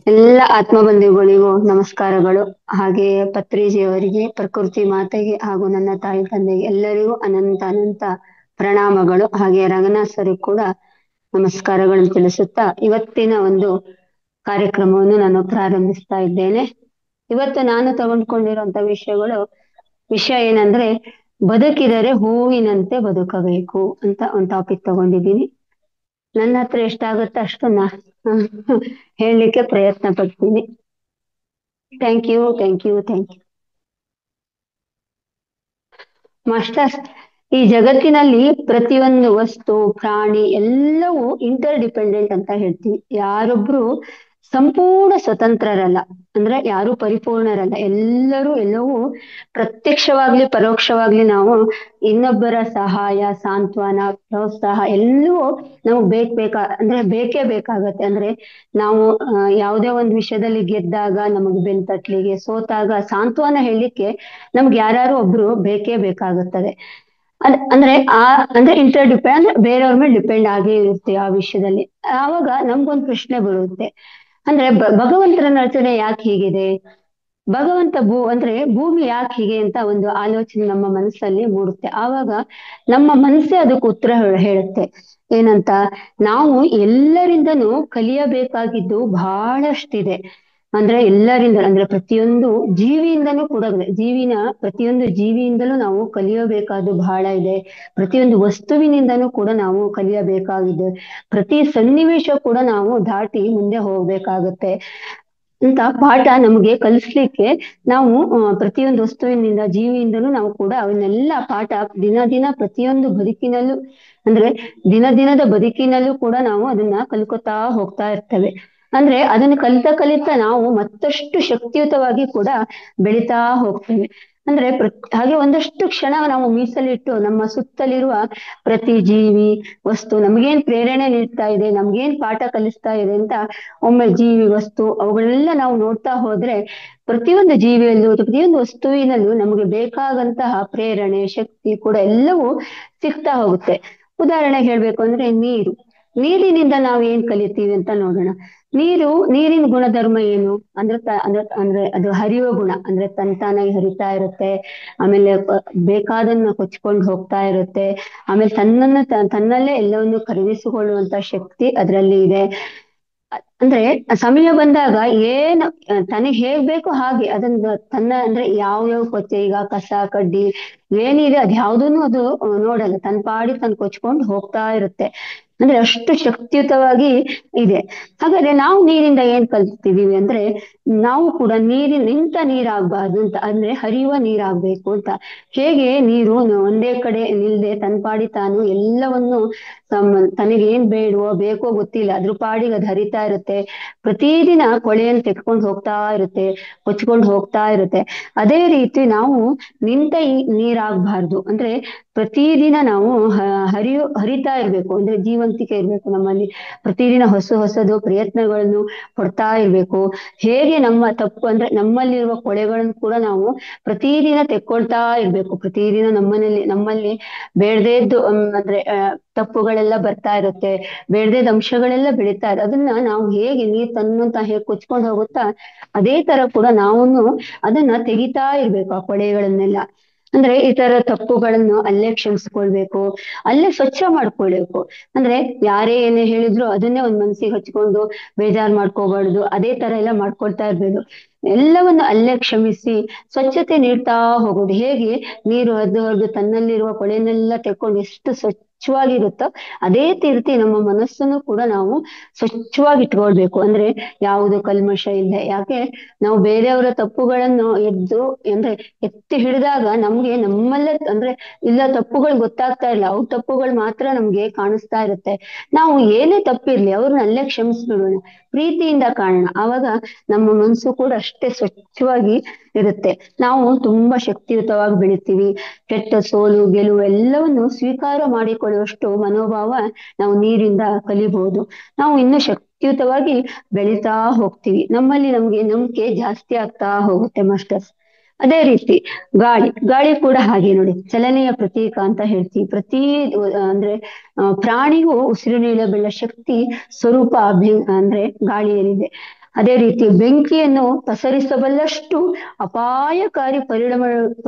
ಎಲ್ಲ ಆತ್ಮಬಂಧುಗಳಿಗೂ ನಮಸ್ಕಾರಗಳು. ಹಾಗೆ ಪತ್ರಿಜಿಯವರಿಗೆ, ಪ್ರಕೃತಿ ಮಾತೆಗೆ ಹಾಗೂ ನನ್ನ ತಾಯಿ ತಂದೆಗೆ ಎಲ್ಲರಿಗೂ ಅನಂತ ಅನಂತ ಪ್ರಣಾಮಗಳು. ಹಾಗೆ ರಂಗನಾಥ್ ಸರಿಗೆ ಕೂಡ ನಮಸ್ಕಾರಗಳನ್ನು ತಿಳಿಸುತ್ತಾ ಇವತ್ತಿನ ಒಂದು ಕಾರ್ಯಕ್ರಮವನ್ನು ನಾನು ಪ್ರಾರಂಭಿಸ್ತಾ ಇದ್ದೇನೆ. ಇವತ್ತು ನಾನು ತಗೊಂಡ್ಕೊಂಡಿರುವಂತ ವಿಷಯ ಏನಂದ್ರೆ, ಬದುಕಿದರೆ ಹೂವಿನಂತೆ ಬದುಕಬೇಕು ಅಂತ ಒಂದು ಟಾಪಿಕ್ ತಗೊಂಡಿದ್ದೀನಿ. ನನ್ನ ಹತ್ರ ಎಷ್ಟಾಗುತ್ತೆ ಅಷ್ಟನ್ನ ಹೇಳಲಿಕ್ಕೆ ಪ್ರಯತ್ನ ಪಡ್ತೀನಿ. Thank you, thank you, thank you. Masters, ಈ ಜಗತ್ತಿನಲ್ಲಿ ಪ್ರತಿಯೊಂದು ವಸ್ತು, ಪ್ರಾಣಿ ಎಲ್ಲವೂ ಇಂಟರ್ ಡಿಪೆಂಡೆಂಟ್ ಅಂತ ಹೇಳ್ತೀವಿ. ಯಾರೊಬ್ರು ಸಂಪೂರ್ಣ ಸ್ವತಂತ್ರರಲ್ಲ, ಅಂದ್ರೆ ಯಾರು ಪರಿಪೂರ್ಣರಲ್ಲ. ಎಲ್ಲವೂ ಪ್ರತ್ಯಕ್ಷವಾಗ್ಲಿ ಪರೋಕ್ಷವಾಗ್ಲಿ ನಾವು ಇನ್ನೊಬ್ಬರ ಸಹಾಯ, ಸಾಂತ್ವನ, ಪ್ರೋತ್ಸಾಹ ಎಲ್ಲವೂ ನಮಗ್ ಅಂದ್ರೆ ಬೇಕೇ ಬೇಕಾಗತ್ತೆ. ಅಂದ್ರೆ ನಾವು ಯಾವುದೇ ಒಂದು ವಿಷಯದಲ್ಲಿ ಗೆದ್ದಾಗ ನಮಗ್ ಬೆನ್ ತಟ್ಲಿಗೆ, ಸೋತಾಗ ಸಾಂತ್ವನ ಹೇಳಲಿಕ್ಕೆ ನಮ್ಗೆ ಯಾರು ಒಬ್ರು ಬೇಕೇ ಬೇಕಾಗುತ್ತದೆ. ಅಂದ್ರೆ ಇಂಟರ್ ಡಿಪೆಂಡ್, ಅಂದ್ರೆ ಬೇರೆಯವ್ರ ಮೇಲೆ ಡಿಪೆಂಡ್ ಆಗೇ ಇರುತ್ತೆ ಆ ವಿಷಯದಲ್ಲಿ. ಆವಾಗ ನಮ್ಗೊಂದು ಪ್ರಶ್ನೆ ಬರುತ್ತೆ, ಅಂದ್ರೆ ಭಗವಂತನ ರಚನೆ ಯಾಕೆ ಹೀಗಿದೆ, ಅಂದ್ರೆ ಭೂಮಿ ಯಾಕೆ ಹೀಗೆ ಅಂತ ಒಂದು ಆಲೋಚನೆ ನಮ್ಮ ಮನಸ್ಸಲ್ಲಿ ಮೂಡುತ್ತೆ. ಆವಾಗ ನಮ್ಮ ಮನಸ್ಸೇ ಅದಕ್ಕೆ ಉತ್ತರ ಹೇಳುತ್ತೆ. ಏನಂತ, ನಾವು ಎಲ್ಲರಿಂದನೂ ಕಲಿಯಬೇಕಾಗಿದ್ದು ಬಹಳಷ್ಟಿದೆ. ಅಂದ್ರೆ ಎಲ್ಲರಿಂದ, ಅಂದ್ರೆ ಪ್ರತಿಯೊಂದು ಜೀವಿಯಿಂದನೂ ಕೂಡ, ಪ್ರತಿಯೊಂದು ಜೀವಿಯಿಂದಲೂ ನಾವು ಕಲಿಯಬೇಕಾದ್ದು ಬಹಳ ಇದೆ. ಪ್ರತಿಯೊಂದು ವಸ್ತುವಿನಿಂದನೂ ಕೂಡ ನಾವು ಕಲಿಯಬೇಕಾಗಿದೆ. ಪ್ರತಿ ಸನ್ನಿವೇಶ ಕೂಡ ನಾವು ದಾಟಿ ಮುಂದೆ ಹೋಗ್ಬೇಕಾಗುತ್ತೆ ಅಂತ ಪಾಠ ನಮಗೆ ಕಲಿಸ್ಲಿಕ್ಕೆ ನಾವು ಪ್ರತಿಯೊಂದು ವಸ್ತುವಿನಿಂದ, ಜೀವಿಯಿಂದಲೂ ನಾವು ಕೂಡ ಅವನ್ನೆಲ್ಲ ಪಾಠ ದಿನ ಪ್ರತಿಯೊಂದು ಬದುಕಿನಲ್ಲೂ, ಅಂದ್ರೆ ದಿನದ ಬದುಕಿನಲ್ಲೂ ಕೂಡ ನಾವು ಅದನ್ನ ಕಲ್ಕೊತಾ ಹೋಗ್ತಾ ಇರ್ತೇವೆ. ಅಂದ್ರೆ ಅದನ್ನ ಕಲಿತಾ ನಾವು ಮತ್ತಷ್ಟು ಶಕ್ತಿಯುತವಾಗಿ ಕೂಡ ಬೆಳಿತಾ ಹೋಗ್ತೇವೆ. ಅಂದ್ರೆ ಹಾಗೆ ಒಂದಷ್ಟು ಕ್ಷಣ ನಾವು ಮೀಸಲಿಟ್ಟು ನಮ್ಮ ಸುತ್ತಲಿರುವ ಪ್ರತಿ ಜೀವಿ, ವಸ್ತು ನಮ್ಗೇನ್ ಪ್ರೇರಣೆ ನೀಡ್ತಾ ಇದೆ, ನಮ್ಗೇನ್ ಪಾಠ ಕಲಿಸ್ತಾ ಇದೆ ಅಂತ ಒಮ್ಮೆ ಜೀವಿ, ವಸ್ತು ಅವುಗಳೆಲ್ಲ ನಾವು ನೋಡ್ತಾ ಹೋದ್ರೆ ಪ್ರತಿಯೊಂದು ಜೀವಿಯಲ್ಲೂ, ಪ್ರತಿಯೊಂದು ವಸ್ತುವಿನಲ್ಲೂ ನಮಗೆ ಬೇಕಾದಂತಹ ಪ್ರೇರಣೆ, ಶಕ್ತಿ ಕೂಡ ಎಲ್ಲವೂ ಸಿಗ್ತಾ ಹೋಗುತ್ತೆ. ಉದಾಹರಣೆಗೆ ಹೇಳ್ಬೇಕು ಅಂದ್ರೆ ನೀರಿನಿಂದ ನಾವು ಏನ್ ಕಲಿತೀವಿ ಅಂತ ನೋಡೋಣ. ನೀರಿನ ಗುಣಧರ್ಮ ಏನು ಅಂದ್ರೆ ಅದು ಹರಿಯುವ ಗುಣ, ಅಂದ್ರೆ ತಂತಾನಾಗಿ ಹರಿತಾ ಇರುತ್ತೆ. ಆಮೇಲೆ ಬೇಕಾದನ್ನ ಕೊಚ್ಕೊಂಡು ಹೋಗ್ತಾ ಇರುತ್ತೆ. ಆಮೇಲೆ ತನ್ನಲ್ಲೇ ಎಲ್ಲವನ್ನು ಖರೀದಿಸಿಕೊಳ್ಳುವಂತ ಶಕ್ತಿ ಅದರಲ್ಲಿ ಇದೆ. ಅಂದ್ರೆ ಸಮಯ ಬಂದಾಗ ತನಗೆ ಹೇಗ್ ಬೇಕು ಹಾಗೆ ಅದನ್ನ ಅಂದ್ರೆ ಯಾವ ಕೊಚ್ಚೆ, ಈಗ ಕಸ ಕಡ್ಡಿ ಏನಿದೆ ಅದ್ಯಾವುದನ್ನು ಅದು ನೋಡಲ್ಲ, ತನ್ನ ಪಾಡಿ ತನ್ ಕೊಚ್ಕೊಂಡು ಹೋಗ್ತಾ ಇರುತ್ತೆ. ಅಂದ್ರೆ ಅಷ್ಟು ಶಕ್ತಿಯುತವಾಗಿ ಇದೆ. ಹಾಗಾದ್ರೆ ನಾವು ನೀರಿಂದ ಏನ್ ಕಲ್ತಿದೀವಿ ಅಂದ್ರೆ, ನಾವು ಕೂಡ ನಿಂತ ನೀರಾಗ್ಬಾರ್ದು ಅಂತ, ಅಂದ್ರೆ ಹರಿಯುವ ನೀರಾಗ್ಬೇಕು ಅಂತ. ಹೇಗೆ ನೀರು ಒಂದೇ ಕಡೆ ನಿಲ್ದೆ ತನ್ನ ಪಾಡಿ ತಾನು ಎಲ್ಲವನ್ನು ತನಗೇನ್ ಬೇಕೋ ಗೊತ್ತಿಲ್ಲ, ಅದ್ರ ಪಾಡಿಗೆ ಅದು ಹರಿತಾ ಇರುತ್ತೆ. ಪ್ರತಿದಿನ ಕೊಳೆಯನ್ನು ತೆಕ್ಕೊಂಡು ಹೋಗ್ತಾ ಇರುತ್ತೆ, ಕೊಚ್ಕೊಂಡು ಹೋಗ್ತಾ ಇರುತ್ತೆ. ಅದೇ ರೀತಿ ನಾವು ನಿಂತ ನೀರಾಗಬಾರ್ದು. ಅಂದ್ರೆ ಪ್ರತಿದಿನ ನಾವು ಹರಿತಾ ಇರ್ಬೇಕು, ಅಂದ್ರೆ ಜೀವಂತಿಕೆ ಇರ್ಬೇಕು ನಮ್ಮಲ್ಲಿ. ಪ್ರತಿದಿನ ಹೊಸದು ಪ್ರಯತ್ನಗಳನ್ನು ಕೊಡ್ತಾ ಇರ್ಬೇಕು. ಹೇಗೆ ನಮ್ಮ ತಪ್ಪು, ಅಂದ್ರೆ ನಮ್ಮಲ್ಲಿರುವ ಕೊಳೆಗಳನ್ನು ಕೂಡ ನಾವು ಪ್ರತಿದಿನ ತೆಕ್ಕೊಳ್ತಾ ಇರ್ಬೇಕು. ಪ್ರತಿದಿನ ನಮ್ಮಲ್ಲಿ ಬೇಡದೇದ್ದು ಅಂದ್ರೆ ತಪ್ಪುಗಳೆಲ್ಲ ಬರ್ತಾ ಇರುತ್ತೆ, ಬೇಡದೇದ ಅಂಶಗಳೆಲ್ಲ ಬೆಳೀತಾ ಇದೆ. ಅದನ್ನ ನಾವು ಹೇಗೆ ನೀರ್ ತನ್ನಂತ ಹೇಗೆ ಕೊಚ್ಕೊಂಡು ಹೋಗುತ್ತಾ, ಅದೇ ತರ ಕೂಡ ನಾವು ಅದನ್ನ ತೆಗಿತಾ ಇರ್ಬೇಕು ಆ ಕೊಳೆಗಳನ್ನೆಲ್ಲ. ಅಂದ್ರೆ ಈ ತರ ತಪ್ಪುಗಳನ್ನು ಅಲ್ಲೇ ಕ್ಷಮಿಸ್ಕೊಳ್ಬೇಕು, ಅಲ್ಲೇ ಸ್ವಚ್ಛ ಮಾಡ್ಕೊಳ್ಬೇಕು. ಅಂದ್ರೆ ಯಾರೇ ಏನೇ ಹೇಳಿದ್ರು ಅದನ್ನೇ ಒಂದ್ ಮನ್ಸಿಗೆ ಹಚ್ಕೊಂಡು ಬೇಜಾರ್ ಮಾಡ್ಕೋಬಾರ್ದು. ಅದೇ ತರ ಎಲ್ಲ ಮಾಡ್ಕೊಳ್ತಾ ಇರ್ಬೇಕು. ಎಲ್ಲವನ್ನು ಅಲ್ಲೇ ಕ್ಷಮಿಸಿ ಸ್ವಚ್ಛತೆ ನೀಡ್ತಾ ಹೋಗೋದು. ಹೇಗೆ ನೀರು ಹರಿದು ತನ್ನಲ್ಲಿರುವ ಕೊಳೆನೆಲ್ಲ ತೆಕ್ಕೊಂಡು ಎಷ್ಟು ಸ್ವಚ್ಛವಾಗಿರುತ್ತೋ, ಅದೇ ರೀತಿ ನಮ್ಮ ಮನಸ್ಸನ್ನು ಕೂಡ ನಾವು ಸ್ವಚ್ಛವಾಗಿ ಇಟ್ಕೊಳ್ಬೇಕು. ಅಂದ್ರೆ ಯಾವುದು ಕಲ್ಮಶ ಇಲ್ಲ. ಯಾಕೆ ನಾವು ಬೇರೆಯವರ ತಪ್ಪುಗಳನ್ನು ಎತ್ತಿ ಹಿಡಿದಾಗ ನಮ್ಗೆ ನಮ್ಮಲ್ಲೇ, ಅಂದ್ರೆ ಇಲ್ಲ ತಪ್ಪುಗಳು ಗೊತ್ತಾಗ್ತಾ ಇಲ್ಲ, ಅವ್ರ ತಪ್ಪುಗಳು ಮಾತ್ರ ನಮ್ಗೆ ಕಾಣಿಸ್ತಾ ಇರುತ್ತೆ. ನಾವು ಏನೇ ತಪ್ಪಿರ್ಲಿ ಅವ್ರನ್ನ ಅಲ್ಲೇ ಕ್ಷಮಿಸ್ಬಿಡೋಣ, ಪ್ರೀತಿಯಿಂದ ಕಾಣೋಣ. ಆವಾಗ ನಮ್ಮ ಮನಸ್ಸು ಕೂಡ ಅಷ್ಟೇ ಸ್ವಚ್ಛವಾಗಿ ಇರುತ್ತೆ. ನಾವು ತುಂಬಾ ಶಕ್ತಿಯುತವಾಗಿ ಬೆಳಿತೀವಿ. ಕೆಟ್ಟ, ಸೋಲು ಗೆಲುವು ಎಲ್ಲವನ್ನು ಸ್ವೀಕಾರ ಮಾಡಿಕೊಳ್ಳುವಷ್ಟು ಮನೋಭಾವ ನಾವು ನೀರಿಂದ ಕಲಿಬಹುದು. ನಾವು ಇನ್ನೂ ಶಕ್ತಿಯುತವಾಗಿ ಬೆಳೀತಾ ಹೋಗ್ತೀವಿ. ನಮ್ಗೆ ನಂಬಿಕೆ ಜಾಸ್ತಿ ಆಗ್ತಾ ಹೋಗುತ್ತೆ ಮಾಸ್ಟರ್ಸ್. ಅದೇ ರೀತಿ ಗಾಳಿ ಕೂಡ ಹಾಗೆ ನೋಡಿ, ಚಲನೆಯ ಪ್ರತೀಕ ಅಂತ ಹೇಳ್ತೀವಿ. ಅಂದ್ರೆ ಪ್ರಾಣಿಗೂ ಉಸಿರು ನೀಡಬಲ್ಲ ಶಕ್ತಿ ಸ್ವರೂಪ ಅಂದ್ರೆ ಗಾಳಿಯಲ್ಲಿದೆ. ಅದೇ ರೀತಿ ಬೆಂಕಿಯನ್ನು ಪಸರಿಸಬಲ್ಲಷ್ಟು ಅಪಾಯಕಾರಿ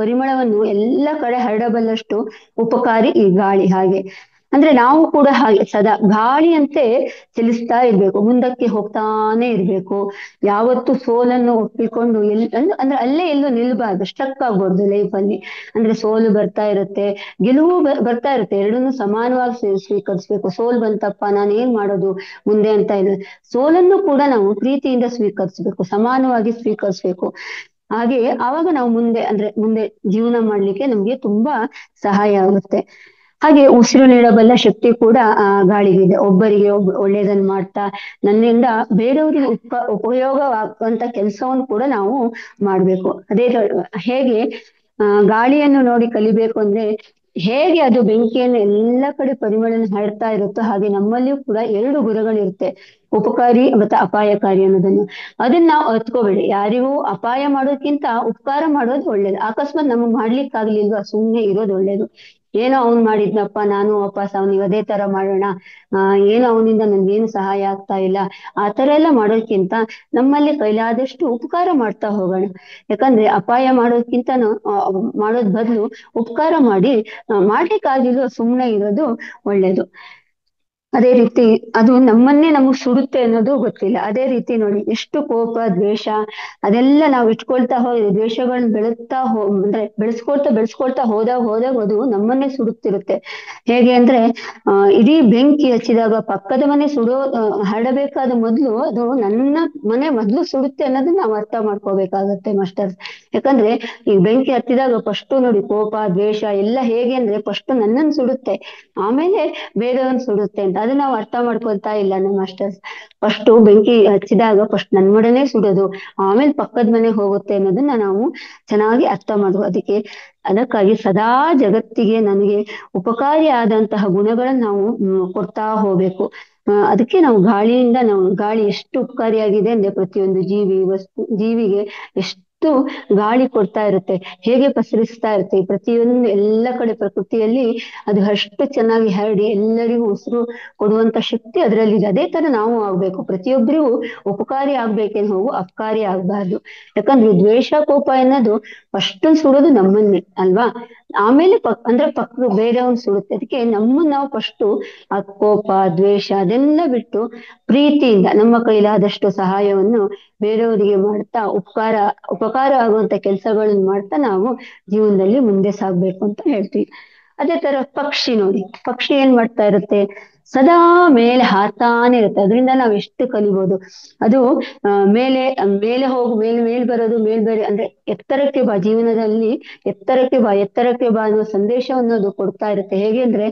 ಪರಿಮಳವನ್ನು ಎಲ್ಲ ಕಡೆ ಹರಡಬಲ್ಲಷ್ಟು ಉಪಕಾರಿ ಈ ಗಾಳಿ. ಹಾಗೆ ಅಂದ್ರೆ ನಾವು ಕೂಡ ಹಾಗೆ ಸದಾ ಗಾಳಿಯಂತೆ ಚಲಿಸ್ತಾ ಇರ್ಬೇಕು, ಮುಂದಕ್ಕೆ ಹೋಗ್ತಾನೆ ಇರ್ಬೇಕು. ಯಾವತ್ತು ಸೋಲನ್ನು ಒಪ್ಪಿಕೊಂಡು ಅಂದ್ರೆ ಅಲ್ಲೇ ಎಲ್ಲೂ ನಿಲ್ಬಾರ್ದು, ಸ್ಟ್ರಕ್ ಆಗ್ಬಾರ್ದು ಲೈಫ್ ಅಲ್ಲಿ. ಅಂದ್ರೆ ಸೋಲು ಬರ್ತಾ ಇರುತ್ತೆ, ಗೆಲುವು ಬರ್ತಾ ಇರುತ್ತೆ, ಎರಡನ್ನೂ ಸಮಾನವಾಗಿ ಸ್ವೀಕರಿಸ್ಬೇಕು. ಸೋಲ್ ಬಂತಪ್ಪ ನಾನು ಏನ್ ಮಾಡೋದು ಮುಂದೆ ಅಂತ ಇಲ್ಲ, ಸೋಲನ್ನು ಕೂಡ ನಾವು ಪ್ರೀತಿಯಿಂದ ಸ್ವೀಕರಿಸ್ಬೇಕು, ಸಮಾನವಾಗಿ ಸ್ವೀಕರಿಸ್ಬೇಕು. ಹಾಗೆ ಆವಾಗ ನಾವು ಮುಂದೆ ಜೀವನ ಮಾಡ್ಲಿಕ್ಕೆ ನಮ್ಗೆ ತುಂಬಾ ಸಹಾಯ ಆಗುತ್ತೆ. ಹಾಗೆ ಉಸಿರು ನೀಡಬಲ್ಲ ಶಕ್ತಿ ಕೂಡ ಗಾಳಿಗಿದೆ. ಒಬ್ಬರಿಗೆ ಒಳ್ಳೇದನ್ನ ಮಾಡ್ತಾ ನನ್ನಿಂದ ಬೇರೆಯವರಿಗೆ ಉಪಯೋಗವಾಗುವಂತ ಕೆಲಸವನ್ನು ಕೂಡ ನಾವು ಮಾಡ್ಬೇಕು. ಹೇಗೆ ಗಾಳಿಯನ್ನು ನೋಡಿ ಕಲಿಬೇಕು ಅಂದ್ರೆ, ಹೇಗೆ ಅದು ಬೆಂಕಿಯನ್ನು ಎಲ್ಲ ಕಡೆ ಪರಿಮಳನ ಹರಡ್ತಾ ಇರುತ್ತೋ ಹಾಗೆ ನಮ್ಮಲ್ಲಿಯೂ ಕೂಡ ಎರಡು ಗುಣಗಳಿರುತ್ತೆ, ಉಪಕಾರಿ ಮತ್ತೆ ಅಪಾಯಕಾರಿ ಅನ್ನೋದನ್ನು. ಅದನ್ನ ನಾವು ಅರ್ತ್ಕೋಬೇಡಿ. ಯಾರಿಗೂ ಅಪಾಯ ಮಾಡೋದ್ಕಿಂತ ಉಪಕಾರ ಮಾಡೋದು ಒಳ್ಳೇದು. ಅಕಸ್ಮಾತ್ ನಮಗ್ ಮಾಡ್ಲಿಕ್ಕಾಗ್ಲಿಲ್ವಾ, ಸುಮ್ನೆ ಇರೋದು ಒಳ್ಳೇದು. ಏನೋ ಅವ್ನ್ ಮಾಡಿದ್ನಪ್ಪ, ನಾನು ವಾಪಸ್ ಅವ್ನಿಗೆ ಅದೇ ತರ ಮಾಡೋಣ, ಏನೋ ಅವನಿಂದ ನನ್ಗೇನು ಸಹಾಯ ಆಗ್ತಾ ಇಲ್ಲ, ಆ ತರ ಎಲ್ಲ ಮಾಡೋದ್ಕಿಂತ ನಮ್ಮಲ್ಲಿ ಕೈಲಾದಷ್ಟು ಉಪಕಾರ ಮಾಡ್ತಾ ಹೋಗೋಣ. ಯಾಕಂದ್ರೆ ಅಪಾಯ ಮಾಡೋದ್ಕಿಂತನೂ ಮಾಡೋದ್ ಬದಲು ಉಪಕಾರ ಮಾಡಿ, ಮಾಡ್ಲಿಕ್ಕಾಗಿಲ್ವ ಸುಮ್ನೆ ಇರೋದು ಒಳ್ಳೇದು. ಅದೇ ರೀತಿ ಅದು ನಮ್ಮನ್ನೇ ನಮಗ್ ಸುಡುತ್ತೆ ಅನ್ನೋದು ಗೊತ್ತಿಲ್ಲ. ಅದೇ ರೀತಿ ನೋಡಿ, ಎಷ್ಟು ಕೋಪ ದ್ವೇಷ ಅದೆಲ್ಲ ನಾವು ಇಟ್ಕೊಳ್ತಾ ಹೋದ್ರೆ, ದ್ವೇಷಗಳನ್ನ ಅಂದ್ರೆ ಬೆಳೆಸ್ಕೊಳ್ತಾ ಹೋದಾಗ ಅದು ನಮ್ಮನ್ನೇ ಸುಡುತ್ತಿರುತ್ತೆ. ಹೇಗೆ ಅಂದ್ರೆ ಇಡೀ ಬೆಂಕಿ ಹಚ್ಚಿದಾಗ ಪಕ್ಕದ ಮನೆ ಹರಡಬೇಕಾದ ಮೊದ್ಲು ಅದು ನನ್ನ ಮನೆ ಮೊದ್ಲು ಸುಡುತ್ತೆ ಅನ್ನೋದನ್ನ ನಾವು ಅರ್ಥ ಮಾಡ್ಕೋಬೇಕಾಗತ್ತೆ ಮಾಸ್ಟರ್. ಯಾಕಂದ್ರೆ ಈ ಬೆಂಕಿ ಹತ್ತಿದಾಗ ಫಸ್ಟ್ ನೋಡಿ, ಕೋಪ ದ್ವೇಷ ಎಲ್ಲ ಹೇಗೆ ಅಂದ್ರೆ ಫಸ್ಟ್ ನನ್ನನ್ನು ಸುಡುತ್ತೆ, ಆಮೇಲೆ ಬೇರೆಯವ್ರನ್ನ ಸುಡುತ್ತೆ ಅಂತ. ಅದು ನಾವು ಅರ್ಥ ಮಾಡ್ಕೊಳ್ತಾ ಇಲ್ಲ ನಮ್ಮ ಮಾಸ್ಟರ್ಸ್. ಫಸ್ಟ್ ಬೆಂಕಿ ಹಚ್ಚಿದಾಗ ಫಸ್ಟ್ ನನ್ ಮನೆನೇ ಸುಡೋದು, ಆಮೇಲೆ ಪಕ್ಕದ ಮನೆಗೆ ಹೋಗುತ್ತೆ ಅನ್ನೋದನ್ನ ನಾವು ಚೆನ್ನಾಗಿ ಅರ್ಥ ಮಾಡುವ. ಅದಕ್ಕಾಗಿ ಸದಾ ಜಗತ್ತಿಗೆ ನನಗೆ ಉಪಕಾರಿ ಆದಂತಹ ಗುಣಗಳನ್ನ ನಾವು ಕೊಡ್ತಾ ಹೋಗ್ಬೇಕು. ಅದಕ್ಕೆ ನಾವು ಗಾಳಿ ಎಷ್ಟು ಉಪಕಾರಿಯಾಗಿದೆ ಅಂದ್ರೆ, ಪ್ರತಿಯೊಂದು ಜೀವಿಗೆ ಎಷ್ಟು ಗಾಳಿ ಕೊಡ್ತಾ ಇರುತ್ತೆ, ಹೇಗೆ ಪಸರಿಸ್ತಾ ಇರುತ್ತೆ ಪ್ರತಿಯೊಂದು ಎಲ್ಲ ಕಡೆ ಪ್ರಕೃತಿಯಲ್ಲಿ. ಅದು ಅಷ್ಟು ಚೆನ್ನಾಗಿ ಹರಡಿ ಎಲ್ಲರಿಗೂ ಉಸಿರು ಕೊಡುವಂತ ಶಕ್ತಿ ಅದರಲ್ಲಿದೆ. ಅದೇ ತರ ನಾವು ಆಗ್ಬೇಕು, ಪ್ರತಿಯೊಬ್ಬರಿಗೂ ಉಪಕಾರಿ ಆಗ್ಬೇಕೇನು ಹೋಗು ಅಪಕಾರಿ ಆಗ್ಬಾರ್ದು. ಯಾಕಂದ್ರೆ ದ್ವೇಷ ಕೋಪ ಎನ್ನೋದು ಫಸ್ಟ್ ಸುಡೋದು ನಮ್ಮನ್ನೇ ಅಲ್ವಾ, ಆಮೇಲೆ ಪಕ್ಕ ಬೇರೆಯವ್ರನ್ನ ಸುಡುತ್ತೆ. ಅದಕ್ಕೆ ನಾವು ಫಸ್ಟ್ ಆ ಕೋಪ ದ್ವೇಷ ಅದೆಲ್ಲ ಬಿಟ್ಟು ಪ್ರೀತಿಯಿಂದ ನಮ್ಮ ಕೈಲಾದಷ್ಟು ಸಹಾಯವನ್ನು ಬೇರೆಯವರಿಗೆ ಮಾಡ್ತಾ ಉಪಕಾರ ಆಗುವಂತ ಕೆಲಸಗಳನ್ನ ಮಾಡ್ತಾ ನಾವು ಜೀವನದಲ್ಲಿ ಮುಂದೆ ಸಾಗ್ಬೇಕು ಅಂತ ಹೇಳ್ತೀವಿ. ಅದೇ ತರ ಪಕ್ಷಿ ನೋಡಿ, ಪಕ್ಷಿ ಏನ್ ಮಾಡ್ತಾ ಇರುತ್ತೆ, ಸದಾ ಮೇಲೆ ಹಾರ್ತಾನೆ ಇರುತ್ತೆ. ಅದರಿಂದ ನಾವ್ ಎಷ್ಟು ಕಲಿಬಹುದು. ಅದು ಮೇಲೆ ಹೋಗು, ಮೇಲ್ ಬರೋದು, ಅಂದ್ರೆ ಎತ್ತರಕ್ಕೆ ಬಾ, ಜೀವನದಲ್ಲಿ ಎತ್ತರಕ್ಕೆ ಬಾ ಅನ್ನೋ ಸಂದೇಶವನ್ನು ಅದು ಕೊಡ್ತಾ ಇರುತ್ತೆ. ಹೇಗೆ ಅಂದ್ರೆ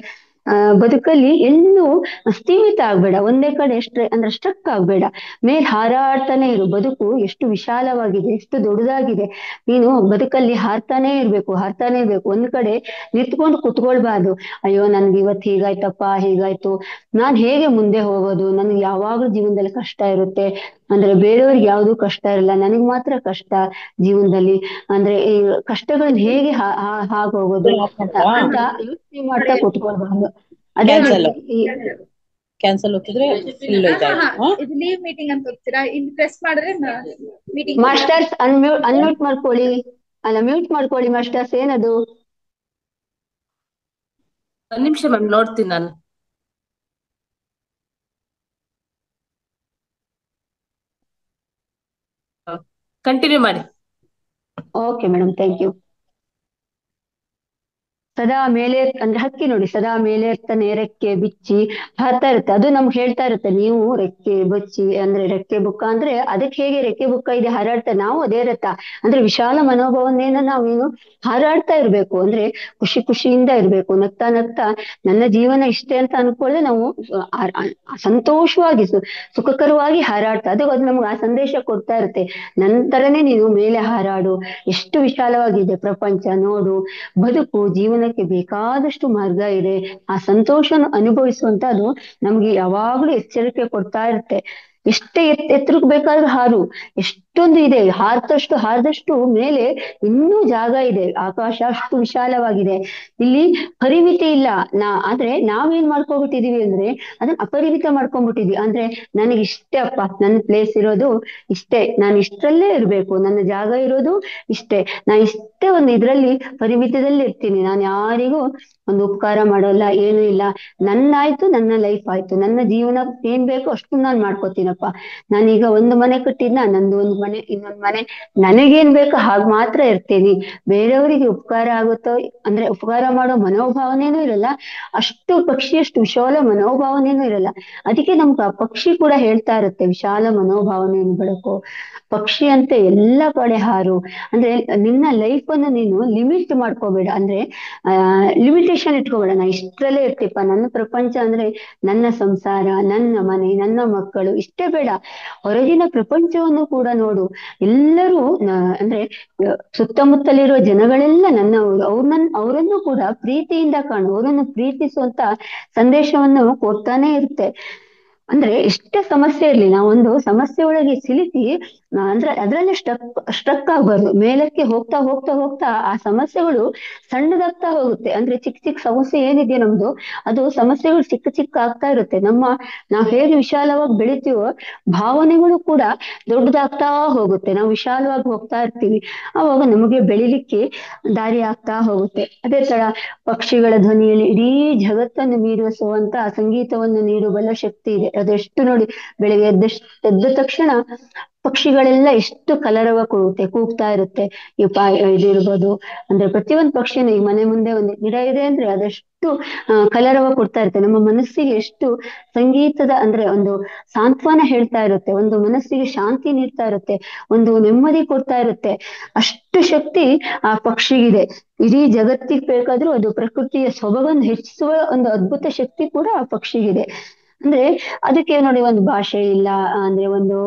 ಬದುಕಲ್ಲಿ ಎಲ್ಲೂ ಸ್ಥೀಮಿತ ಆಗ್ಬೇಡ, ಒಂದೇ ಕಡೆ ಸ್ಟ್ರಕ್ ಆಗ್ಬೇಡ, ಹಾರಾಡ್ತಾನೆ ಇರು. ಬದುಕು ಎಷ್ಟು ವಿಶಾಲವಾಗಿದೆ, ಎಷ್ಟು ದೊಡ್ಡದಾಗಿದೆ. ನೀನು ಬದುಕಲ್ಲಿ ಹಾರ್ತಾನೆ ಇರ್ಬೇಕು. ಒಂದ್ ಕಡೆ ನಿಂತ್ಕೊಂಡು ಕುತ್ಕೊಳ್ಬಾರ್ದು. ಅಯ್ಯೋ ನನ್ಗೆ ಇವತ್ತು ಹೀಗಾಯ್ತು, ನಾನ್ ಹೇಗೆ ಮುಂದೆ ಹೋಗೋದು, ನನ್ಗೆ ಯಾವಾಗ್ಲೂ ಜೀವನದಲ್ಲಿ ಕಷ್ಟ ಇರುತ್ತೆ, ಅಂದ್ರೆ ಬೇರೆಯವ್ರಿಗೆ ಯಾವ್ದು ಕಷ್ಟ ಇರಲ್ಲ, ನನಗ್ ಮಾತ್ರ ಕಷ್ಟ ಜೀವನದಲ್ಲಿ, ಅಂದ್ರೆ ಈ ಕಷ್ಟಗಳನ್ನ ಹೇಗೆ ಹೋಗೋದು ಅಂತ ಯೋಚನೆ ಮಾಡ್ತಾ ಕುತ್ಕೊಳ್ಬಾರ್ದು. ಅದೇ ಕ್ಯಾನ್ಸಲ್ ರೀತಿ ಕ್ಯಾನ್ಸಲ್ ಒತ್ತಿದ್ರೆ ಫುಲ್ ಇದು ಲೀವ್ ಮೀಟಿಂಗ್ ಅಂತ ಹೋಗ್ತೀರಾ, ಇಲ್ಲಿ ಪ್ರೆಸ್ ಮಾಡಿದ್ರೆ ಮೀಟಿಂಗ್. ಮಾಸ್ಟರ್ಸ್ ಅನ್ಮ್ಯೂಟ್ ಮಾಡ್ಕೊಳ್ಳಿ, ಅಲ್ಲ ಮ್ಯೂಟ್ ಮಾಡ್ಕೊಳ್ಳಿ ಮಾಸ್ಟರ್ಸ್. ಏನದು? ಒಂದ್ ನಿಮಿಷ ಮ್ಯಾಮ್, ನೋಡ್ತೀನಿ ನಾನು. ಕಂಟಿನ್ಯೂ ಮಾಡಿ. Okay madam, thank you. ಸದಾ ಮೇಲೆ ಅಂದ್ರೆ ಹಕ್ಕಿ ನೋಡಿ, ಸದಾ ಮೇಲೆ ರೆಕ್ಕೆ ಬಿಚ್ಚಿ ಹಾರ್ತಾ ಇರುತ್ತೆ. ಅದು ನಮ್ಗೆ ಹೇಳ್ತಾ ಇರುತ್ತೆ, ನೀವು ರೆಕ್ಕೆ ಬಚ್ಚಿ, ಅಂದ್ರೆ ರೆಕ್ಕೆ ಬುಕ್ಕ ಅಂದ್ರೆ ಅದಕ್ಕೆ ಹೇಗೆ ರೆಕ್ಕೆ ಬುಕ್ಕ ಇದೆ ಹಾರಾಡ್ತಾ, ನಾವು ಅದೇ ರಥ. ಅಂದ್ರೆ ವಿಶಾಲ ಮನೋಭಾವನೆಯನ್ನ ನಾವೇನು ಹಾರಾಡ್ತಾ ಇರ್ಬೇಕು, ಅಂದ್ರೆ ಖುಷಿಯಿಂದ ಇರ್ಬೇಕು, ನಗ್ತಾ ನನ್ನ ಜೀವನ ಇಷ್ಟೇ ಅಂತ ಅನ್ಕೊಳ್ಳೆ ನಾವು ಸಂತೋಷವಾಗಿ ಸುಖಕರವಾಗಿ ಹಾರಾಡ್ತಾ, ಅದು ನಮ್ಗೆ ಆ ಸಂದೇಶ ಕೊಡ್ತಾ ಇರುತ್ತೆ. ನಂತರನೇ ನೀನು ಮೇಲೆ ಹಾರಾಡು, ಎಷ್ಟು ವಿಶಾಲವಾಗಿದೆ ಪ್ರಪಂಚ ನೋಡು, ಬದುಕು ಜೀವನಕ್ಕೆ ಬೇಕಾದಷ್ಟು ಮಾರ್ಗ ಇದೆ, ಆ ಸಂತೋಷನ ಅನುಭವಿಸುವಂತ ಅದು ನಮ್ಗೆ ಯಾವಾಗ್ಲೂ ಎಚ್ಚರಿಕೆ ಕೊಡ್ತಾ ಇರುತ್ತೆ. ಎಷ್ಟೇ ಎತ್ತರಕ್ಕೆ ಬೇಕಾದ್ರೂ ಹಾರು, ಎಷ್ಟೊಂದು ಇದೆ, ಹಾರದಷ್ಟು ಮೇಲೆ ಇನ್ನೂ ಜಾಗ ಇದೆ, ಆಕಾಶ ಅಷ್ಟು ವಿಶಾಲವಾಗಿದೆ. ಇಲ್ಲಿ ಪರಿಮಿತಿ ಇಲ್ಲ. ಆದ್ರೆ ನಾವೇನ್ ಮಾಡ್ಕೊಂಡ್ಬಿಟ್ಟಿದೀವಿ ಅಂದ್ರೆ ಅದನ್ನ ಅಪರಿಮಿತ ಮಾಡ್ಕೊಂಡ್ಬಿಟ್ಟಿದ್ವಿ. ಅಂದ್ರೆ ನನಗೆ ಇಷ್ಟೇ ಅಪ್ಪ, ನನ್ನ ಪ್ಲೇಸ್ ಇರೋದು ಇಷ್ಟೇ, ನಾನು ಇಷ್ಟರಲ್ಲೇ ಇರ್ಬೇಕು, ನನ್ನ ಜಾಗ ಇರೋದು ಇಷ್ಟೇ, ನಾನು ಇಷ್ಟೇ ಒಂದು ಇದ್ರಲ್ಲಿ ಪರಿಮಿತದಲ್ಲಿ ಇರ್ತೀನಿ, ನಾನು ಯಾರಿಗೂ ಒಂದು ಉಪಕಾರ ಮಾಡೋಲ್ಲ, ಏನು ಇಲ್ಲ, ನನ್ನಾಯ್ತು, ನನ್ನ ಲೈಫ್ ಆಯ್ತು, ನನ್ನ ಜೀವನ ಏನ್ ಬೇಕೋ ಅಷ್ಟು ನಾನು ಮಾಡ್ಕೋತೀನಪ್ಪ. ನಾನೀಗ ಒಂದು ಮನೆ ಕಟ್ಟಿದ್ನ, ನಂದು ಒಂದು ಮನೆ, ಇನ್ನೊಂದು ಮನೆ, ನನಗೇನ್ ಬೇಕೋ ಹಾಗೆ ಮಾತ್ರ ಇರ್ತೀನಿ. ಬೇರೆಯವರಿಗೆ ಉಪಕಾರ ಆಗುತ್ತೋ ಅಂದ್ರೆ ಉಪಕಾರ ಮಾಡೋ ಮನೋಭಾವನೆನೂ ಇರಲ್ಲ, ಅಷ್ಟು ಪಕ್ಷಿಯಷ್ಟು ವಿಶಾಲ ಮನೋಭಾವನೆನೂ ಇರಲ್ಲ. ಅದಕ್ಕೆ ನಮ್ಗೆ ಆ ಪಕ್ಷಿ ಕೂಡ ಹೇಳ್ತಾ ಇರುತ್ತೆ, ವಿಶಾಲ ಮನೋಭಾವನೆಯನ್ನು ಬೆಳಕು, ಪಕ್ಷಿ ಅಂತ ಎಲ್ಲ ಕಡೆ ಹಾರು. ಅಂದ್ರೆ ನಿನ್ನ ಲೈಫ್ ಅನ್ನು ನೀನು ಲಿಮಿಟ್ ಮಾಡ್ಕೋಬೇಡ, ಅಂದ್ರೆ ಲಿಮಿಟೇಷನ್ ಇಟ್ಕೋಬೇಡ. ನಾ ಇಷ್ಟರಲ್ಲೇ ಇರ್ತೀಪ, ನನ್ನ ಪ್ರಪಂಚ ಅಂದ್ರೆ ನನ್ನ ಸಂಸಾರ, ನನ್ನ ಮನೆ, ನನ್ನ ಮಕ್ಕಳು, ಇಷ್ಟೇ ಬೇಡ, ಹೊರಗಿನ ಪ್ರಪಂಚವನ್ನು ಕೂಡ ನೋಡು. ಎಲ್ಲರೂ ಅಂದ್ರೆ ಸುತ್ತಮುತ್ತಲಿರೋ ಜನಗಳೆಲ್ಲ ನನ್ನವರು, ಅವರನ್ನು ಕೂಡ ಪ್ರೀತಿಯಿಂದ ಕಾಣು, ಅವರನ್ನು ಪ್ರೀತಿಸುವಂತ ಸಂದೇಶವನ್ನು ಕೊಡ್ತಾನೆ ಇರುತ್ತೆ. ಅಂದ್ರೆ ಎಷ್ಟೇ ಸಮಸ್ಯೆ ಇರ್ಲಿ, ನಾವೊಂದು ಸಮಸ್ಯೆ ಒಳಗೆ ಸಿಲುಕಿ ಅಂದ್ರೆ ಅದ್ರಲ್ಲೇ ಸ್ಟ್ರಕ್ ಆಗ್ಬಾರ್ದು. ಮೇಲಕ್ಕೆ ಹೋಗ್ತಾ ಹೋಗ್ತಾ ಹೋಗ್ತಾ ಆ ಸಮಸ್ಯೆಗಳು ಸಣ್ಣದಾಗ್ತಾ ಹೋಗುತ್ತೆ. ಅಂದ್ರೆ ಚಿಕ್ಕ ಚಿಕ್ಕ ಸಮಸ್ಯೆ ಏನಿದೆಯೋ ನಮ್ದು, ಅದು ಸಮಸ್ಯೆಗಳು ಚಿಕ್ಕ ಚಿಕ್ಕ ಆಗ್ತಾ ಇರುತ್ತೆ. ನಾವ್ ಹೇಗೆ ವಿಶಾಲವಾಗಿ ಬೆಳಿತೀವೋ ಭಾವನೆಗಳು ಕೂಡ ದೊಡ್ಡದಾಗ್ತಾ ಹೋಗುತ್ತೆ. ನಾವು ವಿಶಾಲವಾಗಿ ಹೋಗ್ತಾ ಇರ್ತೀವಿ, ಅವಾಗ ನಮಗೆ ಬೆಳಿಲಿಕ್ಕೆ ದಾರಿ ಆಗ್ತಾ ಹೋಗುತ್ತೆ. ಅದೇ ತರ ಪಕ್ಷಿಗಳ ಧ್ವನಿಯಲ್ಲಿ ಇಡೀ ಜಗತ್ತನ್ನು ಮೀರಿಸುವಂತ ಸಂಗೀತವನ್ನು ನೀಡಬಲ್ಲ ಶಕ್ತಿ ಇದೆ. ಅದೆಷ್ಟು ನೋಡಿ, ಬೆಳಿಗ್ಗೆ ಎದ್ದ ತಕ್ಷಣ ಪಕ್ಷಿಗಳೆಲ್ಲ ಎಷ್ಟು ಕಲರವ ಕೊಡುತ್ತೆ, ಕೂಗ್ತಾ ಇರುತ್ತೆ. ಇದಿರ್ಬೋದು, ಅಂದ್ರೆ ಪ್ರತಿಯೊಂದು ಪಕ್ಷಿನೂ, ಈ ಮನೆ ಮುಂದೆ ಒಂದು ಗಿಡ ಇದೆ ಅಂದ್ರೆ ಅದೆಷ್ಟು ಕಲರವ ಕೊಡ್ತಾ ಇರುತ್ತೆ. ನಮ್ಮ ಮನಸ್ಸಿಗೆ ಎಷ್ಟು ಸಂಗೀತದ ಅಂದ್ರೆ ಒಂದು ಸಾಂತ್ವನ ಹೇಳ್ತಾ ಇರುತ್ತೆ, ಒಂದು ಮನಸ್ಸಿಗೆ ಶಾಂತಿ ನೀಡ್ತಾ ಇರುತ್ತೆ, ಒಂದು ನೆಮ್ಮದಿ ಕೊಡ್ತಾ ಇರುತ್ತೆ. ಅಷ್ಟು ಶಕ್ತಿ ಆ ಪಕ್ಷಿಗಿದೆ. ಇಡೀ ಜಗತ್ತಿಗೆ ಬೇಕಾದ್ರೂ ಅದು ಪ್ರಕೃತಿಯ ಸೊಬಗನ್ನು ಹೆಚ್ಚಿಸುವ ಒಂದು ಅದ್ಭುತ ಶಕ್ತಿ ಕೂಡ ಆ ಪಕ್ಷಿಗಿದೆ. ಅಂದ್ರೆ ಅದಕ್ಕೆ ನೋಡಿ, ಒಂದು ಭಾಷೆ ಇಲ್ಲ, ಅಂದ್ರೆ ಒಂದು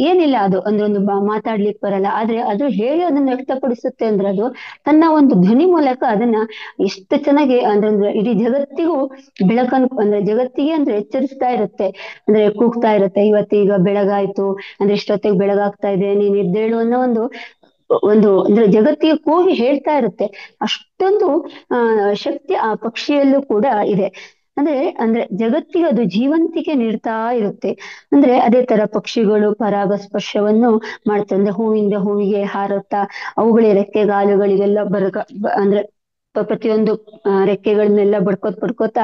ಏನಿಲ್ಲ, ಅದು ಒಂದೊಂದು ಮಾತಾಡ್ಲಿಕ್ಕೆ ಬರಲ್ಲ, ಆದ್ರೆ ಅದು ಹೇಗೆ ಅದನ್ನ ವ್ಯಕ್ತಪಡಿಸುತ್ತೆ ಅಂದ್ರೆ ಅದು ತನ್ನ ಒಂದು ಧ್ವನಿ ಮೂಲಕ ಅದನ್ನ ಎಷ್ಟು ಚೆನ್ನಾಗಿ ಅಂದ್ರೆ ಇಡೀ ಜಗತ್ತಿಗೂ ಬೆಳಕನ್ನು, ಅಂದ್ರೆ ಜಗತ್ತಿಗೆ ಅಂದ್ರೆ ಎಚ್ಚರಿಸ್ತಾ ಇರುತ್ತೆ, ಅಂದ್ರೆ ಕೂಗ್ತಾ ಇರುತ್ತೆ. ಇವತ್ತೀಗ ಬೆಳಗಾಯ್ತು ಅಂದ್ರೆ ಇಷ್ಟೊತ್ತಿಗೆ ಬೆಳಗಾಗ್ತಾ ಇದೆ, ನೀನ್ ಎದ್ದೇಳು ಅನ್ನೋ ಒಂದು ಅಂದ್ರೆ ಜಗತ್ತಿಗೆ ಕೂಗಿ ಹೇಳ್ತಾ ಇರುತ್ತೆ. ಅಷ್ಟೊಂದು ಶಕ್ತಿ ಆ ಪಕ್ಷಿಯಲ್ಲೂ ಕೂಡ ಇದೆ. ಅಂದ್ರೆ ಜಗತ್ತಿಗೆ ಅದು ಜೀವಂತಿಕೆ ನೀಡ್ತಾ ಇರುತ್ತೆ. ಅಂದ್ರೆ ಅದೇ ತರ ಪಕ್ಷಿಗಳು ಪರಾಗಸ್ಪರ್ಶವನ್ನು ಮಾಡುತ್ತೆ. ಅಂದ್ರೆ ಹೂವಿಂದ ಹೂವಿಗೆ ಹಾರುತ್ತಾ ಅವುಗಳ ರೆಕ್ಕೆಗಾಲುಗಳಿಗೆಲ್ಲ ಅಂದ್ರೆ ಪ್ರತಿಯೊಂದು ರೆಕ್ಕೆಗಳನ್ನೆಲ್ಲ ಬಡ್ಕೋತಾ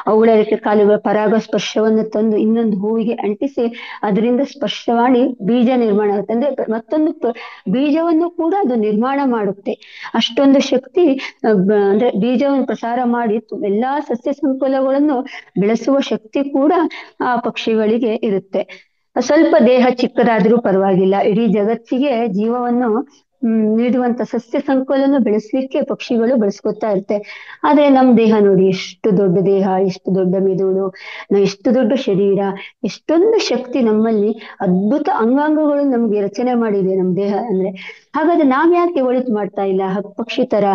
ಅವುಗಳ ರೆಕ್ಕೆ ಕಾಲುಗಳ ಪರಾಗಸ್ಪರ್ಶವನ್ನು ತಂದು ಇನ್ನೊಂದು ಹೂವಿಗೆ ಅಂಟಿಸಿ ಅದರಿಂದ ಸ್ಪರ್ಶ ಮಾಡಿ ಬೀಜ ನಿರ್ಮಾಣ ಆಗುತ್ತೆ. ಅಂದ್ರೆ ಮತ್ತೊಂದು ಬೀಜವನ್ನು ಕೂಡ ಅದು ನಿರ್ಮಾಣ ಮಾಡುತ್ತೆ. ಅಷ್ಟೊಂದು ಶಕ್ತಿ ಅಂದ್ರೆ ಬೀಜವನ್ನು ಪ್ರಸಾರ ಮಾಡಿ ಎಲ್ಲಾ ಸಸ್ಯ ಸಂಕುಲಗಳನ್ನು ಬೆಳೆಸುವ ಶಕ್ತಿ ಕೂಡ ಆ ಪಕ್ಷಿಗಳಿಗೆ ಇರುತ್ತೆ. ಸ್ವಲ್ಪ ದೇಹ ಚಿಕ್ಕದಾದ್ರೂ ಪರವಾಗಿಲ್ಲ, ಇಡೀ ಜಗತ್ತಿಗೆ ಜೀವವನ್ನು ನೀಡುವಂತ ಸಸ್ಯ ಸಂಕುಲವನ್ನು ಬೆಳೆಸ್ಲಿಕ್ಕೆ ಪಕ್ಷಿಗಳು ಬೆಳೆಸ್ಕೊತಾ ಇರುತ್ತೆ. ಆದ್ರೆ ನಮ್ ದೇಹ ನೋಡಿ, ಎಷ್ಟು ದೊಡ್ಡ ದೇಹ, ಎಷ್ಟು ದೊಡ್ಡ ಮೆದುಳು, ಎಷ್ಟು ದೊಡ್ಡ ಶರೀರ, ಎಷ್ಟೊಂದು ಶಕ್ತಿ ನಮ್ಮಲ್ಲಿ, ಅದ್ಭುತ ಅಂಗಾಂಗಗಳು ನಮ್ಗೆ ರಚನೆ ಮಾಡಿದೆ ನಮ್ ದೇಹ. ಅಂದ್ರೆ ಹಾಗಾದ್ರೆ ನಾವ್ ಯಾಕೆ ಒಳಿತು ಮಾಡ್ತಾ ಇಲ್ಲ ಪಕ್ಷಿ ತರ?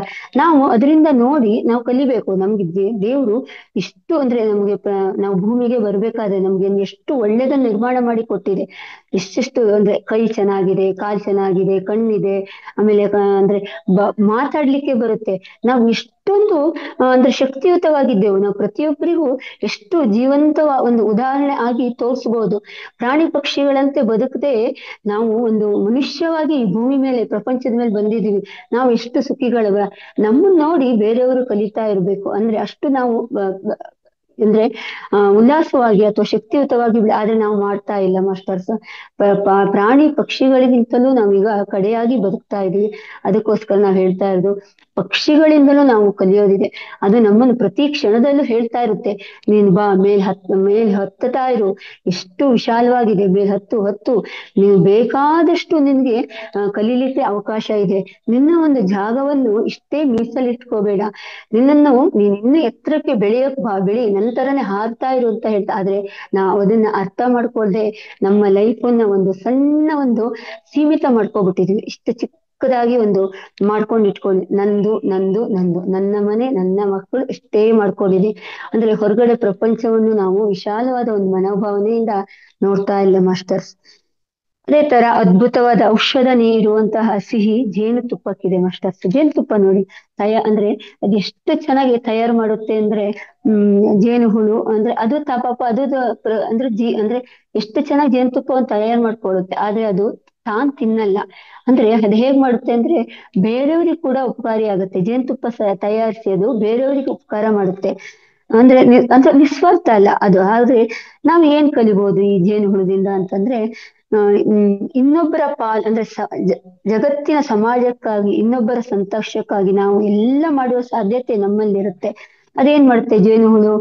ನಾವು ಅದರಿಂದ ನೋಡಿ ನಾವು ಕಲಿಬೇಕು. ನಮ್ಗೆ ದೇವ್ರು ಇಷ್ಟು ಅಂದ್ರೆ ನಮ್ಗೆ ನಾವು ಭೂಮಿಗೆ ಬರ್ಬೇಕಾದ್ರೆ ನಮ್ಗೆ ಎಷ್ಟು ಒಳ್ಳೇದನ್ನ ನಿರ್ಮಾಣ ಮಾಡಿ ಕೊಟ್ಟಿದೆ. ಎಷ್ಟೆಷ್ಟು ಅಂದ್ರೆ ಕೈ ಚೆನ್ನಾಗಿದೆ, ಕಾಲ್ ಚೆನ್ನಾಗಿದೆ, ಕಣ್ಣಿದೆ, ಆಮೇಲೆ ಅಂದ್ರೆ ಮಾತಾಡ್ಲಿಕ್ಕೆ ಬರುತ್ತೆ. ನಾವು ಇಷ್ಟೊಂದು ಅಂದ್ರೆ ಶಕ್ತಿಯುತವಾಗಿದ್ದೆವು. ನಾವು ಪ್ರತಿಯೊಬ್ಬರಿಗೂ ಎಷ್ಟು ಜೀವಂತ ಒಂದು ಉದಾಹರಣೆ ಆಗಿ ತೋರಿಸಬಹುದು. ಪ್ರಾಣಿ ಪಕ್ಷಿಗಳಂತೆ ಬದುಕದೆ ನಾವು ಒಂದು ಮನುಷ್ಯವಾಗಿ ಈ ಭೂಮಿ ಮೇಲೆ, ಪ್ರಪಂಚದ ಮೇಲೆ ಬಂದಿದ್ದೀವಿ. ನಾವು ಎಷ್ಟು ಸುಖಿಗಳವ, ನಮ್ಮನ್ನ ನೋಡಿ ಬೇರೆಯವರು ಕಲಿತಾ ಇರ್ಬೇಕು. ಅಂದ್ರೆ ಅಷ್ಟು ನಾವು ಅಂದ್ರೆ ಉಲ್ಲಾಸವಾಗಿ ಅಥವಾ ಶಕ್ತಿಯುತವಾಗಿ, ಆದ್ರೆ ನಾವು ಮಾಡ್ತಾ ಇಲ್ಲ ಮಾಸ್ಟರ್ಸ್. ಪ್ರಾಣಿ ಪಕ್ಷಿಗಳಿಗಿಂತಲೂ ನಾವೀಗ ಕಡೆಯಾಗಿ ಬದುಕ್ತಾ ಇದೀವಿ. ಅದಕ್ಕೋಸ್ಕರ ನಾವ್ ಹೇಳ್ತಾ ಇರೋದು, ಪಕ್ಷಿಗಳಿಂದಲೂ ನಾವು ಕಲಿಯೋದಿದೆ. ಅದು ನಮ್ಮನ್ನು ಪ್ರತಿ ಕ್ಷಣದಲ್ಲೂ ಹೇಳ್ತಾ ಇರುತ್ತೆ, ನೀನ್ ಬಾ, ಮೇಲ್ ಹತ್ತತಾ ಇರು, ಎಷ್ಟು ವಿಶಾಲವಾಗಿದೆ, ಮೇಲ್ ಹತ್ತು, ನೀನು ಬೇಕಾದಷ್ಟು ನಿನ್ಗೆ ಕಲೀಲಿಕ್ಕೆ ಅವಕಾಶ ಇದೆ. ನಿನ್ನ ಒಂದು ಜಾಗವನ್ನು ಇಷ್ಟೇ ಮೀಸಲಿಟ್ಕೋಬೇಡ, ನೀನು ಇನ್ನೂ ಎತ್ತರಕ್ಕೆ ಬೆಳಿ, ನಂತರನೇ ಹಾರ್ತಾ ಇರು ಅಂತ ಹೇಳ್ತಾ. ಆದ್ರೆ ನಾವು ಅದನ್ನ ಅರ್ಥ ಮಾಡ್ಕೊಳ್ದೆ ನಮ್ಮ ಲೈಫನ್ನ ಒಂದು ಸಣ್ಣ ಒಂದು ಸೀಮಿತ ಮಾಡ್ಕೊಬಿಟ್ಟಿದೀವಿ. ಇಷ್ಟು ಚಿಕ್ಕ ಚಿಕ್ಕದಾಗಿ ಒಂದು ಮಾಡ್ಕೊಂಡು ಇಟ್ಕೊಂಡು ನಂದು ನಂದು ನಂದು ನನ್ನ ಮನೆ ನನ್ನ ಮಕ್ಕಳು ಇಷ್ಟೇ ಮಾಡ್ಕೊಂಡಿದೀನಿ. ಅಂದ್ರೆ ಹೊರಗಡೆ ಪ್ರಪಂಚವನ್ನು ನಾವು ವಿಶಾಲವಾದ ಒಂದು ಮನೋಭಾವನೆಯಿಂದ ನೋಡ್ತಾ ಇಲ್ಲ ಮಾಸ್ಟರ್ಸ್. ಅದೇ ತರ ಅದ್ಭುತವಾದ ಔಷಧ ನೀಡುವಂತಹ ಸಿಹಿ ಜೇನುತುಪ್ಪಕ್ಕಿದೆ ಮಾಸ್ಟರ್ಸ್. ಜೇನುತುಪ್ಪ ನೋಡಿ ಅಂದ್ರೆ ಅದು ಎಷ್ಟು ಚೆನ್ನಾಗಿ ತಯಾರು ಮಾಡುತ್ತೆ ಅಂದ್ರೆ ಜೇನು ಹುಳು ಅಂದ್ರೆ ಅದು ಪಾಪ ಅದು ಅಂದ್ರೆ ಅಂದ್ರೆ ಎಷ್ಟು ಚೆನ್ನಾಗಿ ಜೇನುತುಪ್ಪವನ್ನು ತಯಾರು ಮಾಡ್ಕೊಳ್ಳುತ್ತೆ. ಆದ್ರೆ ಅದು ತಾನ್ ತಿನ್ನಲ್ಲ. ಅಂದ್ರೆ ಅದು ಹೇಗ್ ಮಾಡುತ್ತೆ ಅಂದ್ರೆ ಬೇರೆಯವ್ರಿಗೆ ಕೂಡ ಉಪಕಾರಿ ಆಗುತ್ತೆ. ಜೇನುತುಪ್ಪ ತಯಾರಿಸಿ ಅದು ಬೇರೆಯವ್ರಿಗೆ ಉಪಕಾರ ಮಾಡುತ್ತೆ. ಅಂದ್ರೆ ಅಂದ್ರೆ ನಿಸ್ವಾರ್ಥ ಅಲ್ಲ ಅದು. ಆದ್ರೆ ನಾವ್ ಏನ್ ಕಲಿಬಹುದು ಈ ಜೇನು ಹುಳದಿಂದ ಅಂತಂದ್ರೆ ಇನ್ನೊಬ್ಬರ ಅಂದ್ರೆ ಜಗತ್ತಿನ ಸಮಾಜಕ್ಕಾಗಿ ಇನ್ನೊಬ್ಬರ ಸಂತೋಷಕ್ಕಾಗಿ ನಾವು ಎಲ್ಲ ಮಾಡುವ ಸಾಧ್ಯತೆ ನಮ್ಮಲ್ಲಿರುತ್ತೆ. ಅದೇನ್ ಮಾಡುತ್ತೆ ಜೇನು ಹುಳು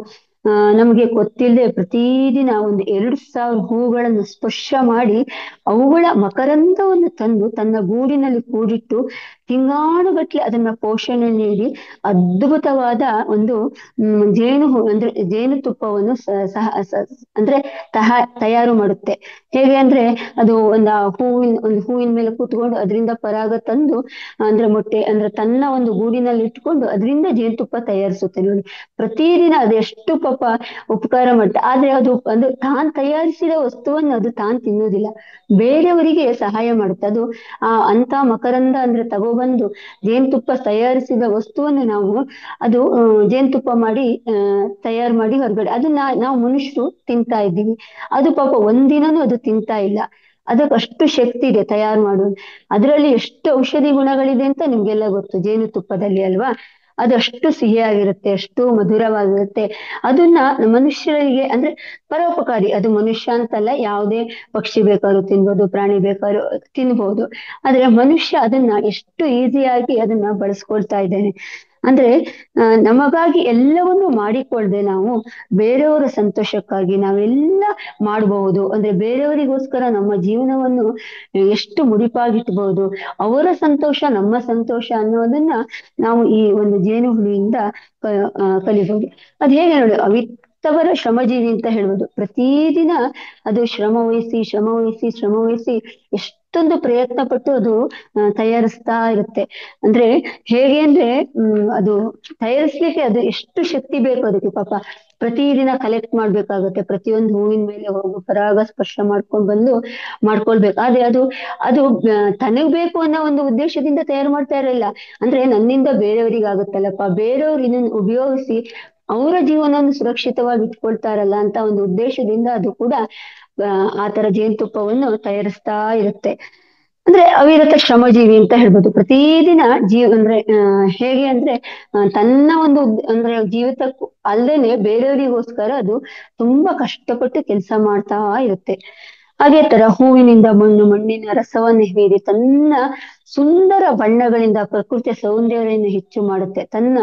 ನಮ್ಗೆ ಗೊತ್ತಿಲ್ಲದೆ ಪ್ರತಿದಿನ 2,000 ಹೂಗಳನ್ನು ಸ್ಪರ್ಶ ಮಾಡಿ ಅವುಗಳ ಮಕರಂದವನ್ನು ತಂದು ತನ್ನ ಗೂಡಿನಲ್ಲಿ ಕೂಡಿಟ್ಟು ತಿಂಗಾನುಗಟ್ಲೆ ಅದನ್ನ ಪೋಷಣೆ ನೀಡಿ ಅದ್ಭುತವಾದ ಒಂದು ಅಂದ್ರೆ ಜೇನುತುಪ್ಪವನ್ನು ಅಂದ್ರೆ ತಯಾರು ಮಾಡುತ್ತೆ. ಹೇಗೆ ಅಂದ್ರೆ ಅದು ಒಂದು ಹೂವಿನ ಮೇಲೆ ಕೂತ್ಕೊಂಡು ಅದರಿಂದ ಪರಾಗ ತಂದು ಅಂದ್ರೆ ಮೊಟ್ಟೆ ಅಂದ್ರೆ ತನ್ನ ಒಂದು ಗೂಡಿನಲ್ಲಿ ಇಟ್ಕೊಂಡು ಅದರಿಂದ ಜೇನುತುಪ್ಪ ತಯಾರಿಸುತ್ತೆ ನೋಡಿ. ಪ್ರತಿದಿನ ಅದೆಷ್ಟು ಪಾಪ ಉಪಕಾರ ಮಾಡುತ್ತೆ. ಆದ್ರೆ ಅದು ಅಂದ್ರೆ ತಾನ್ ತಯಾರಿಸಿದ ವಸ್ತುವನ್ನು ಅದು ತಾನ್ ತಿನ್ನೋದಿಲ್ಲ, ಬೇರೆಯವರಿಗೆ ಸಹಾಯ ಮಾಡುತ್ತೆ. ಅದು ಅಂತ ಮಕರಂದ ಅಂದ್ರೆ ತಗೊಬಂದು ಜೇನುತುಪ್ಪ ತಯಾರಿಸಿದ ವಸ್ತುವನ್ನು ನಾವು ಅದು ಜೇನುತುಪ್ಪ ಮಾಡಿ ತಯಾರು ಮಾಡಿ ಹೊರಗಡೆ ಅದನ್ನ ನಾವು ಮನುಷ್ಯರು ತಿಂತಾ ಇದ್ದೀವಿ. ಅದು ಪಾಪ ಒಂದಿನನೂ ಅದು ತಿಂತಾ ಇಲ್ಲ. ಅದಕ್ಕೆ ಅಷ್ಟು ಶಕ್ತಿ ಇದೆ ತಯಾರು ಮಾಡೋದು. ಅದರಲ್ಲಿ ಎಷ್ಟು ಔಷಧಿ ಗುಣಗಳಿದೆ ಅಂತ ನಿಮ್ಗೆಲ್ಲ ಗೊತ್ತು ಜೇನುತುಪ್ಪದಲ್ಲಿ ಅಲ್ವಾ. ಅದಷ್ಟು ಸಿಹಿಯಾಗಿರುತ್ತೆ, ಅಷ್ಟು ಮಧುರವಾಗಿರುತ್ತೆ. ಅದನ್ನ ಮನುಷ್ಯರಿಗೆ ಅಂದ್ರೆ ಪರೋಪಕಾರಿ. ಅದು ಮನುಷ್ಯ ಅಂತಲ್ಲ, ಯಾವುದೇ ಪಕ್ಷಿ ಬೇಕಾದ್ರೂ ತಿನ್ಬೋದು, ಪ್ರಾಣಿ ಬೇಕಾದ್ರೂ ತಿನ್ಬೋದು. ಆದ್ರೆ ಮನುಷ್ಯ ಅದನ್ನ ಎಷ್ಟು ಈಸಿಯಾಗಿ ಅದನ್ನ ಬಳಸ್ಕೊಳ್ತಾ ಇದ್ದೇನೆ ಅಂದ್ರೆ ನಮಗಾಗಿ ಎಲ್ಲವನ್ನೂ ಮಾಡಿಕೊಳ್ಳದೆ ನಾವು ಬೇರೆಯವರ ಸಂತೋಷಕ್ಕಾಗಿ ನಾವೆಲ್ಲ ಮಾಡಬಹುದು. ಅಂದ್ರೆ ಬೇರೆಯವರಿಗೋಸ್ಕರ ನಮ್ಮ ಜೀವನವನ್ನು ಎಷ್ಟು ಮುಡಿಪಾಗಿಟ್ಬಹುದು. ಅವರ ಸಂತೋಷ ನಮ್ಮ ಸಂತೋಷ ಅನ್ನೋದನ್ನ ನಾವು ಈ ಒಂದು ಜೇನು ಹುಳಿಯಿಂದ ಕಲಿಬಹುದು. ಅದ್ ಹೇಗೆ ನೋಡಿ, ಅವಿತ್ತವರ ಶ್ರಮಜೀವಿ ಅಂತ ಹೇಳ್ಬೋದು. ಪ್ರತಿದಿನ ಅದು ಶ್ರಮ ವಹಿಸಿ ಎಷ್ಟೊಂದು ಪ್ರಯತ್ನ ಪಟ್ಟು ಅದು ತಯಾರಿಸ್ತಾ ಇರುತ್ತೆ. ಅಂದ್ರೆ ಹೇಗೆ ಅಂದ್ರೆ ಅದು ತಯಾರಿಸ್ಲಿಕ್ಕೆ ಅದು ಎಷ್ಟು ಶಕ್ತಿ ಬೇಕು ಅದಕ್ಕೆ. ಪಾಪ ಪ್ರತಿದಿನ ಕಲೆಕ್ಟ್ ಮಾಡ್ಬೇಕಾಗತ್ತೆ. ಪ್ರತಿಯೊಂದು ಹೂವಿನ ಮೇಲೆ ಹೋಗು ಪರಾಗ ಸ್ಪರ್ಶ ಮಾಡ್ಕೊಳ್ಬೇಕು. ಆದ್ರೆ ಅದು ತನಗ್ ಬೇಕು ಅನ್ನೋ ಒಂದು ಉದ್ದೇಶದಿಂದ ತಯಾರು ಮಾಡ್ತಾ ಇರಲಿಲ್ಲ. ಅಂದ್ರೆ ನನ್ನಿಂದ ಬೇರೆಯವರಿಗೆ ಆಗುತ್ತಲ್ಲಪ್ಪ, ಬೇರೆಯವ್ರು ಇದನ್ನು ಉಪಯೋಗಿಸಿ ಅವರ ಜೀವನವನ್ನು ಸುರಕ್ಷಿತವಾಗಿ ಇಟ್ಕೊಳ್ತಾರಲ್ಲ ಅಂತ ಒಂದು ಉದ್ದೇಶದಿಂದ ಅದು ಕೂಡ ಆತರ ಜೇನುತುಪ್ಪವನ್ನು ತಯಾರಿಸ್ತಾ ಇರುತ್ತೆ. ಅಂದ್ರೆ ಅವಿರತ ಶ್ರಮಜೀವಿ ಅಂತ ಹೇಳ್ಬೋದು. ಪ್ರತಿದಿನ ಅಂದ್ರೆ ಹೇಗೆ ಅಂದ್ರೆ ತನ್ನ ಒಂದು ಅಂದ್ರೆ ಜೀವಿತಕ್ಕೂ ಅಲ್ಲದೇನೆ ಬೇರೆಯವರಿಗೋಸ್ಕರ ಅದು ತುಂಬಾ ಕಷ್ಟಪಟ್ಟು ಕೆಲಸ ಮಾಡ್ತಾ ಇರುತ್ತೆ. ಅದೇ ತರ ಹೂವಿನಿಂದ ಮಣ್ಣಿನ ರಸವನ್ನು ಹೀರಿ ತನ್ನ ಸುಂದರ ಬಣ್ಣಗಳಿಂದ ಪ್ರಕೃತಿಯ ಸೌಂದರ್ಯವನ್ನು ಹೆಚ್ಚು ಮಾಡುತ್ತೆ. ತನ್ನ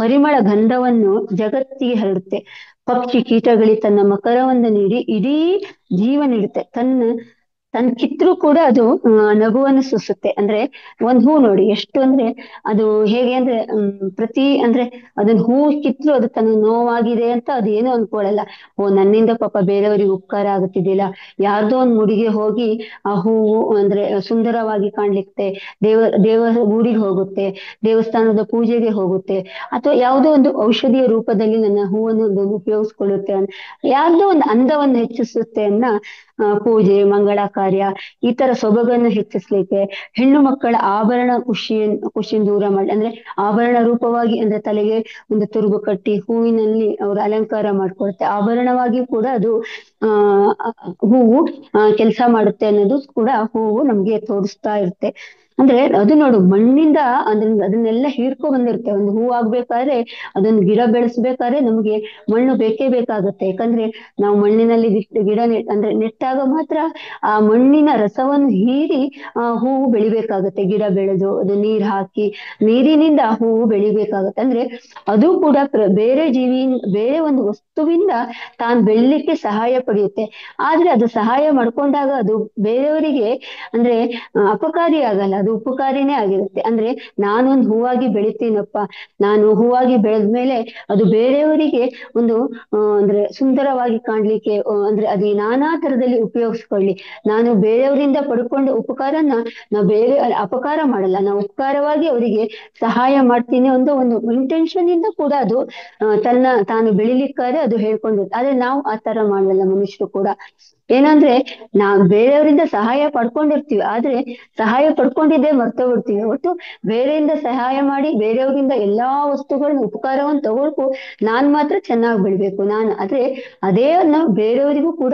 ಪರಿಮಳ ಗಂಧವನ್ನು ಜಗತ್ತಿಗೆ ಹರಡುತ್ತೆ. ಪಕ್ಷಿ ಕೀಟಗಳಿಗೆ ತನ್ನ ಮಕರವನ್ನು ನೀಡಿ ಇಡೀ ಜೀವ ನೀಡುತ್ತೆ. ತನ್ನ ಕಿತ್ರು ಕೂಡ ಅದು ನಗುವನ್ನು ಸೂಸುತ್ತೆ. ಅಂದ್ರೆ ಒಂದ್ ಹೂ ನೋಡಿ ಎಷ್ಟು ಅಂದ್ರೆ ಅದು ಹೇಗೆ ಅಂದ್ರೆ ಅಂದ್ರೆ ಅದನ್ನ ಹೂ ಕಿತ್ರು ಅದು ತನ್ನ ನೋವಾಗಿದೆ ಅಂತ ಅದು ಏನೋ ಅನ್ಕೊಳಲ್ಲ. ನನ್ನಿಂದ ಪಾಪ ಬೇರೆಯವರಿಗೆ ಉಪಕಾರ ಆಗುತ್ತಿದ್ದಿಲ್ಲ, ಯಾರ್ದೋ ಒಂದ್ ಮುಡಿಗೆ ಹೋಗಿ ಆ ಹೂವು ಅಂದ್ರೆ ಸುಂದರವಾಗಿ ಕಾಣ್ಲಿಕ್ಕೆ ದೇವರ ಊರಿಗೆ ಹೋಗುತ್ತೆ, ದೇವಸ್ಥಾನದ ಪೂಜೆಗೆ ಹೋಗುತ್ತೆ, ಅಥವಾ ಯಾವುದೋ ಒಂದು ಔಷಧಿಯ ರೂಪದಲ್ಲಿ ನನ್ನ ಹೂವನ್ನು ಉಪಯೋಗಿಸ್ಕೊಳ್ಳುತ್ತೆ, ಯಾರ್ದೋ ಒಂದು ಅಂದವನ್ನು ಹೆಚ್ಚಿಸುತ್ತೆ ಪೂಜೆ ಮಂಗಳ ಕಾರ್ಯ ಈ ತರ ಸೊಬಗನ್ನು ಹೆಚ್ಚಿಸ್ಲಿಕ್ಕೆ ಹೆಣ್ಣು ಮಕ್ಕಳ ಆಭರಣ ಖುಷಿಯನ್ನು ದೂರ ಮಾಡಿ ಅಂದ್ರೆ ಆಭರಣ ರೂಪವಾಗಿ ಅಂದ್ರೆ ತಲೆಗೆ ಒಂದು ತುರುಬು ಕಟ್ಟಿ ಹೂವಿನಲ್ಲಿ ಅವರು ಅಲಂಕಾರ ಮಾಡ್ಕೊಳುತ್ತೆ. ಆಭರಣವಾಗಿ ಕೂಡ ಅದು ಹೂವು ಕೆಲಸ ಮಾಡುತ್ತೆ ಅನ್ನೋದು ಕೂಡ ಹೂವು ನಮ್ಗೆ ತೋರಿಸ್ತಾ ಇರುತ್ತೆ. ಅಂದ್ರೆ ಅದು ನೋಡು ಮಣ್ಣಿಂದ ಅದನ್ನೆಲ್ಲ ಹೀರ್ಕೊ ಬಂದಿರುತ್ತೆ. ಒಂದು ಹೂ ಆಗ್ಬೇಕಾದ್ರೆ ಅದೊಂದು ಗಿಡ ಬೆಳೆಸ್ಬೇಕಾದ್ರೆ ನಮ್ಗೆ ಮಣ್ಣು ಬೇಕೇ ಬೇಕಾಗುತ್ತೆ. ಯಾಕಂದ್ರೆ ನಾವು ಮಣ್ಣಿನಲ್ಲಿ ಗಿಡ ಅಂದ್ರೆ ನೆಟ್ಟಾಗ ಮಾತ್ರ ಆ ಮಣ್ಣಿನ ರಸವನ್ನು ಹೀರಿ ಹೂವು ಬೆಳಿಬೇಕಾಗತ್ತೆ. ಗಿಡ ಬೆಳೆದು ಅದು ನೀರ್ ಹಾಕಿ ನೀರಿನಿಂದ ಹೂವು ಬೆಳಿಬೇಕಾಗತ್ತೆ. ಅಂದ್ರೆ ಅದು ಕೂಡ ಬೇರೆ ಬೇರೆ ಒಂದು ವಸ್ತುವಿಂದ ತಾನು ಬೆಳಿಲಿಕ್ಕೆ ಸಹಾಯ ಪಡೆಯುತ್ತೆ. ಆದ್ರೆ ಅದು ಸಹಾಯ ಮಾಡ್ಕೊಂಡಾಗ ಅದು ಬೇರೆಯವರಿಗೆ ಅಂದ್ರೆ ಅಪಕಾರಿ ಆಗಲ್ಲ, ಅದು ಅದು ಉಪಕಾರಿನೇ ಆಗಿರುತ್ತೆ. ಅಂದ್ರೆ ನಾನೊಂದು ಹೂವಾಗಿ ಬೆಳಿತೀನಪ್ಪ, ನಾನು ಹೂವಾಗಿ ಬೆಳೆದ್ಮೇಲೆ ಅದು ಬೇರೆಯವರಿಗೆ ಒಂದು ಅಂದ್ರೆ ಸುಂದರವಾಗಿ ಕಾಣ್ಲಿಕ್ಕೆ ಅಂದ್ರೆ ಅದು ನಾನಾ ತರದಲ್ಲಿ ಉಪಯೋಗಿಸ್ಕೊಳ್ಳಿ. ನಾನು ಬೇರೆಯವರಿಂದ ಪಡ್ಕೊಂಡ ಉಪಕಾರನ ನಾವು ಬೇರೆ ಅಪಕಾರ ಮಾಡಲ್ಲ, ನಾವು ಉಪಕಾರವಾಗಿ ಅವರಿಗೆ ಸಹಾಯ ಮಾಡ್ತೀನಿ ಅಂತ ಒಂದು ಇಂಟೆನ್ಷನ್ ಇಂದ ಕೂಡ ಅದು ತಾನು ಬೆಳಿಲಿಕ್ಕಾದ್ರೆ ಅದು ಹೇಳ್ಕೊಂಡಿರುತ್ತೆ. ಆದ್ರೆ ನಾವು ಆ ತರ ಮಾಡಲ್ಲ ಮನುಷ್ಯರು ಕೂಡ. ಏನಂದ್ರೆ ನಾವು ಬೇರೆಯವರಿಂದ ಸಹಾಯ ಪಡ್ಕೊಂಡಿರ್ತೀವಿ, ಆದ್ರೆ ಸಹಾಯ ಪಡ್ಕೊಂಡಿದ್ದೇ ಮರ್ತೋಗ್ಬಿಡ್ತೀವಿ. ಒಟ್ಟು ಬೇರೆಯಿಂದ ಸಹಾಯ ಮಾಡಿ ಬೇರೆಯವರಿಂದ ಎಲ್ಲಾ ವಸ್ತುಗಳನ್ನ ಉಪಕಾರವನ್ನು ತಗೊಳ್ಕು ನಾನ್ ಮಾತ್ರ ಚೆನ್ನಾಗಿ ಬೆಳಿಬೇಕು ಆದ್ರೆ ಅದೇ ನಾವು ಬೇರೆಯವರಿಗೂ ಕೂಡ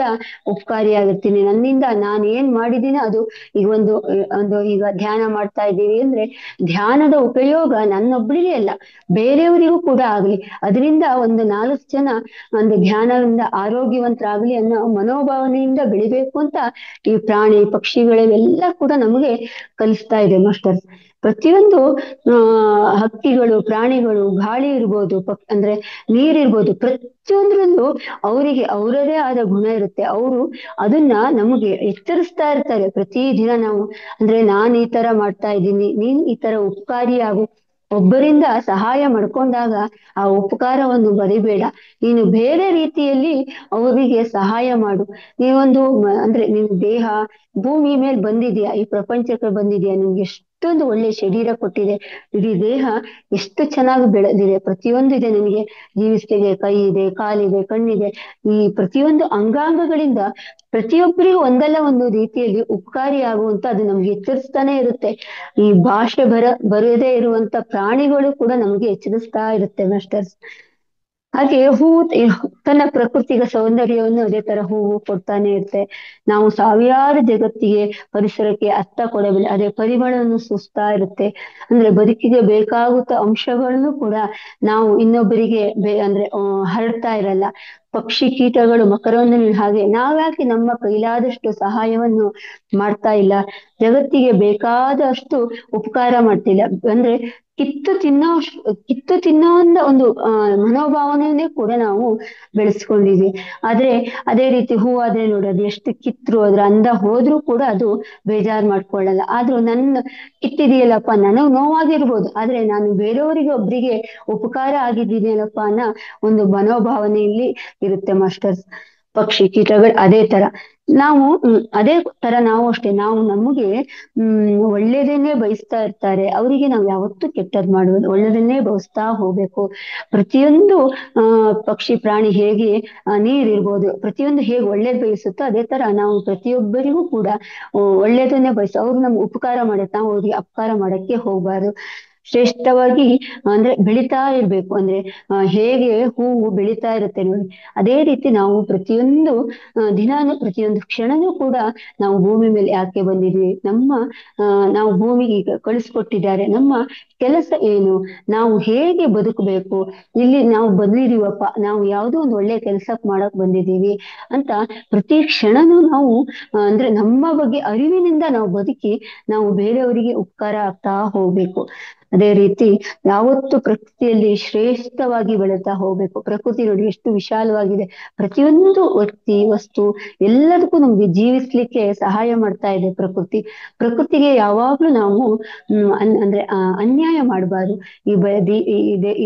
ಉಪಕಾರಿಯಾಗಿರ್ತೀನಿ. ನನ್ನಿಂದ ನಾನು ಏನ್ ಮಾಡಿದೀನಿ ಅದು ಈಗ ಒಂದು ಈಗ ಧ್ಯಾನ ಮಾಡ್ತಾ ಇದ್ದೀವಿ ಅಂದ್ರೆ ಧ್ಯಾನದ ಉಪಯೋಗ ನನ್ನೊಬ್ಬಳಿಗೆ ಅಲ್ಲ, ಬೇರೆಯವರಿಗೂ ಕೂಡ ಆಗ್ಲಿ, ಅದರಿಂದ ಒಂದು 4 ಜನ ಒಂದು ಧ್ಯಾನದಿಂದ ಆರೋಗ್ಯವಂತರಾಗ್ಲಿ ಅನ್ನೋ ಮನೋಭಾವನೆಯಿಂದ ಬೆಳಿಬೇಕು ಅಂತ ಈ ಪ್ರಾಣಿ ಪಕ್ಷಿಗಳೆಲ್ಲ ಕೂಡ ನಮಗೆ ಕಲಿಸ್ತಾ ಇದೆ ಮಾಸ್ಟರ್. ಪ್ರತಿಯೊಂದು ಹಕ್ಕಿಗಳು, ಪ್ರಾಣಿಗಳು, ಗಾಳಿ ಇರ್ಬೋದು, ಅಂದ್ರೆ ನೀರಿರ್ಬೋದು, ಪ್ರತಿಯೊಂದ್ರಲ್ಲೂ ಅವರಿಗೆ ಅವರದೇ ಆದ ಗುಣ ಇರುತ್ತೆ. ಅವರು ಅದನ್ನ ನಮಗೆ ಎಚ್ಚರಿಸ್ತಾ ಇರ್ತಾರೆ ಪ್ರತಿ ದಿನ. ನಾವು ಅಂದ್ರೆ ನಾನ್ ಈ ತರ ಮಾಡ್ತಾ ಇದ್ದೀನಿ, ನೀನ್ ಈ ತರ ಉಪಕಾರಿಯಾಗು. ಒಬ್ಬರಿಂದ ಸಹಾಯ ಮಾಡ್ಕೊಂಡಾಗ ಆ ಉಪಕಾರವನ್ನು ಬರಿಬೇಡ, ನೀನು ಬೇರೆ ರೀತಿಯಲ್ಲಿ ಅವರಿಗೆ ಸಹಾಯ ಮಾಡು. ನೀವೊಂದು ಅಂದ್ರೆ ನಿನ್ ದೇಹ ಭೂಮಿ ಮೇಲೆ ಬಂದಿದ್ಯಾ, ಈ ಪ್ರಪಂಚಕ್ಕೆ ಬಂದಿದ್ಯಾ, ನಿಮ್ಗೆ ಎಷ್ಟೊಂದು ಒಳ್ಳೆ ಶರೀರ ಕೊಟ್ಟಿದೆ, ಇಡೀ ದೇಹ ಎಷ್ಟು ಚೆನ್ನಾಗಿ ಬೆಳೆದಿದೆ, ಪ್ರತಿಯೊಂದು ಇದೆ ನಿನಗೆ. ಜೀವಿಸ್ಲಿಕ್ಕೆ ಕೈ ಇದೆ, ಕಾಲಿದೆ, ಕಣ್ಣಿದೆ, ಈ ಪ್ರತಿಯೊಂದು ಅಂಗಾಂಗಗಳಿಂದ ಪ್ರತಿಯೊಬ್ಬರಿಗೂ ಒಂದಲ್ಲ ಒಂದು ರೀತಿಯಲ್ಲಿ ಉಪಕಾರಿ ಆಗುವಂತ ಅದು ನಮ್ಗೆ ಎಚ್ಚರಿಸ್ತಾನೆ ಇರುತ್ತೆ. ಈ ಭಾಷೆ ಬರದೇ ಇರುವಂತ ಪ್ರಾಣಿಗಳು ಕೂಡ ನಮ್ಗೆ ಎಚ್ಚರಿಸ್ತಾ ಇರುತ್ತೆ ಮಾಸ್ಟರ್ಸ್. ಹಾಗೆ ಹೂವು ತನ್ನ ಪ್ರಕೃತಿಗ ಸೌಂದರ್ಯವನ್ನು ಅದೇ ತರ ಹೂವು ಕೊಡ್ತಾನೆ ಇರುತ್ತೆ. ನಾವು ಸಾವಿರಾರು ಜಗತ್ತಿಗೆ ಪರಿಸರಕ್ಕೆ ಅರ್ಥ ಕೊಡಬಲ್ಲ, ಅದೇ ಪರಿಮಳವನ್ನು ಸೂಸ್ತಾ ಇರುತ್ತೆ. ಅಂದ್ರೆ ಬದುಕಿಗೆ ಬೇಕಾಗುತ್ತ ಅಂಶಗಳನ್ನು ಕೂಡ ನಾವು ಇನ್ನೊಬ್ಬರಿಗೆ ಅಂದ್ರೆ ಹರಡ್ತಾ ಇರಲ್ಲ. ಪಕ್ಷಿ ಕೀಟಗಳು ಮಕರಂದ ಹಾಗೆ ನಾವ್ಯಾಕೆ ನಮ್ಮ ಕೈಲಾದಷ್ಟು ಸಹಾಯವನ್ನು ಮಾಡ್ತಾ ಇಲ್ಲ, ಜಗತ್ತಿಗೆ ಬೇಕಾದಷ್ಟು ಉಪಕಾರ ಮಾಡ್ತಿಲ್ಲ. ಅಂದ್ರೆ ಕಿತ್ತು ತಿನ್ನೋ ಒಂದು ಮನೋಭಾವನೆಯನ್ನೇ ಕೂಡ ನಾವು ಬೆಳೆಸ್ಕೊಂಡಿದ್ವಿ. ಆದ್ರೆ ಅದೇ ರೀತಿ ಹೂವಾದ್ರೆ ನೋಡೋದು ಎಷ್ಟು ಕಿತ್ರು ಅದ್ರ ಅಂದ ಹೋದ್ರೂ ಕೂಡ ಅದು ಬೇಜಾರ್ ಮಾಡ್ಕೊಳ್ಳಲ್ಲ. ಆದ್ರೂ ನನ್ನ ಕಿತ್ತಿದೆಯಲ್ಲಪ್ಪ, ನನಗ್ ನೋವಾಗಿರ್ಬೋದು, ಆದ್ರೆ ನಾನು ಬೇರೆಯವರಿಗೆ ಒಬ್ರಿಗೆ ಉಪಕಾರ ಆಗಿದ್ದೀನಲ್ಲಪ್ಪ ಅನ್ನೋ ಒಂದು ಮನೋಭಾವನೆಯಲ್ಲಿ ಇರುತ್ತೆ ಮಾಸ್ಟರ್ಸ್. ಪಕ್ಷಿ ಕೀಟಗಳು ಅದೇ ತರ ಅದೇ ತರ ನಾವು ಅಷ್ಟೇ, ನಾವು ನಮಗೆ ಒಳ್ಳೇದನ್ನೇ ಬಯಸ್ತಾ ಇರ್ತಾರೆ, ಅವರಿಗೆ ನಾವು ಯಾವತ್ತೂ ಕೆಟ್ಟದ್ ಮಾಡುವುದು, ಒಳ್ಳೇದನ್ನೇ ಬಯಸ್ತಾ ಹೋಗ್ಬೇಕು. ಪ್ರತಿಯೊಂದು ಪಕ್ಷಿ ಪ್ರಾಣಿ ಹೇಗೆ ನೀರಿರ್ಬೋದು, ಪ್ರತಿಯೊಂದು ಹೇಗೆ ಒಳ್ಳೇದ್ ಬಯಸುತ್ತೋ ಅದೇ ತರ ನಾವು ಪ್ರತಿಯೊಬ್ಬರಿಗೂ ಕೂಡ ಒಳ್ಳೇದನ್ನೇ ಅವ್ರು ನಮ್ಗೆ ಉಪಕಾರ ಮಾಡುತ್ತೆ, ನಾವು ಅವ್ರಿಗೆ ಅಪಕಾರ ಮಾಡಕ್ಕೆ ಹೋಗ್ಬಾರ್ದು. ಶ್ರೇಷ್ಠವಾಗಿ ಅಂದ್ರೆ ಬೆಳಿತಾ ಇರ್ಬೇಕು. ಅಂದ್ರೆ ಹೇಗೆ ಹೂವು ಬೆಳಿತಾ ಇರುತ್ತೆ ನೋಡಿ, ಅದೇ ರೀತಿ ನಾವು ಪ್ರತಿಯೊಂದು ದಿನಾನು ಪ್ರತಿಯೊಂದು ಕ್ಷಣನೂ ಕೂಡ ನಾವು ಭೂಮಿ ಮೇಲೆ ಯಾಕೆ ಬಂದಿದ್ವಿ, ನಾವು ಭೂಮಿಗೆ ಕಳಿಸ್ಕೊಟ್ಟಿದ್ದಾರೆ, ನಮ್ಮ ಕೆಲಸ ಏನು, ನಾವು ಹೇಗೆ ಬದುಕಬೇಕು, ಇಲ್ಲಿ ನಾವು ಬಂದಿದೀವಪ್ಪ, ನಾವು ಯಾವುದೋ ಒಂದು ಒಳ್ಳೆ ಕೆಲಸ ಮಾಡಕ್ ಬಂದಿದ್ದೀವಿ ಅಂತ ಪ್ರತಿ ಕ್ಷಣನೂ ನಾವು ಅಂದ್ರೆ ನಮ್ಮ ಬಗ್ಗೆ ಅರಿವಿನಿಂದ ನಾವು ಬದುಕಿ ನಾವು ಬೇರೆಯವರಿಗೆ ಉಪಕಾರ ಆಗ್ತಾ ಹೋಗ್ಬೇಕು. ಅದೇ ರೀತಿ ಯಾವತ್ತು ಪ್ರಕೃತಿಯಲ್ಲಿ ಶ್ರೇಷ್ಠವಾಗಿ ಬೆಳೀತಾ ಹೋಗ್ಬೇಕು. ಪ್ರಕೃತಿ ನೋಡಿ ಎಷ್ಟು ವಿಶಾಲವಾಗಿದೆ, ಪ್ರತಿಯೊಂದು ವ್ಯಕ್ತಿ ವಸ್ತು ಎಲ್ಲದಕ್ಕೂ ನಮ್ಗೆ ಜೀವಿಸ್ಲಿಕ್ಕೆ ಸಹಾಯ ಮಾಡ್ತಾ ಇದೆ ಪ್ರಕೃತಿಗೆ ಯಾವಾಗ್ಲೂ ನಾವು ಅಂದ್ರೆ ಅನ್ಯಾಯ ಮಾಡಬಾರ್ದು.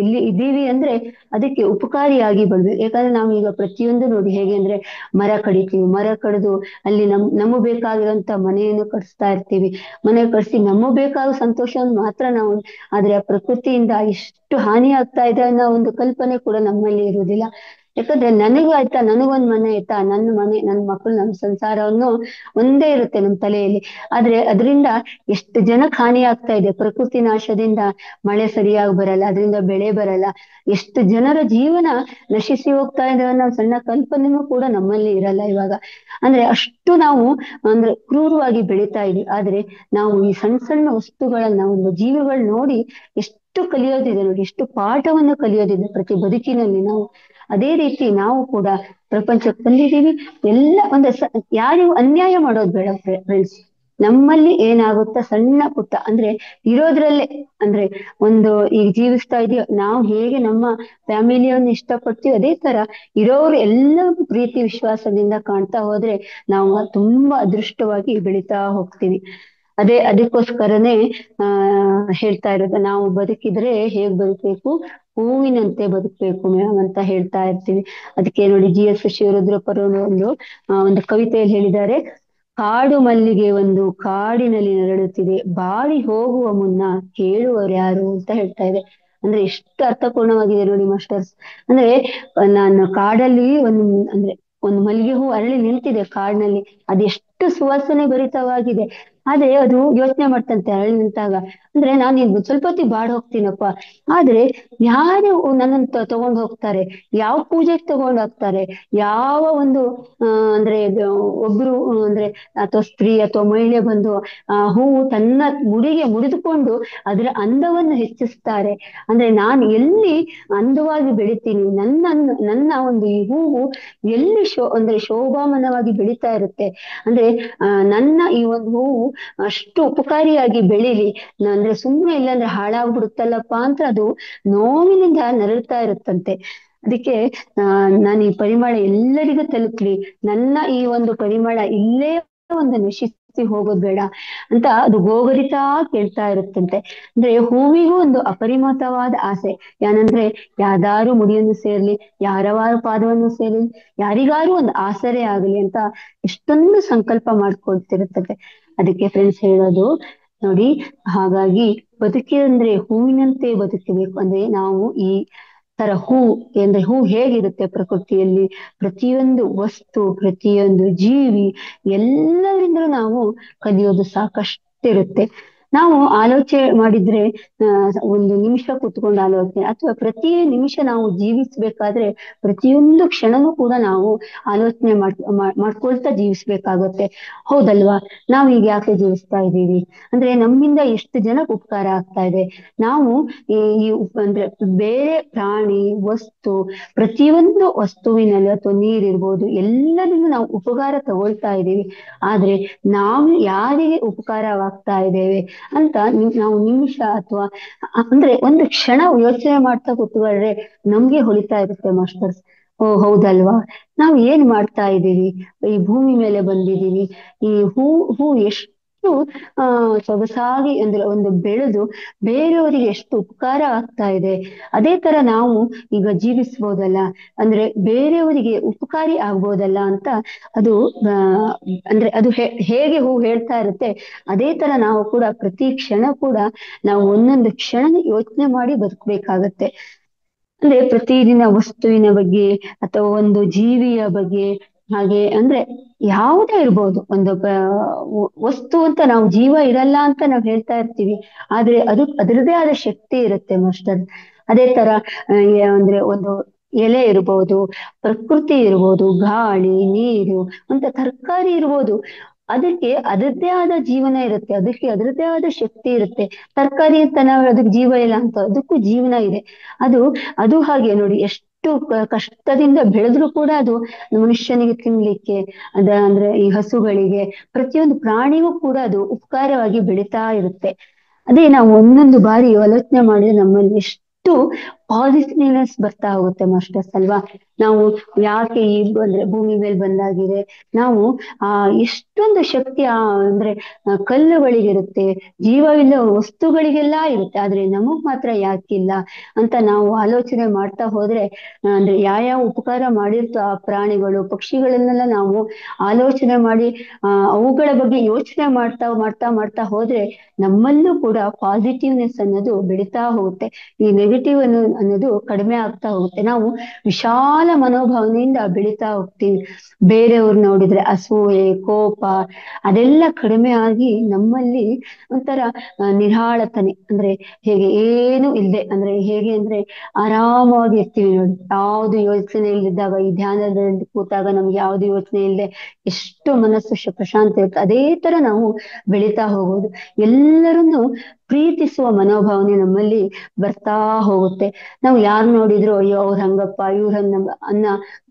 ಇಲ್ಲಿ ಇದ್ದೀವಿ ಅಂದ್ರೆ ಅದಕ್ಕೆ ಉಪಕಾರಿಯಾಗಿ ಬರ್ಬೇಕು. ಯಾಕಂದ್ರೆ ನಾವು ಈಗ ಪ್ರತಿಯೊಂದು ನೋಡಿ ಹೇಗೆ ಅಂದ್ರೆ ಮರ ಕಡಿತೀವಿ, ಮರ ಕಡಿದು ಅಲ್ಲಿ ನಮಗೆ ಬೇಕಾಗಿರೋಂತ ಮನೆಯನ್ನು ಕಟ್ಸ್ತಾ ಇರ್ತೀವಿ, ಮನೆ ಕಟ್ಸಿ ನಮಗೆ ಬೇಕಾದ ಸಂತೋಷವನ್ನು ಮಾತ್ರ ನಾವು, ಆದ್ರೆ ಆ ಪ್ರಕೃತಿಯಿಂದ ಎಷ್ಟು ಹಾನಿ ಆಗ್ತಾ ಇದೆ ಅನ್ನೋ ಒಂದು ಕಲ್ಪನೆ ಕೂಡ ನಮ್ಮಲ್ಲಿ ಇರುವುದಿಲ್ಲ. ಯಾಕಂದ್ರೆ ನನಗೂ ಆಯ್ತಾ, ನನಗೊಂದ್ ಮನೆ ಆಯ್ತಾ, ನನ್ನ ಮನೆ, ನನ್ನ ಮಕ್ಕಳು, ನಮ್ಮ ಸಂಸಾರವನ್ನು ಒಂದೇ ಇರುತ್ತೆ ನಮ್ಮ ತಲೆಯಲ್ಲಿ. ಆದ್ರೆ ಅದರಿಂದ ಎಷ್ಟು ಜನಕ್ಕೆ ಹಾನಿ ಆಗ್ತಾ ಇದೆ. ಪ್ರಕೃತಿ ನಾಶದಿಂದ ಮಳೆ ಸರಿಯಾಗಿ ಬರಲ್ಲ, ಅದರಿಂದ ಬೆಳೆ ಬರಲ್ಲ, ಎಷ್ಟು ಜನರ ಜೀವನ ನಶಿಸಿ ಹೋಗ್ತಾ ಇದೆ ಅನ್ನೋ ಸಣ್ಣ ಕಲ್ಪನೆನೂ ಕೂಡ ನಮ್ಮಲ್ಲಿ ಇರಲ್ಲ ಇವಾಗ. ಅಂದ್ರೆ ಅಷ್ಟು ನಾವು ಅಂದ್ರೆ ಕ್ರೂರವಾಗಿ ಬೆಳೀತಾ ಇದೀವಿ. ಆದ್ರೆ ನಾವು ಈ ಸಣ್ಣ ಸಣ್ಣ ವಸ್ತುಗಳನ್ನ, ಒಂದು ಜೀವಿಗಳು ನೋಡಿ ಎಷ್ಟು ಕಲಿಯೋದಿದೆ ನೋಡಿ, ಎಷ್ಟು ಪಾಠವನ್ನು ಕಲಿಯೋದಿದೆ ಪ್ರತಿ ಬದುಕಿನಲ್ಲಿ ನಾವು. ಅದೇ ರೀತಿ ನಾವು ಕೂಡ ಪ್ರಪಂಚಕ್ಕೆ ಬಂದಿದ್ದೀವಿ, ಎಲ್ಲ ಯಾರಿಗೂ ಅನ್ಯಾಯ ಮಾಡೋದು ಬೇಡ ಫ್ರೆಂಡ್ಸ್. ನಮ್ಮಲ್ಲಿ ಏನಾಗುತ್ತಾ ಸಣ್ಣ ಪುಟ್ಟ ಅಂದ್ರೆ ಇರೋದ್ರಲ್ಲೇ, ಅಂದ್ರೆ ಈಗ ಜೀವಿಸ್ತಾ ಇದೀವಿ ನಾವು, ಹೇಗೆ ನಮ್ಮ ಫ್ಯಾಮಿಲಿಯನ್ನು ಇಷ್ಟಪಡ್ತೀವಿ ಅದೇ ತರ ಇರೋರು ಎಲ್ಲರಿಗೂ ಪ್ರೀತಿ ವಿಶ್ವಾಸದಿಂದ ಕಾಣ್ತಾ ಹೋದ್ರೆ ನಾವು ತುಂಬಾ ಅದೃಷ್ಟವಾಗಿ ಬೆಳೀತಾ ಹೋಗ್ತೀವಿ. ಅದಕ್ಕೋಸ್ಕರನೇ ಹೇಳ್ತಾ ಇರೋದು, ನಾವು ಬದುಕಿದ್ರೆ ಹೇಗ್ ಬದುಕಬೇಕು, ಹೂವಿನಂತೆ ಬದುಕಬೇಕು ಮ್ಯಾಮ್ ಅಂತ ಹೇಳ್ತಾ ಇರ್ತೀವಿ. ಅದಕ್ಕೆ ನೋಡಿ GS ಶಿವರುದ್ರಪ್ಪರು ಒಂದು ಕವಿತೆಯಲ್ಲಿ ಹೇಳಿದ್ದಾರೆ, ಕಾಡು ಮಲ್ಲಿಗೆ ಒಂದು ಕಾಡಿನಲ್ಲಿ ನರಳುತ್ತಿದೆ, ಬಾಡಿ ಹೋಗುವ ಮುನ್ನ ಕೇಳುವರು ಯಾರು ಅಂತ ಹೇಳ್ತಾ ಇದೆ. ಅಂದ್ರೆ ಎಷ್ಟು ಅರ್ಥಪೂರ್ಣವಾಗಿದೆ ನೋಡಿ ಮಾಸ್ಟರ್ಸ್. ಅಂದ್ರೆ ನಾನು ಕಾಡಲ್ಲಿ ಒಂದು ಮಲ್ಲಿಗೆ ಹೂ ಅರಳಿ ನಿಂತಿದೆ ಕಾಡಿನಲ್ಲಿ, ಅದೆಷ್ಟು ಸುವಾಸನೆ ಭರಿತವಾಗಿದೆ. ಆದ್ರೆ ಅದು ಯೋಚನೆ ಮಾಡ್ತಂತೆ ಅರಳಿ ನಿಂತಾಗ, ಅಂದ್ರೆ ನಾನು ಸ್ವಲ್ಪ ಹೊತ್ತಿಗೆ ಬಾಡ್ ಹೋಗ್ತೀನಪ್ಪ, ಆದ್ರೆ ಯಾರು ನನ್ನನ್ನು ತಗೊಂಡ್ ಹೋಗ್ತಾರೆ, ಯಾವ ಪೂಜೆಗೆ ತಗೊಂಡ್ ಹೋಗ್ತಾರೆ, ಯಾವ ಒಂದು ಒಬ್ರು ಅಥವಾ ಸ್ತ್ರೀ ಅಥವಾ ಮಹಿಳೆ ಬಂದು ಹೂವು ತನ್ನ ಮುಡಿಗೆ ಮುಡಿದುಕೊಂಡು ಅದರ ಅಂದವನ್ನು ಹೆಚ್ಚಿಸ್ತಾರೆ. ಅಂದ್ರೆ ನಾನು ಎಲ್ಲಿ ಅಂದವಾಗಿ ಬೆಳಿತೀನಿ, ನನ್ನ ಒಂದು ಈ ಹೂವು ಎಲ್ಲಿ ಶೋಭಾಮನವಾಗಿ ಬೆಳೀತಾ ಇರುತ್ತೆ, ಅಂದ್ರೆ ನನ್ನ ಈ ಒಂದು ಹೂವು ಅಷ್ಟು ಉಪಕಾರಿಯಾಗಿ ಬೆಳೀಲಿ, ಅಂದ್ರೆ ಸುಮ್ಮನೆ ಇಲ್ಲಾಂದ್ರೆ ಹಾಳಾಗ್ಬಿಡುತ್ತಲ್ಲಪ್ಪ ಅಂತ ಅದು ನೋವಿನಿಂದ ನರಳ್ತಾ ಇರುತ್ತಂತೆ. ಅದಕ್ಕೆ ನಾನು ಈ ಪರಿಮಳ ಎಲ್ಲರಿಗೂ ತಲುಪ್ಲಿ, ನನ್ನ ಈ ಒಂದು ಪರಿಮಳ ಇಲ್ಲೇ ಒಂದು ನಶಿಸಿ ಹೋಗೋದ್ ಬೇಡ ಅಂತ ಅದು ಗೋಗರಿತಾ ಕೇಳ್ತಾ ಇರುತ್ತಂತೆ. ಅಂದ್ರೆ ಹೂವಿಗೂ ಒಂದು ಅಪರಿಮಿತವಾದ ಆಸೆ, ಏನಂದ್ರೆ ಯಾವ್ದಾರು ಮುಡಿಯನ್ನು ಸೇರ್ಲಿ, ಯಾರವಾರು ಪಾದವನ್ನು ಸೇರ್ಲಿ, ಯಾರಿಗಾರು ಒಂದು ಆಸರೆ ಆಗಲಿ ಅಂತ ಎಷ್ಟೊಂದು ಸಂಕಲ್ಪ ಮಾಡ್ಕೊಳ್ತಿರುತ್ತದೆ. ಅದಕ್ಕೆ ಫ್ರೆಂಡ್ಸ್ ಹೇಳೋದು ನೋಡಿ, ಹಾಗಾಗಿ ಬದುಕಿದ್ರೆ ಹೂವಿನಂತೆ ಬದುಕಬೇಕು. ಅಂದ್ರೆ ನಾವು ಈ ತರ ಹೂ ಹೇಗಿರುತ್ತೆ ಪ್ರಕೃತಿಯಲ್ಲಿ, ಪ್ರತಿಯೊಂದು ವಸ್ತು, ಪ್ರತಿಯೊಂದು ಜೀವಿ ಎಲ್ಲರಿಂದ ನಾವು ಕಲಿಯೋದು ಸಾಕಷ್ಟಿರುತ್ತೆ. ನಾವು ಆಲೋಚನೆ ಮಾಡಿದ್ರೆ ಒಂದು ನಿಮಿಷ ಕೂತ್ಕೊಂಡು ಆಲೋಚನೆ, ಅಥವಾ ಪ್ರತಿ ನಿಮಿಷ ನಾವು ಜೀವಿಸ್ಬೇಕಾದ್ರೆ ಪ್ರತಿಯೊಂದು ಕ್ಷಣನೂ ಕೂಡ ನಾವು ಆಲೋಚನೆ ಮಾಡ್ಕೊಳ್ತಾ ಜೀವಿಸ್ಬೇಕಾಗತ್ತೆ. ಹೌದಲ್ವಾ? ನಾವು ಈಗ ಯಾಕೆ ಜೀವಿಸ್ತಾ ಇದ್ದೀವಿ ಅಂದ್ರೆ ನಮ್ಮಿಂದ ಎಷ್ಟು ಜನಕ್ಕೆ ಉಪಕಾರ ಆಗ್ತಾ ಇದೆ. ನಾವು ಅಂದ್ರೆ ಬೇರೆ ಪ್ರಾಣಿ ವಸ್ತು, ಪ್ರತಿಯೊಂದು ವಸ್ತುವಿನಲ್ಲಿ ಅಥವಾ ನೀರಿರ್ಬೋದು ಎಲ್ಲರಿಂದ ನಾವು ಉಪಕಾರ ತಗೊಳ್ತಾ ಇದ್ದೀವಿ. ಆದ್ರೆ ನಾವು ಯಾರಿಗೆ ಉಪಕಾರವಾಗ್ತಾ ಇದ್ದೇವೆ ಅಂತ ನಾವು ನಿಮಿಷ ಅಥವಾ ಅಂದ್ರೆ ಒಂದು ಕ್ಷಣ ಯೋಚನೆ ಮಾಡ್ತಾ ಕೂತ್ಕೊಂಡ್ರೆ ನಮ್ಗೆ ಹೊಳಿತಾ ಇರುತ್ತೆ ಮಾಸ್ಟರ್ಸ್. ಓ ಹೌದಲ್ವಾ, ನಾವು ಏನ್ ಮಾಡ್ತಾ ಇದ್ದೀವಿ, ಈ ಭೂಮಿ ಮೇಲೆ ಬಂದಿದ್ದೀವಿ, ಈ ಹೂ ಎಷ್ಟು ಸೊಗಸಾಗಿ ಅಂದ್ರೆ ಒಂದು ಬೆಳೆದು ಬೇರೆಯವರಿಗೆ ಎಷ್ಟು ಉಪಕಾರ ಆಗ್ತಾ ಇದೆ. ಅದೇ ತರ ನಾವು ಈಗ ಜೀವಿಸ್ಬೋದಲ್ಲ, ಅಂದ್ರೆ ಬೇರೆಯವರಿಗೆ ಉಪಕಾರಿ ಆಗ್ಬೋದಲ್ಲ ಅಂತ ಅದು ಅಂದ್ರೆ ಅದು ಹೇಗೆ ಹೂ ಹೇಳ್ತಾ ಇರುತ್ತೆ, ಅದೇ ತರ ನಾವು ಕೂಡ ಪ್ರತಿ ಕ್ಷಣ ಕೂಡ ನಾವು ಒಂದೊಂದು ಕ್ಷಣ ಯೋಚನೆ ಮಾಡಿ ಬದುಕಬೇಕಾಗತ್ತೆ. ಅಂದ್ರೆ ಪ್ರತಿದಿನ ವಸ್ತುವಿನ ಬಗ್ಗೆ ಅಥವಾ ಒಂದು ಜೀವಿಯ ಬಗ್ಗೆ, ಹಾಗೆ ಅಂದ್ರೆ ಯಾವುದೇ ಇರ್ಬೋದು, ಒಂದು ವಸ್ತು ಅಂತ ನಾವು ಜೀವ ಇರಲ್ಲ ಅಂತ ನಾವು ಹೇಳ್ತಾ ಇರ್ತೀವಿ, ಆದ್ರೆ ಅದರದೇ ಆದ ಶಕ್ತಿ ಇರುತ್ತೆ ಮಾಸ್ಟರ್. ಅದೇ ತರ ಅಂದ್ರೆ ಒಂದು ಎಲೆ ಇರ್ಬೋದು, ಪ್ರಕೃತಿ ಇರ್ಬೋದು, ಗಾಳಿ ನೀರು, ಅಂತ ತರಕಾರಿ ಇರ್ಬೋದು, ಅದಕ್ಕೆ ಅದರದ್ದೇ ಆದ ಜೀವನ ಇರುತ್ತೆ, ಅದಕ್ಕೆ ಅದರದ್ದೇ ಆದ ಶಕ್ತಿ ಇರುತ್ತೆ. ತರಕಾರಿ ಅಂತ ನಾವು ಅದಕ್ಕೆ ಜೀವ ಇಲ್ಲ ಅಂತ, ಅದಕ್ಕೂ ಜೀವನ ಇದೆ. ಅದು ಹಾಗೆ ನೋಡಿ, ಎಷ್ಟು ಕಷ್ಟದಿಂದ ಬೆಳೆದ್ರು ಕೂಡ ಅದು ಮನುಷ್ಯನಿಗೆ ತಿನ್ಲಿಕ್ಕೆ ಅಂದ್ರೆ ಈ ಹಸುಗಳಿಗೆ, ಪ್ರತಿಯೊಂದು ಪ್ರಾಣಿಗೂ ಕೂಡ ಅದು ಉಪಕಾರವಾಗಿ ಬೆಳೀತಾ ಇರುತ್ತೆ. ಅದೇ ನಾವು ಒಂದೊಂದು ಬಾರಿ ಆಲೋಚನೆ ಮಾಡಿದ್ರೆ ನಮ್ಮಲ್ಲಿ ಎಷ್ಟು ಪಾಸಿಟಿವ್ನೆಸ್ ಬರ್ತಾ ಹೋಗುತ್ತೆ ಮಾಸ್ಟರ್ಸ್ ಅಲ್ವಾ. ನಾವು ಯಾಕೆ ಈ ಅಂದ್ರೆ ಭೂಮಿ ಮೇಲೆ ಬಂದಾಗಿದೆ, ನಾವು ಎಷ್ಟೊಂದು ಶಕ್ತಿ ಅಂದ್ರೆ ಕಲ್ಲುಗಳಿಗಿರುತ್ತೆ, ಜೀವವಿಲ್ಲ ವಸ್ತುಗಳಿಗೆಲ್ಲ ಇರುತ್ತೆ, ಆದ್ರೆ ನಮಗ್ ಮಾತ್ರ ಯಾಕಿಲ್ಲ ಅಂತ ನಾವು ಆಲೋಚನೆ ಮಾಡ್ತಾ ಹೋದ್ರೆ, ಅಂದ್ರೆ ಯಾವ ಉಪಕಾರ ಮಾಡಿರ್ತೋ ಆ ಪ್ರಾಣಿಗಳು ಪಕ್ಷಿಗಳನ್ನೆಲ್ಲ ನಾವು ಆಲೋಚನೆ ಮಾಡಿ ಅವುಗಳ ಬಗ್ಗೆ ಯೋಚನೆ ಮಾಡ್ತಾ ಮಾಡ್ತಾ ಮಾಡ್ತಾ ಹೋದ್ರೆ ನಮ್ಮಲ್ಲೂ ಕೂಡ ಪಾಸಿಟಿವ್ನೆಸ್ ಅನ್ನೋದು ಬೆಳೀತಾ ಹೋಗುತ್ತೆ, ಈ ನೆಗೆಟಿವ್ ಅನ್ನೋದು ಕಡಿಮೆ ಆಗ್ತಾ ಹೋಗುತ್ತೆ. ನಾವು ವಿಶಾಲ ಮನೋಭಾವನೆಯಿಂದ ಬೆಳೀತಾ ಹೋಗ್ತೀವಿ. ಬೇರೆಯವ್ರು ನೋಡಿದ್ರೆ ಅಸೂಯೆ, ಕೋಪ ಅದೆಲ್ಲ ಕಡಿಮೆ ಆಗಿ ನಮ್ಮಲ್ಲಿ ಒಂಥರ ನಿರಾಳತನೆ, ಅಂದ್ರೆ ಹೇಗೆ ಏನು ಇಲ್ಲದೆ, ಅಂದ್ರೆ ಹೇಗೆ ಅಂದ್ರೆ ಆರಾಮವಾಗಿ ಇರ್ತೀವಿ ನೋಡಿ, ಯಾವ್ದು ಯೋಚನೆ ಇಲ್ಲದಾಗ, ಈ ಧ್ಯಾನದಲ್ಲಿ ಕೂತಾಗ ನಮ್ಗೆ ಯಾವ್ದು ಯೋಚನೆ ಇಲ್ಲದೆ ಎಷ್ಟು ಮನಸ್ಸು ಪ್ರಶಾಂತ ಇರುತ್ತೆ, ಅದೇ ತರ ನಾವು ಬೆಳೀತಾ ಹೋಗೋದು. ಎಲ್ಲರನ್ನು ಪ್ರೀತಿಸುವ ಮನೋಭಾವನೆ ನಮ್ಮಲ್ಲಿ ಬರ್ತಾ ಹೋಗುತ್ತೆ. ನಾವು ಯಾರು ನೋಡಿದ್ರು ಅಯ್ಯೋ ಅವ್ರ ಹಂಗಪ್ಪ ಇವ್ರ ಅನ್ನ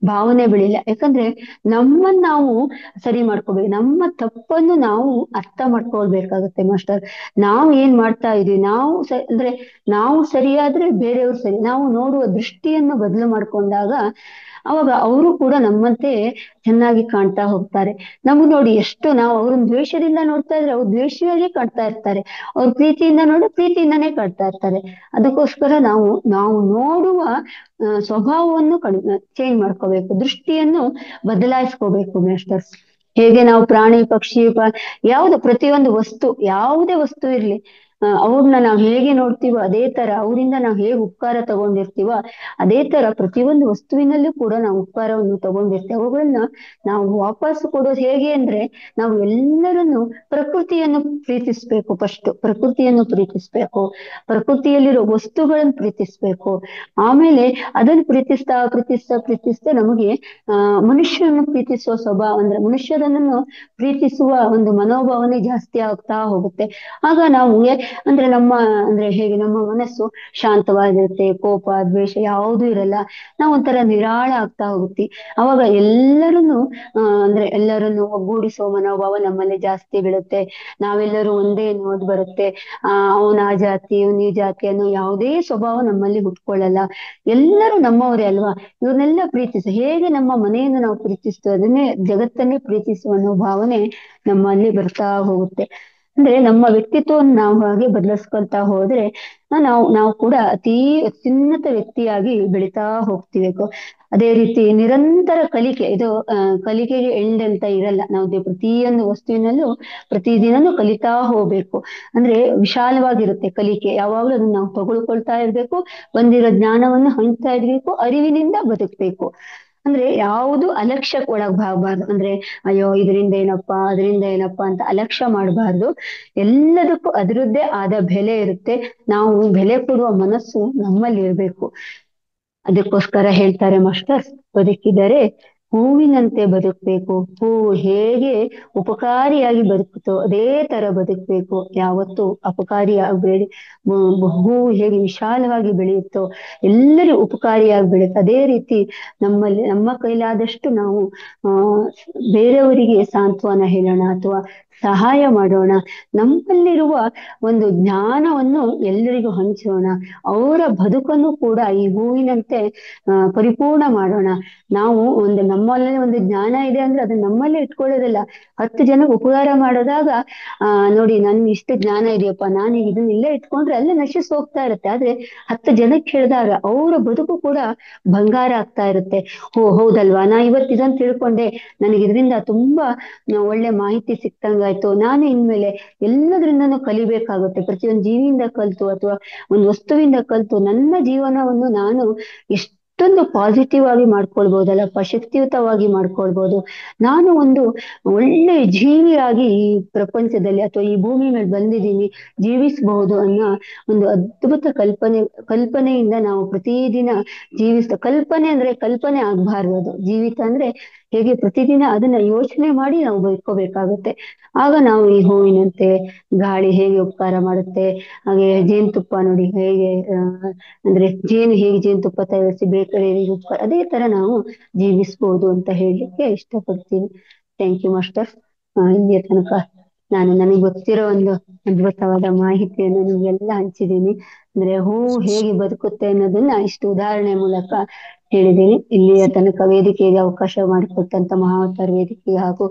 ಭಾವನೆ ಬೆಳಿಲ್ಲ. ಯಾಕಂದ್ರೆ ನಮ್ಮನ್ನ ನಾವು ಸರಿ ಮಾಡ್ಕೋಬೇಕು, ನಮ್ಮ ತಪ್ಪನ್ನು ನಾವು ಅರ್ಥ ಮಾಡ್ಕೊಳ್ಬೇಕಾಗತ್ತೆ ಮಾಸ್ಟರ್. ನಾವು ಏನ್ ಮಾಡ್ತಾ ಇದೀವಿ, ಅಂದ್ರೆ ನಾವು ಸರಿಯಾದ್ರೆ ಬೇರೆಯವ್ರು ಸರಿ, ನಾವು ನೋಡುವ ದೃಷ್ಟಿಯನ್ನು ಬದಲು ಮಾಡ್ಕೊಂಡಾಗ ಅವಾಗ ಅವರು ಕೂಡ ನಮ್ಮಂತೆ ಚೆನ್ನಾಗಿ ಕಾಣ್ತಾ ಹೋಗ್ತಾರೆ. ನಮಗ್ ನೋಡಿ ಎಷ್ಟು ನಾವು ಅವ್ರನ್ನ ದ್ವೇಷದಿಂದ ನೋಡ್ತಾ ಇದ್ರೆ ಅವ್ರು ದ್ವೇಷವಾಗಿ ಕಾಣ್ತಾ ಇರ್ತಾರೆ, ಅವ್ರ ಪ್ರೀತಿಯಿಂದ ನೋಡಿ ಪ್ರೀತಿಯಿಂದಾನೇ ಕಾಣ್ತಾ ಇರ್ತಾರೆ. ಅದಕ್ಕೋಸ್ಕರ ನಾವು ನೋಡುವ ಸ್ವಭಾವವನ್ನು ಚೇಂಜ್ ಮಾಡ್ಕೋಬೇಕು, ದೃಷ್ಟಿಯನ್ನು ಬದಲಾಯಿಸ್ಕೋಬೇಕು ಮಾಸ್ಟರ್ಸ್. ಹೇಗೆ ನಾವು ಪ್ರಾಣಿ ಪಕ್ಷಿ ಪ್ರತಿಯೊಂದು ವಸ್ತು, ಯಾವುದೇ ವಸ್ತು ಇರ್ಲಿ, ಅವ್ರನ್ನ ನಾವು ಹೇಗೆ ನೋಡ್ತೀವೋ ಅದೇ ತರ, ಅವರಿಂದ ನಾವು ಹೇಗೆ ಉಪಕಾರ ತಗೊಂಡಿರ್ತೀವೋ ಅದೇ ತರ ಪ್ರತಿಯೊಂದು ವಸ್ತುವಿನಲ್ಲೂ ಕೂಡ ನಾವು ಉಪಕಾರವನ್ನು ತಗೊಂಡಿರ್ತೀವಿ. ಅವುಗಳನ್ನ ನಾವು ವಾಪಸ್ ಕೊಡೋದು ಹೇಗೆ ಅಂದ್ರೆ, ನಾವು ಎಲ್ಲರನ್ನು ಪ್ರಕೃತಿಯನ್ನು ಪ್ರೀತಿಸ್ಬೇಕು. ಫಸ್ಟ್ ಪ್ರಕೃತಿಯನ್ನು ಪ್ರೀತಿಸ್ಬೇಕು, ಪ್ರಕೃತಿಯಲ್ಲಿರೋ ವಸ್ತುಗಳನ್ನು ಪ್ರೀತಿಸ್ಬೇಕು. ಆಮೇಲೆ ಅದನ್ನು ಪ್ರೀತಿಸ್ತಾ ನಮಗೆ ಮನುಷ್ಯರನ್ನು ಪ್ರೀತಿಸುವ ಸ್ವಭಾವ, ಅಂದ್ರೆ ಮನುಷ್ಯರನ್ನು ಪ್ರೀತಿಸುವ ಒಂದು ಮನೋಭಾವನೆ ಜಾಸ್ತಿ ಆಗ್ತಾ ಹೋಗುತ್ತೆ. ಆಗ ನಾವು ಹೇಗೆ ನಮ್ಮ ಮನಸ್ಸು ಶಾಂತವಾಗಿರುತ್ತೆ, ಕೋಪ ದ್ವೇಷ ಯಾವುದೂ ಇರಲ್ಲ, ನಾವು ಒಂಥರ ನಿರಾಳ ಆಗ್ತಾ ಹೋಗುತ್ತೆ. ಅವಾಗ ಎಲ್ಲರನ್ನು ಒಗ್ಗೂಡಿಸುವ ಮನೋಭಾವ ನಮ್ಮಲ್ಲಿ ಜಾಸ್ತಿ ಬೀಳುತ್ತೆ. ನಾವೆಲ್ಲರೂ ಒಂದೇ ಅನ್ನೋದು ಬರುತ್ತೆ. ಅವನ ಆ ಜಾತಿ ಇವನ್ ಈ ಜಾತಿ ಅನ್ನೋ ಯಾವುದೇ ಸ್ವಭಾವ ನಮ್ಮಲ್ಲಿ ಹುಟ್ಕೊಳ್ಳಲ್ಲ. ಎಲ್ಲರೂ ನಮ್ಮವರೇ ಅಲ್ವಾ, ಇವ್ರನ್ನೆಲ್ಲ ಹೇಗೆ ನಮ್ಮ ಮನೆಯನ್ನು ನಾವು ಪ್ರೀತಿಸ್ತೇವೆ ಅದನ್ನೇ ಜಗತ್ತನ್ನೇ ಪ್ರೀತಿಸುವ ಅನ್ನೋ ಭಾವನೆ ನಮ್ಮಲ್ಲಿ ಬರ್ತಾ ಹೋಗುತ್ತೆ. ಅಂದ್ರೆ ನಮ್ಮ ವ್ಯಕ್ತಿತ್ವವನ್ನು ನಾವು ಹಾಗೆ ಬದಲಿಸ್ಕೊಳ್ತಾ ಹೋದ್ರೆ ನಾವು ಕೂಡ ಅತ್ಯುನ್ನತ ವ್ಯಕ್ತಿಯಾಗಿ ಬೆಳಿತಾ ಹೋಗ್ತಿಬೇಕು. ಅದೇ ರೀತಿ ನಿರಂತರ ಕಲಿಕೆ, ಇದು ಕಲಿಕೆಗೆ ಎಂಡ್ ಅಂತ ಇರಲ್ಲ. ನಾವು ಪ್ರತಿಯೊಂದು ವಸ್ತುವಿನಲ್ಲೂ ಪ್ರತಿದಿನನೂ ಕಲಿತಾ ಹೋಗ್ಬೇಕು. ಅಂದ್ರೆ ವಿಶಾಲವಾಗಿರುತ್ತೆ ಕಲಿಕೆ, ಯಾವಾಗ್ಲೂ ಅದನ್ನ ನಾವು ತಗೊಳ್ಕೊಳ್ತಾ ಇರ್ಬೇಕು, ಬಂದಿರೋ ಜ್ಞಾನವನ್ನು ಹಂಚ್ತಾ ಇರ್ಬೇಕು, ಅರಿವಿನಿಂದ ಬದುಕ್ಬೇಕು. ಅಂದ್ರೆ ಯಾವುದು ಅಲಕ್ಷ್ಯಕ್ಕೆ ಒಳಗಾಗಬಾರ್ದು. ಅಂದ್ರೆ ಅಯ್ಯೋ ಇದರಿಂದ ಏನಪ್ಪಾ ಅಂತ ಅಲಕ್ಷ್ಯ ಮಾಡಬಾರ್ದು. ಎಲ್ಲದಕ್ಕೂ ಅದರದ್ದೇ ಆದ ಬೆಲೆ ಇರುತ್ತೆ, ನಾವು ಬೆಲೆ ಕೊಡುವ ಮನಸ್ಸು ನಮ್ಮಲ್ಲಿ ಇರ್ಬೇಕು. ಅದಕ್ಕೋಸ್ಕರ ಹೇಳ್ತಾರೆ ಮಾಸ್ಟರ್ಸ್, ಬದುಕಿದರೆ ಹೂವಿನಂತೆ ಬದುಕ್ಬೇಕು. ಹೂವು ಹೇಗೆ ಉಪಕಾರಿಯಾಗಿ ಬದುಕುತ್ತೋ ಅದೇ ತರ ಬದುಕ್ಬೇಕು, ಯಾವತ್ತೂ ಅಪಕಾರಿ ಆಗಬೇಡಿ. ಹೂವು ಹೇಗೆ ವಿಶಾಲವಾಗಿ ಬೆಳೆಯುತ್ತೋ, ಎಲ್ಲರಿಗೂ ಉಪಕಾರಿಯಾಗಿ ಬೆಳೆಯುತ್ತೆ, ಅದೇ ರೀತಿ ನಮ್ಮ ಕೈಲಾದಷ್ಟು ನಾವು ಬೇರೆಯವರಿಗೆ ಸಾಂತ್ವನ ಹೇಳೋಣ ಅಥವಾ ಸಹಾಯ ಮಾಡೋಣ. ನಮ್ಮಲ್ಲಿರುವ ಒಂದು ಜ್ಞಾನವನ್ನು ಎಲ್ಲರಿಗೂ ಹಂಚೋಣ, ಅವರ ಬದುಕನ್ನು ಕೂಡ ಈ ಹೂವಿನಂತೆ ಪರಿಪೂರ್ಣ ಮಾಡೋಣ. ನಾವು ನಮ್ಮಲ್ಲಿ ಒಂದು ಜ್ಞಾನ ಇದೆ ಅಂದ್ರೆ ಅದನ್ನ ನಮ್ಮಲ್ಲೇ ಇಟ್ಕೊಳ್ಳೋದಿಲ್ಲ, 10 ಜನಕ್ಕೆ ಉಪಕಾರ ಮಾಡೋದಾಗ ನೋಡಿ ನನ್ ಇಷ್ಟು ಜ್ಞಾನ ಇದೆಯಪ್ಪ, ನಾನು ಇದನ್ನ ಇಲ್ಲೇ ಇಟ್ಕೊಂಡ್ರೆ ಅಲ್ಲೇ ನಶಿಸಿ ಹೋಗ್ತಾ ಇರುತ್ತೆ. ಆದ್ರೆ 10 ಜನಕ್ಕೆ ಹೇಳಿದಾಗ ಅವರ ಬದುಕು ಕೂಡ ಬಂಗಾರ ಆಗ್ತಾ ಇರುತ್ತೆ. ಹೌದಲ್ವಾ, ನಾ ಇವತ್ತು ಇದನ್ನ ತಿಳ್ಕೊಂಡೆ, ನನಗೆ ಇದರಿಂದ ತುಂಬಾ ಒಳ್ಳೆ ಮಾಹಿತಿ ಸಿಕ್ತಂಗಾಯ್ತು, ನಾನು ಇನ್ಮೇಲೆ ಎಲ್ಲದ್ರಿಂದನೂ ಕಲಿಬೇಕಾಗುತ್ತೆ. ಪ್ರತಿಯೊಂದು ಜೀವಿಯಿಂದ ಕಲ್ತು ಅಥವಾ ಒಂದು ವಸ್ತುವಿಂದ ಕಲ್ತು ನನ್ನ ಜೀವನವನ್ನು ನಾನು ಎಷ್ಟೊಂದು ಪಾಸಿಟಿವ್ ಆಗಿ ಮಾಡ್ಕೊಳ್ಬಹುದಲ್ಲಪ್ಪ, ಶಕ್ತಿಯುತವಾಗಿ ಮಾಡ್ಕೊಳ್ಬಹುದು. ನಾನು ಒಂದು ಒಳ್ಳೆ ಜೀವಿಯಾಗಿ ಈ ಪ್ರಪಂಚದಲ್ಲಿ ಅಥವಾ ಈ ಭೂಮಿ ಮೇಲೆ ಬಂದಿದ್ದೀನಿ, ಜೀವಿಸಬಹುದು ಅನ್ನೋ ಒಂದು ಅದ್ಭುತ ಕಲ್ಪನೆಯಿಂದ ನಾವು ಪ್ರತಿದಿನ ಕಲ್ಪನೆ ಅಂದ್ರೆ ಕಲ್ಪನೆ ಆಗ್ಬಾರ್ದು, ಅದು ಜೀವಿತ ಅಂದ್ರೆ ಹೇಗೆ ಪ್ರತಿದಿನ ಅದನ್ನ ಯೋಚನೆ ಮಾಡಿ ನಾವು ಬದುಕೋಬೇಕಾಗುತ್ತೆ. ಆಗ ನಾವು ಈ ಹೂವಿನಂತೆ, ಗಾಳಿ ಹೇಗೆ ಉಪಕಾರ ಮಾಡುತ್ತೆ, ಹಾಗೆ ಜೇನುತುಪ್ಪ ನೋಡಿ ಹೇಗೆ ಜೇನು ಹೇಗೆ ಜೇನುತುಪ್ಪ ತಯಾರಿಸಿ ಬೇಕರಿಯವರಿಗೆ ಉಪಕಾರ, ಅದೇ ತರ ನಾವು ಜೀವಿಸ್ಬೋದು ಅಂತ ಹೇಳಲಿಕ್ಕೆ ಇಷ್ಟಪಡ್ತೀನಿ. Thank you master. ಇಲ್ಲಿಯ ತನಕ ನನಗೆ ಗೊತ್ತಿರೋ ಒಂದು ಅದ್ಭುತವಾದ ಮಾಹಿತಿಯನ್ನು ನಿಮ್ಗೆಲ್ಲ ಹಂಚಿದ್ದೀನಿ. ಅಂದ್ರೆ ಹೂವು ಹೇಗೆ ಬದುಕುತ್ತೆ ಅನ್ನೋದನ್ನ ಇಷ್ಟು ಉದಾಹರಣೆ ಮೂಲಕ ಹೇಳಿದ್ದೀನಿ. ಇಲ್ಲಿಯ ತನಕ ವೇದಿಕೆಗೆ ಅವಕಾಶ ಮಾಡಿಕೊಟ್ಟಂತ ಮಹಾವತಾರ್ ವೇದಿಕೆ ಹಾಗೂ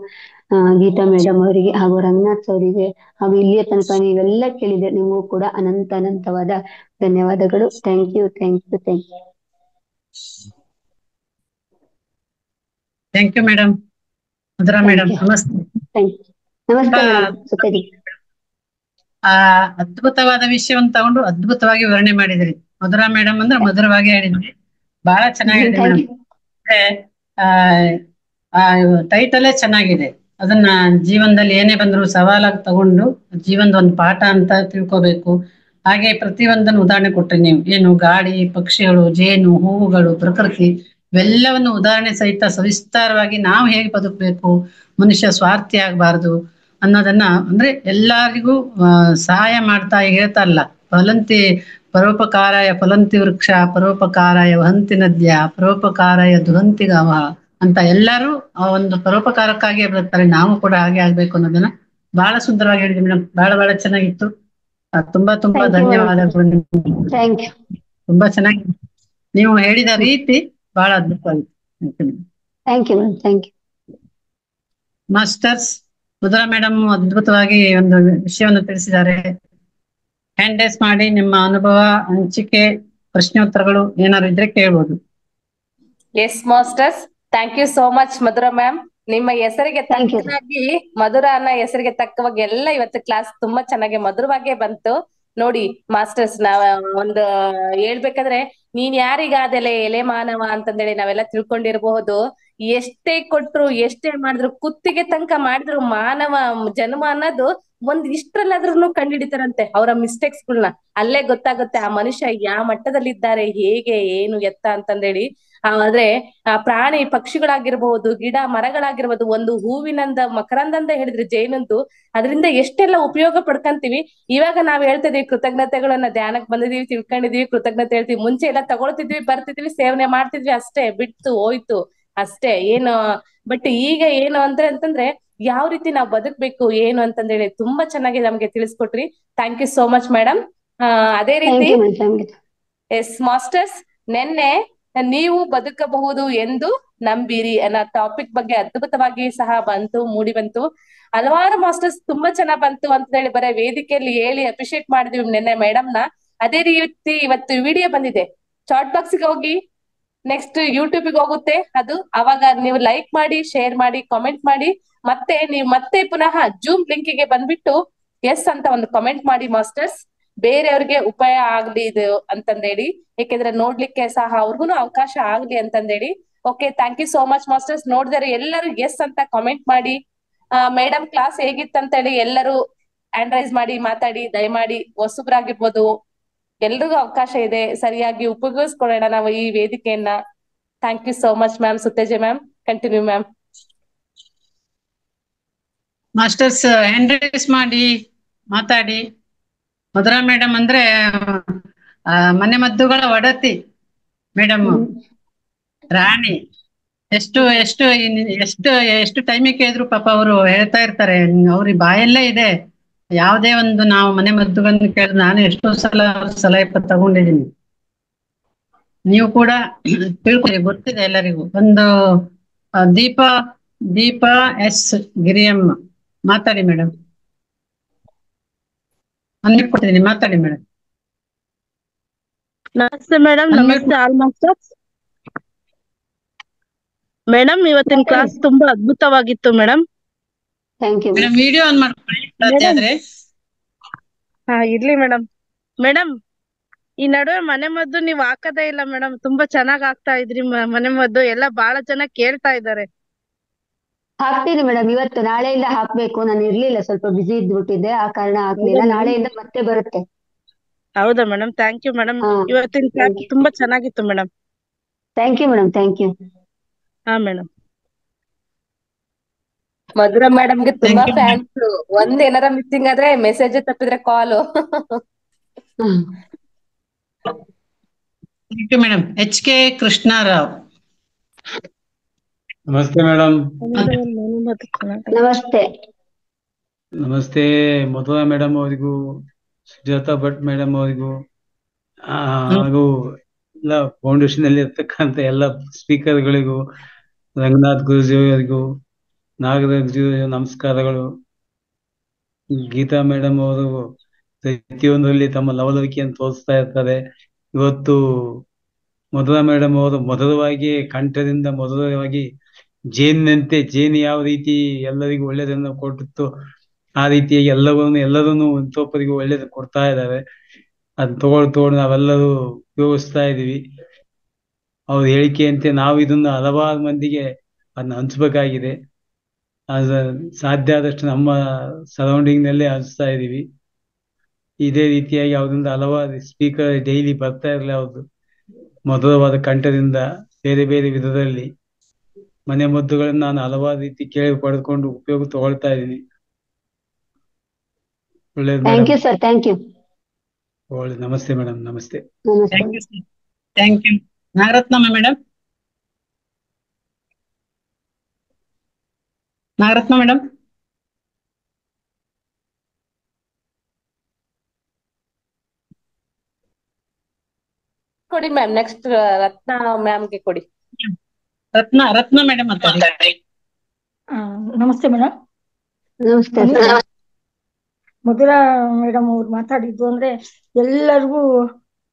ಗೀತಾ ಮೇಡಮ್ ಅವರಿಗೆ ಹಾಗೂ ರಂಗನಾಥ್ ಅವರಿಗೆ ಹಾಗೂ ಇಲ್ಲಿಯ ತನಕ ನೀವೆಲ್ಲ ಕೇಳಿದ್ರೆ ನಿಮಗೂ ಕೂಡ ಅನಂತವಾದ ಧನ್ಯವಾದಗಳು. Thank you. Thank you madam. Madhura madam ನಮಸ್ತೆ. ನಮಸ್ತೆ ಮೇಡಮ್. ಅದ್ಭುತವಾದ ವಿಷಯವನ್ನು ತಗೊಂಡು ಅದ್ಭುತವಾಗಿ ವಿವರಣೆ ಮಾಡಿದ್ರಿ. ಮಧುರಾ ಮೇಡಮ್ ಅಂದ್ರೆ ಮಧುರವಾಗಿ ಹೇಳಿದ್ರಿ, ಬಹಳ ಚೆನ್ನಾಗಿದೆ ಮೇಡಮ್. ಟೈಟಲೇ ಚೆನ್ನಾಗಿದೆ. ಅದನ್ನ ಜೀವನದಲ್ಲಿ ಏನೇ ಬಂದ್ರು ಸವಾಲಾಗಿ ತಗೊಂಡು ಜೀವನದ ಒಂದು ಪಾಠ ಅಂತ ತಿಳ್ಕೋಬೇಕು. ಹಾಗೆ ಪ್ರತಿಯೊಂದನ್ನು ಉದಾಹರಣೆ ಕೊಟ್ರಿ ನೀವು. ಏನು ಗಾಳಿ, ಪಕ್ಷಿಗಳು, ಜೇನು, ಹೂವುಗಳು, ಪ್ರಕೃತಿ ಇವೆಲ್ಲವನ್ನು ಉದಾಹರಣೆ ಸಹಿತ ಸವಿಸ್ತಾರವಾಗಿ ನಾವು ಹೇಗೆ ಬದುಕಬೇಕು, ಮನುಷ್ಯ ಸ್ವಾರ್ಥಿ ಆಗ್ಬಾರ್ದು ಅನ್ನೋದನ್ನ, ಅಂದ್ರೆ ಎಲ್ಲರಿಗೂ ಸಹಾಯ ಮಾಡ್ತಾ ಹೇಳ್ತಾರಲ್ಲ, ಪರೋಪಕಾರಾಯ ಫಲಂತಿ ವೃಕ್ಷ, ಪರೋಪಕಾರಾಯ ವಹಂತಿ ನದ್ಯ, ಪರೋಪಕಾರಾಯ ದುಹಂತಿ ಗಾವ ಅಂತ ಎಲ್ಲರೂ ಒಂದು ಪರೋಪಕಾರಕ್ಕಾಗಿ ಬರ್ತಾರೆ. ನಾವು ಕೂಡ ಹಾಗೆ ಆಗ್ಬೇಕು ಅನ್ನೋದನ್ನ ಬಹಳ ಸುಂದರವಾಗಿ ಹೇಳಿದ್ವಿ ಮೇಡಮ್. ಬಹಳ ಚೆನ್ನಾಗಿತ್ತು. ತುಂಬಾ ಧನ್ಯವಾದಗಳು. ತುಂಬಾ ಚೆನ್ನಾಗಿ ನೀವು ಹೇಳಿದ ರೀತಿ ಬಹಳ ಅದ್ಭುತವಾಗಿತ್ತು. Thank you madam, thank you. Masters Madhura madam ಅದ್ಭುತವಾಗಿ ಒಂದು ವಿಷಯವನ್ನು ತಿಳಿಸಿದ್ದಾರೆ. ಹ್ಯಾಂಡ್ ರೈಸ್ ಮಾಡಿ ನಿಮ್ಮ ಅನುಭವ, ಹಂಚಿಕೆ, ಪ್ರಶ್ನೋತ್ತರಗಳು ಏನಾದ್ರು ಇದ್ರೆ ಕೇಳ್ಬೋದು. Yes masters, thank you so much Madhura ma'am. ನಿಮ್ಮ ಹೆಸರಿಗೆ Thank you. ತಕ್ಕನಾಗಿ, ಮಧುರಾ ಅನ್ನೋ ಹೆಸರಿಗೆ ತಕ್ಕವಾಗಿ ಎಲ್ಲ ಇವತ್ತು ಕ್ಲಾಸ್ ತುಂಬಾ ಚೆನ್ನಾಗಿ ಮಧುರವಾಗೇ ಬಂತು. ನೋಡಿ ಮಾಸ್ಟರ್ಸ್, ನಾವ್ ಒಂದು ಹೇಳ್ಬೇಕಾದ್ರೆ ನೀನ್ ಯಾರಿಗಾದೆಲೆ ಎಲೆ ಮಾನವ ಅಂತಂದೇಳಿ ನಾವೆಲ್ಲ ತಿಳ್ಕೊಂಡಿರಬಹುದು. ಎಷ್ಟೇ ಕೊಟ್ರು ಎಷ್ಟೇ ಮಾಡಿದ್ರು ಕುತ್ತಿಗೆ ತನಕ ಮಾಡಿದ್ರು ಮಾನವ ಜನ್ಮ ಅನ್ನೋದು ಒಂದ್ ಇಷ್ಟ್ರಲ್ಲಾದ್ರೂ ಕಂಡಿಡಿತಾರಂತೆ ಅವರ ಮಿಸ್ಟೇಕ್ಸ್ ಗಳನ್ನ. ಅಲ್ಲೇ ಗೊತ್ತಾಗುತ್ತೆ ಆ ಮನುಷ್ಯ ಯಾವ ಮಟ್ಟದಲ್ಲಿದ್ದಾರೆ, ಹೇಗೆ ಏನು ಎತ್ತ ಅಂತಂದೇಳಿ. ಆದ್ರೆ ಆ ಪ್ರಾಣಿ ಪಕ್ಷಿಗಳಾಗಿರ್ಬಹುದು, ಗಿಡ ಮರಗಳಾಗಿರ್ಬಹುದು, ಒಂದು ಹೂವಿನಂದ ಮಕರಂದಂದ ಹೇಳಿದ್ರೆ ಜೇನುಂದು, ಅದರಿಂದ ಎಷ್ಟೆಲ್ಲ ಉಪಯೋಗ ಪಡ್ಕಂತೀವಿ. ಇವಾಗ ನಾವ್ ಹೇಳ್ತಿದೀವಿ ಕೃತಜ್ಞತೆಗಳನ್ನ, ಧ್ಯಾನಕ್ ಬಂದಿದೀವಿ, ತಿಳ್ಕೊಂಡಿದೀವಿ, ಕೃತಜ್ಞತೆ ಹೇಳ್ತೀವಿ. ಮುಂಚೆ ಎಲ್ಲ ತಗೊಳ್ತಿದ್ವಿ, ಬರ್ತಿದ್ವಿ, ಸೇವನೆ ಮಾಡ್ತಿದ್ವಿ, ಅಷ್ಟೇ, ಬಿಟ್ಟು ಹೋಯ್ತು ಅಷ್ಟೇ ಏನು. ಬಟ್ ಈಗ ಏನು ಅಂತಂದ್ರೆ ಯಾವ ರೀತಿ ನಾವ್ ಬದುಕ್ಬೇಕು ಏನು ಅಂತಂದೇಳಿ ತುಂಬಾ ಚೆನ್ನಾಗಿ ನಮ್ಗೆ ತಿಳಿಸ್ಕೊಟ್ರಿ. Thank you so much madam. ಅದೇ ಥ್ಯಾಂಕ್ ರೀತಿ you madam, thank you. Yes masters, ನಿನ್ನೆ ನೀವು ಬದುಕಬಹುದು ಎಂದು ನಂಬಿರಿ ಅನ್ನೋ ಟಾಪಿಕ್ ಬಗ್ಗೆ ಅದ್ಭುತವಾಗಿ ಸಹ ಬಂತು, ಮೂಡಿ ಬಂತು. ಹಲವಾರು ಮಾಸ್ಟರ್ಸ್ ತುಂಬಾ ಚೆನ್ನಾಗ್ ಬಂತು ಅಂತ ಹೇಳಿ ಬರೀ ವೇದಿಕೆಯಲ್ಲಿ ಹೇಳಿ ಅಪ್ರಿಶಿಯೇಟ್ ಮಾಡಿದ್ವಿ ನಿನ್ನೆ ಮೇಡಮ್ ನ. ಅದೇ ರೀತಿ ಇವತ್ತು ವಿಡಿಯೋ ಬಂದಿದೆ, ಚಾಟ್ ಬಾಕ್ಸ್ ಗೆ ಹೋಗಿ, ನೆಕ್ಸ್ಟ್ ಯೂಟ್ಯೂಬ್ ಗೆ ಹೋಗುತ್ತೆ ಅದು. ಅವಾಗ ನೀವು ಲೈಕ್ ಮಾಡಿ, ಶೇರ್ ಮಾಡಿ, ಕಾಮೆಂಟ್ ಮಾಡಿ, ಮತ್ತೆ ನೀವು ಮತ್ತೆ ಪುನಃ ಜೂಮ್ ಲಿಂಕ್ ಗೆ ಬಂದ್ಬಿಟ್ಟು ಎಸ್ ಅಂತ ಒಂದು ಕಾಮೆಂಟ್ ಮಾಡಿ ಮಾಸ್ಟರ್ಸ್. ಬೇರೆಯವ್ರಿಗೆ ಉಪಾಯ ಆಗ್ಲಿ ಇದು ಅಂತಂದೇಳಿ, ಯಾಕೆಂದ್ರೆ ನೋಡ್ಲಿಕ್ಕೆ ಸಹ ಅವ್ರಿಗೂ ಅವಕಾಶ ಆಗ್ಲಿ ಅಂತಂದೇಳಿ. Okay, thank you so much masters. ನೋಡಿದರೆ ಎಲ್ಲರೂ ಎಸ್ ಅಂತ ಕಾಮೆಂಟ್ ಮಾಡಿ. ಮೇಡಮ್ ಕ್ಲಾಸ್ ಹೇಗಿತ್ತಂತ ಹೇಳಿ ಎಲ್ಲರೂ ಹ್ಯಾಂಡ್ ರೈಸ್ ಮಾಡಿ ಮಾತಾಡಿ, ದಯಮಾಡಿ. ಹೊಸಬ್ರಾಗಿರ್ಬೋದು, ಎಲ್ರಿಗೂ ಅವಕಾಶ ಇದೆ, ಸರಿಯಾಗಿ ಉಪಯೋಗಿಸ್ಕೊಳ್ಳೋಣ ನಾವು ಈ ವೇದಿಕೆಯನ್ನ. Thank you so much ma'am. ಸುತ್ತೇಜೆ ma'am, continue ma'am. Masters hand raise ಮಾಡಿ ಮಾತಾಡಿ. ಮಧುರಾ ಮೇಡಮ್ ಅಂದ್ರೆ ಮನೆ ಮದ್ದುಗಳ ಒಡತಿ ಮೇಡಮ್, ರಾಣಿ. ಎಷ್ಟು ಎಷ್ಟು ಎಷ್ಟು ಎಷ್ಟು ಟೈಮಿಗೆ ಇದ್ರು ಪಾಪ ಅವರು ಹೇಳ್ತಾ ಇರ್ತಾರೆ, ಅವ್ರಿಗೆ ಬಾಯಲ್ಲೇ ಇದೆ. ಯಾವುದೇ ಒಂದು ನಾವು ಮನೆ ಮದ್ದುಗಳನ್ನು ಕೇಳಿದ್ರೆ ನಾನು ಎಷ್ಟೋ ಸಲಹೆ ತಗೊಂಡಿದ್ದೀನಿ. ನೀವು ಕೂಡ ತಿಳ್ಕೊಳ್ಳಿ, ಗೊತ್ತಿದೆ ಎಲ್ಲರಿಗೂ. ಒಂದು ದೀಪಾ ಎಸ್ ಗಿರಿಯಮ್ಮ, ಮಾತಾಡಿ ಮೇಡಮ್. ಅನ್ಮ್ಯೂಟ್ ಕೊಟ್ಟಿದ್ದೀನಿ, ಮಾತಾಡಿ ಮೇಡಮ್. ನಮಸ್ತೆ ಮೇಡಮ್. ನಮಸ್ತೆ ಆಲ್ ಮಾಸ್ಟರ್ಸ್. ಮೇಡಮ್ ಇವತ್ತಿನ ಕ್ಲಾಸ್ ತುಂಬಾ ಅದ್ಭುತವಾಗಿತ್ತು madam. Thank you madam video on ಮಾಡ್ಕೊಳ್ಳಿ ಸಾಧ್ಯ ಆದ್ರೆ. ಹಾ ಇರ್ಲಿ ಮೇಡಮ್. ಮೇಡಮ್ ಈ ನಡುವೆ ಮನೆ ಮದ್ದು ನೀವ್ ಹಾಕದೇ ಇಲ್ಲ ಮೇಡಮ್. ತುಂಬಾ ಚೆನ್ನಾಗ್ ಆಗ್ತಾ ಇದ್ರಿ ಮನೆ ಮದ್ದು. ಎಲ್ಲ ಬಹಳ ಜನ ಕೇಳ್ತಾ ಇದ್ದಾರೆ. ಹಾಕ್ತೀನಿ ಮೇಡಮ್, ಇವತ್ತು ನಾಳೆಯಿಂದ ಹಾಕ್ಬೇಕು. ನಾನು ಇರ್ಲಿಲ್ಲ, ಸ್ವಲ್ಪ ಬಿಸಿ ಇದ್ಬಿಟ್ಟಿದ್ದೆ, ಆ ಕಾರಣ ಹಾಕ್ಲಿಲ್ಲ. ನಾಳೆಯಿಂದ ಮತ್ತೆ ಬರುತ್ತೆ. ಹೌದಾ ಮೇಡಮ್? Thank you madam. ಹಾ, ಇವತ್ತಿನ ಕ್ಲಾಸ್ ತುಂಬಾ ಚೆನ್ನಾಗಿತ್ತು madam. Thank you madam, thank you. ಹಾ ಮೇಡಮ್. ಮಧುರಾ ಮೇಡಮ್ಗೆ ತುಂಬಾ Thank you, madam. ಫ್ಯಾನ್ಸ್. ಒಂದ್ ಏನಾರ ಮಿಸ್ಸಿಂಗ್ ಆದ್ರೆ ಮೆಸೇಜ್ ತಪ್ಪಿದ್ರೆ call. Thank you madam. H K Krishnarao. ನಮಸ್ತೆ ಮೇಡಮ್. ನಮಸ್ತೆ. ನಮಸ್ತೆ ಮಧುರಾ ಮೇಡಮ್ ಅವರಿಗೂ, ಸುಜಾತಾ ಭಟ್ ಮೇಡಮ್ ಅವರಿಗೂ, ಹಾಗೂ ಎಲ್ಲ ಫೌಂಡೇಶನ್ ಅಲ್ಲಿ ಇರ್ತಕ್ಕಂಥ ಎಲ್ಲ ಸ್ಪೀಕರ್ಗಳಿಗೂ, ರಂಗನಾಥ್ ಗುರುಜಿ ಅವರಿಗೂ, ನಾಗರಾಜ್ ನಮಸ್ಕಾರಗಳು. ಗೀತಾ ಮೇಡಮ್ ಅವರು ಪ್ರತಿಯೊಂದರಲ್ಲಿ ತಮ್ಮ ಲವಲವಿಕೆಯನ್ನು ತೋರಿಸ್ತಾ ಇರ್ತಾರೆ. ಇವತ್ತು ಮಧುರಾ ಮೇಡಮ್ ಅವರು ಮಧುರವಾಗಿ, ಕಂಠದಿಂದ ಮಧುರವಾಗಿ, ಜೇನಿನಂತೆ, ಜೇನು ಯಾವ ರೀತಿ ಎಲ್ಲರಿಗೂ ಒಳ್ಳೆಯದನ್ನು ಕೊಟ್ಟಿತ್ತು ಆ ರೀತಿಯಾಗಿ ಎಲ್ಲರನ್ನು ಇಂಥೊಬ್ಬರಿಗೂ ಒಳ್ಳೇದು ಕೊಡ್ತಾ ಇದ್ದಾರೆ. ಅದ್ ತಗೊಂಡು ನಾವೆಲ್ಲರೂ ಉಪಯೋಗಿಸ್ತಾ ಇದೀವಿ. ಅವ್ರ ಹೇಳಿಕೆಯಂತೆ ನಾವು ಇದನ್ನ ಹಲವಾರು ಮಂದಿಗೆ ಅದನ್ನ ಹಂಚ್ಬೇಕಾಗಿದೆ. ಸಾಧ್ಯ ಆದಷ್ಟು ನಮ್ಮ ಸರೌಂಡಿಂಗ್ ನಲ್ಲೇ ಹಂಚ್ತಾ ಇದೀವಿ. ಇದೇ ರೀತಿಯಾಗಿ ಅವ್ರಿಂದ ಹಲವಾರು ಸ್ಪೀಕರ್ ಡೈಲಿ ಬರ್ತಾ ಇರಲಿ. ಅವ್ರದ್ದು ಮಧುರವಾದ ಕಂಠದಿಂದ ಬೇರೆ ಬೇರೆ ವಿಧದಲ್ಲಿ ಮನೆ ಮದ್ದುಗಳನ್ನ ನಾನು ಹಲವಾರು ರೀತಿ ಕೇಳಿ ಪಡೆದುಕೊಂಡು ಉಪಯೋಗ ತಗೊಳ್ತಾ ಇದ್ದೀನಿ. ಒಳ್ಳೇದು thank you sir, thank you. ಒಳ್ಳೆ. ನಮಸ್ತೆ ಮೇಡಮ್. ನಮಸ್ತೆ. Thank you sir, thank you. Nagarathnamma madam. Nagarathna madam. ಕೊಡಿ ಮ್ಯಾಮ್. ನೆಕ್ಸ್ಟ್ ರತ್ನ ಮ್ಯಾಮ್ಗೆ ಕೊಡಿ. ರತ್ನ ಮೇಡಮ್ ಮಾತಾಡಿ. ನಮಸ್ತೆ ಮೇಡಮ್. ನಮಸ್ತೆ ಸರ್. ಮಧುರಾ ಮೇಡಮ್ ಅವ್ರು ಮಾತಾಡಿದ್ದು ಅಂದ್ರೆ ಎಲ್ಲರಿಗೂ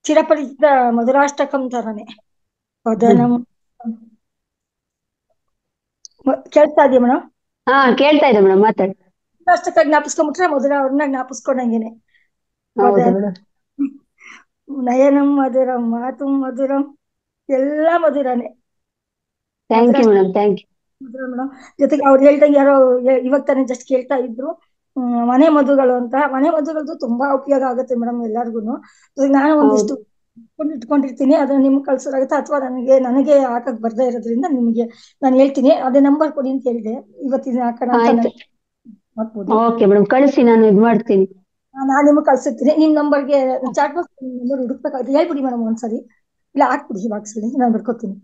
ಚಿರಪರಿಚಿತ ಮಧುರಾಷ್ಟಕಂ ತರಾನೆ. ವದನಂ ಕೇಳ್ತಾ ಇದೆಯಾ ಮೇಡಮ್? ಹಾ ಕೇಳ್ತಾ ಇದೆ ಮೇಡಮ್, ಮಾತಾಡಿ. ಮಧುರಾಷ್ಟಕ ಜ್ಞಾಪಿಸ್ಕೊಂಡ್ಬಿಟ್ರೆ ಮಧುರಾ ಅವ್ರನ್ನ ಜ್ಞಾಪಿಸ್ಕೊಂಡಂಗೆನೆ. ಹೌದು ಮೇಡಮ್. ನಯನಂ ಮಧುರಂ ಮಾತು ಮಧುರಂ ಎಲ್ಲ ಮಧುರನೇ. Thank you madam, thank you. Madhura madam. ಜೊತೆಗೆ ಅವ್ರು ಹೇಳ್ದಂಗೆ ಯಾರೋ ಇವಾಗ ತಾನೇ ಜಸ್ಟ್ ಕೇಳ್ತಾ ಇದ್ರು, ಮನೆ ಮದ್ದುಗಳು ಅಂತ. ಮನೆ ಮದ್ದುಗಳದ್ದು ತುಂಬಾ ಉಪಯೋಗ ಆಗುತ್ತೆ ಮೇಡಮ್ ಎಲ್ಲಾರ್ಗು. ನಾನು ಒಂದಿಷ್ಟು ಇಟ್ಕೊಂಡಿರ್ತೀನಿ, ಅದನ್ನ ನಿಮ್ಗೆ ಕಳ್ಸೋದಾಗುತ್ತೆ. ಅಥವಾ ನನಗೆ ಹಾಕಕ್ ಬರ್ದೇ ಇರೋದ್ರಿಂದ ನಿಮ್ಗೆ ನಾನು ಹೇಳ್ತೀನಿ, ಅದೇ ನಂಬರ್ ಕೊಡಿ ಅಂತ ಹೇಳಿದೆ, ಇವತ್ತಿನ ಹಾಕೋಣ ಅಂತ. ಓಕೆ ಮೇಡಮ್, ಕಳಿಸಿ, ನಾನು ಇದ್ ಮಾಡ್ತೀನಿ. ನಾನು ನಿಮ್ಗೆ ಕಳ್ಸಿರ್ತೀನಿ. ನಿಮ್ ನಂಬರ್ಗೆ ಚಾಟ್ ಬಾಕ್ಸ್ ನಂಬರ್ ಹುಡುಕ್ಬೇಕಾಗುತ್ತೆ, ಹೇಳ್ಬಿಡಿ ಮೇಡಮ್ ಒಂದ್ಸರಿ, ಇಲ್ಲ ಹಾಕ್ಬಿಡಿ ಬಾಕ್ಸ್ಬಿಡಿ, ನಾನು ಬರ್ಕೋತೀನಿ.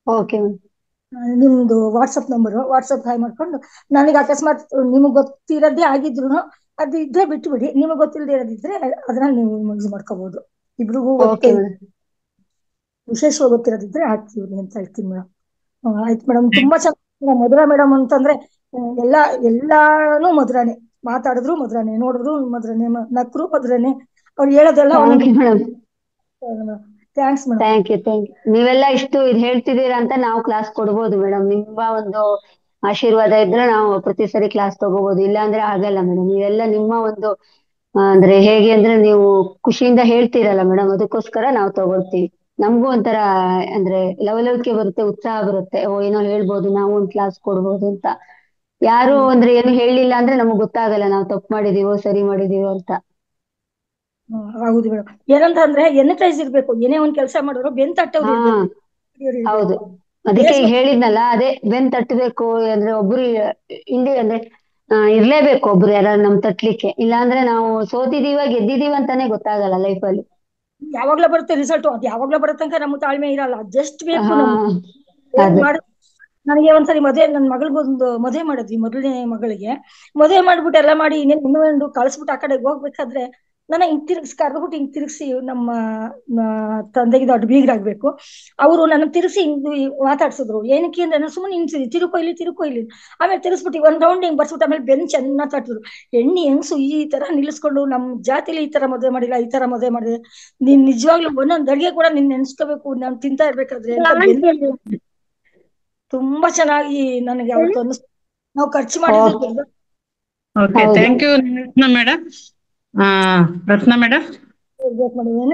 Okay madam. ನಿಮ್ದು ವಾಟ್ಸಪ್ ನಂಬರು ವಾಟ್ಸಪ್ ಹಾಯ್ ಮಾಡ್ಕೊಂಡು, ನನಗೆ ಅಕಸ್ಮಾತ್ ನಿಮಗ್ ಗೊತ್ತಿರೋದೇ ಆಗಿದ್ರು ಅದು ಇದ್ರೆ ಬಿಟ್ಬಿಡಿ, ನಿಮಗ್ ಗೊತ್ತಿಲ್ಲದೆ ಇರೋದಿದ್ರೆ ಅದನ್ನ ನೀವು ಯೂಸ್ ಮಾಡ್ಕೋಬಹುದು. ಇಬ್ರಿಗೂ ವಿಶೇಷವಾಗಿ ಗೊತ್ತಿರೋದಿದ್ರೆ ಹಾಕ್ತೀವಿ ಅಂತ ಹೇಳ್ತೀನಿ ಮೇಡಮ್. ಆಯ್ತು ಮೇಡಮ್, ತುಂಬಾ ಚೆನ್ನಾಗಿ ಮಧುರಾ ಮೇಡಮ್ ಅಂತಂದ್ರೆ ಎಲ್ಲಾನು ಮಧುರಾನೇ. ಮಾತಾಡಿದ್ರು ಮಧುರಾನೇ, ನೋಡಿದ್ರು ಮಧುರಾನೇ, ನಕ್ರು ಮಧುರಾನೇ, ಅವ್ರು ಹೇಳೋದೆಲ್ಲ thanks madam. Thank you, thank you. ನೀವೆಲ್ಲ ಇಷ್ಟು ಇದು ಹೇಳ್ತಿದ್ದೀರಾ ಅಂತ ನಾವು ಕ್ಲಾಸ್ ಕೊಡ್ಬೋದು ಮೇಡಮ್. ನಿಮ್ಮ ಒಂದು ಆಶೀರ್ವಾದ ಇದ್ರೆ ನಾವು ಪ್ರತಿ ಸರಿ ಕ್ಲಾಸ್ ತಗೋಬಹುದು, ಇಲ್ಲ ಅಂದ್ರೆ ಆಗಲ್ಲ ಮೇಡಮ್. ನೀವೆಲ್ಲ ನಿಮ್ಮ ಒಂದು ಅಂದ್ರೆ ಹೇಗೆ ಅಂದ್ರೆ ನೀವು ಖುಷಿಯಿಂದ ಹೇಳ್ತೀರಲ್ಲ ಮೇಡಮ್, ಅದಕ್ಕೋಸ್ಕರ ನಾವು ತಗೊಳ್ತೀವಿ. ನಮಗೂ ಒಂಥರ ಅಂದ್ರೆ ಲವಲವಿಕೆ ಬರುತ್ತೆ, ಉತ್ಸಾಹ ಬರುತ್ತೆ. ಏನೋ ಹೇಳ್ಬೋದು, ನಾವು ಒಂದು ಕ್ಲಾಸ್ ಕೊಡ್ಬೋದು ಅಂತ. ಯಾರು ಅಂದ್ರೆ ಏನು ಹೇಳಿಲ್ಲ ಅಂದ್ರೆ ನಮಗ್ ಗೊತ್ತಾಗಲ್ಲ ನಾವು ತಪ್ಪು ಮಾಡಿದೀವೋ ಸರಿ ಮಾಡಿದೀವೋ ಅಂತ. ಹೌದು ಮೇಡಮ್. ಏನಂತಂದ್ರೆ ಎನರ್ಜೈಸ್ ಇರ್ಬೇಕು, ಏನೇ ಒಂದ್ ಕೆಲಸ ಮಾಡಿದ್ರು ಬೆನ್ ತಟ್ಟೋರು ಇರ್ಬೇಕು. ಹೌದು, ಅದಕ್ಕೆ ಈಗ ಹೇಳಿದ್ನಲ್ಲ, ಅದೇ ಬೆನ್ ತಟ್ಟಬೇಕು ಅಂದ್ರೆ ಒಬ್ರು ಅಂದ್ರೆ ಇರ್ಲೇಬೇಕು ಒಬ್ರು ಯಾರು ನಮ್ ತಟ್ಲಿಕ್ಕೆ. ಇಲ್ಲ ಅಂದ್ರೆ ನಾವು ಸೋತಿದೀವ ಗೆದ್ದಿದೀವ ಅಂತಾನೆ ಗೊತ್ತಾಗಲ್ಲ ಲೈಫಲ್ಲಿ. ಯಾವಾಗ್ಲೂ ಬರುತ್ತೆ ರಿಸಲ್ಟ್, ಅದು ಯಾವಾಗ್ಲೂ ಬರೋ ತನಕ ನಮ್ಗೆ ತಾಳ್ಮೆ ಇರಲ್ಲ, ಅಡ್ಜಸ್ಟ್ ಬೇಕು ನನಗೆ ಒಂದ್ಸರಿ ನನ್ ಮಗಳಿಗೊಂದು ಮದುವೆ ಮಾಡಿದ್ವಿ, ಮೊದಲನೇ ಮಗಳಿಗೆ ಮದುವೆ ಮಾಡ್ಬಿಟ್ಟು ಎಲ್ಲ ಮಾಡಿ ಇನ್ನೊಂದು ಕಳ್ಸ್ಬಿಟ್ಟು ಆ ಕಡೆ ಹೋಗ್ಬೇಕಾದ್ರೆ ನನ್ನ ಹಿಂಗ್ ಕರ್ದ್ಬಿಟ್ಟು ಹಿಂಗ್ ತಿರ್ಗಿಸಿ, ನಮ್ಮ ತಂದೆಗೆ ದೊಡ್ಡ ಬೀಗ್ರಾಗ್ಬೇಕು, ಅವರು ನನ್ನ ತಿರ್ಸಿ ಹಿಂಗ್ ಮಾತಾಡ್ಸಿದ್ರು. ಏನಕ್ಕೆ ಅಂದ್ರೆ ನಾನು ಸುಮ್ಮನೆ ನಿಂತಿದ್ವಿ, ತಿರುಕೋ ಇಲ್ಲಿ ಆಮೇಲೆ ತಿರ್ಸ್ಬಿಟ್ಟು ಒಂದ್ ರೌಂಡ್ ಹಿಂಗ್ ಬರ್ಸ್ಬಿಟ್ಟು ಆಮೇಲೆ ಬೆನ್ ಚೆನ್ನಾಗಿ ತಟ್ಟಿದ್ರು. ಹೆಂಗ್ಸು ಈ ತರ ನಿಲ್ಲಿಸ್ಕೊಂಡು ನಮ್ ಜಾತಿಲಿ ಈ ತರ ಮದುವೆ ಮಾಡಿಲ್ಲ, ಈ ತರ ಮದುವೆ ಮಾಡಿದೆ, ನೀನ್ ನಿಜವಾಗ್ಲೂ ಒಂದೊಂದ್ ಅಡ್ಗೆ ಕೂಡ ನೀನ್ ನೆನ್ಸ್ಕೋಬೇಕು ನಾನು ತಿಂತಾ ಇರ್ಬೇಕಾದ್ರೆ ಅಂತ ತುಂಬಾ ಚೆನ್ನಾಗಿ ನನಗೆ ಅವತ್ತು ಅನಿಸ್ತು. ನಾವು ಖರ್ಚು ಮಾಡಿದ್ದು. Thank you madam. Ratna madam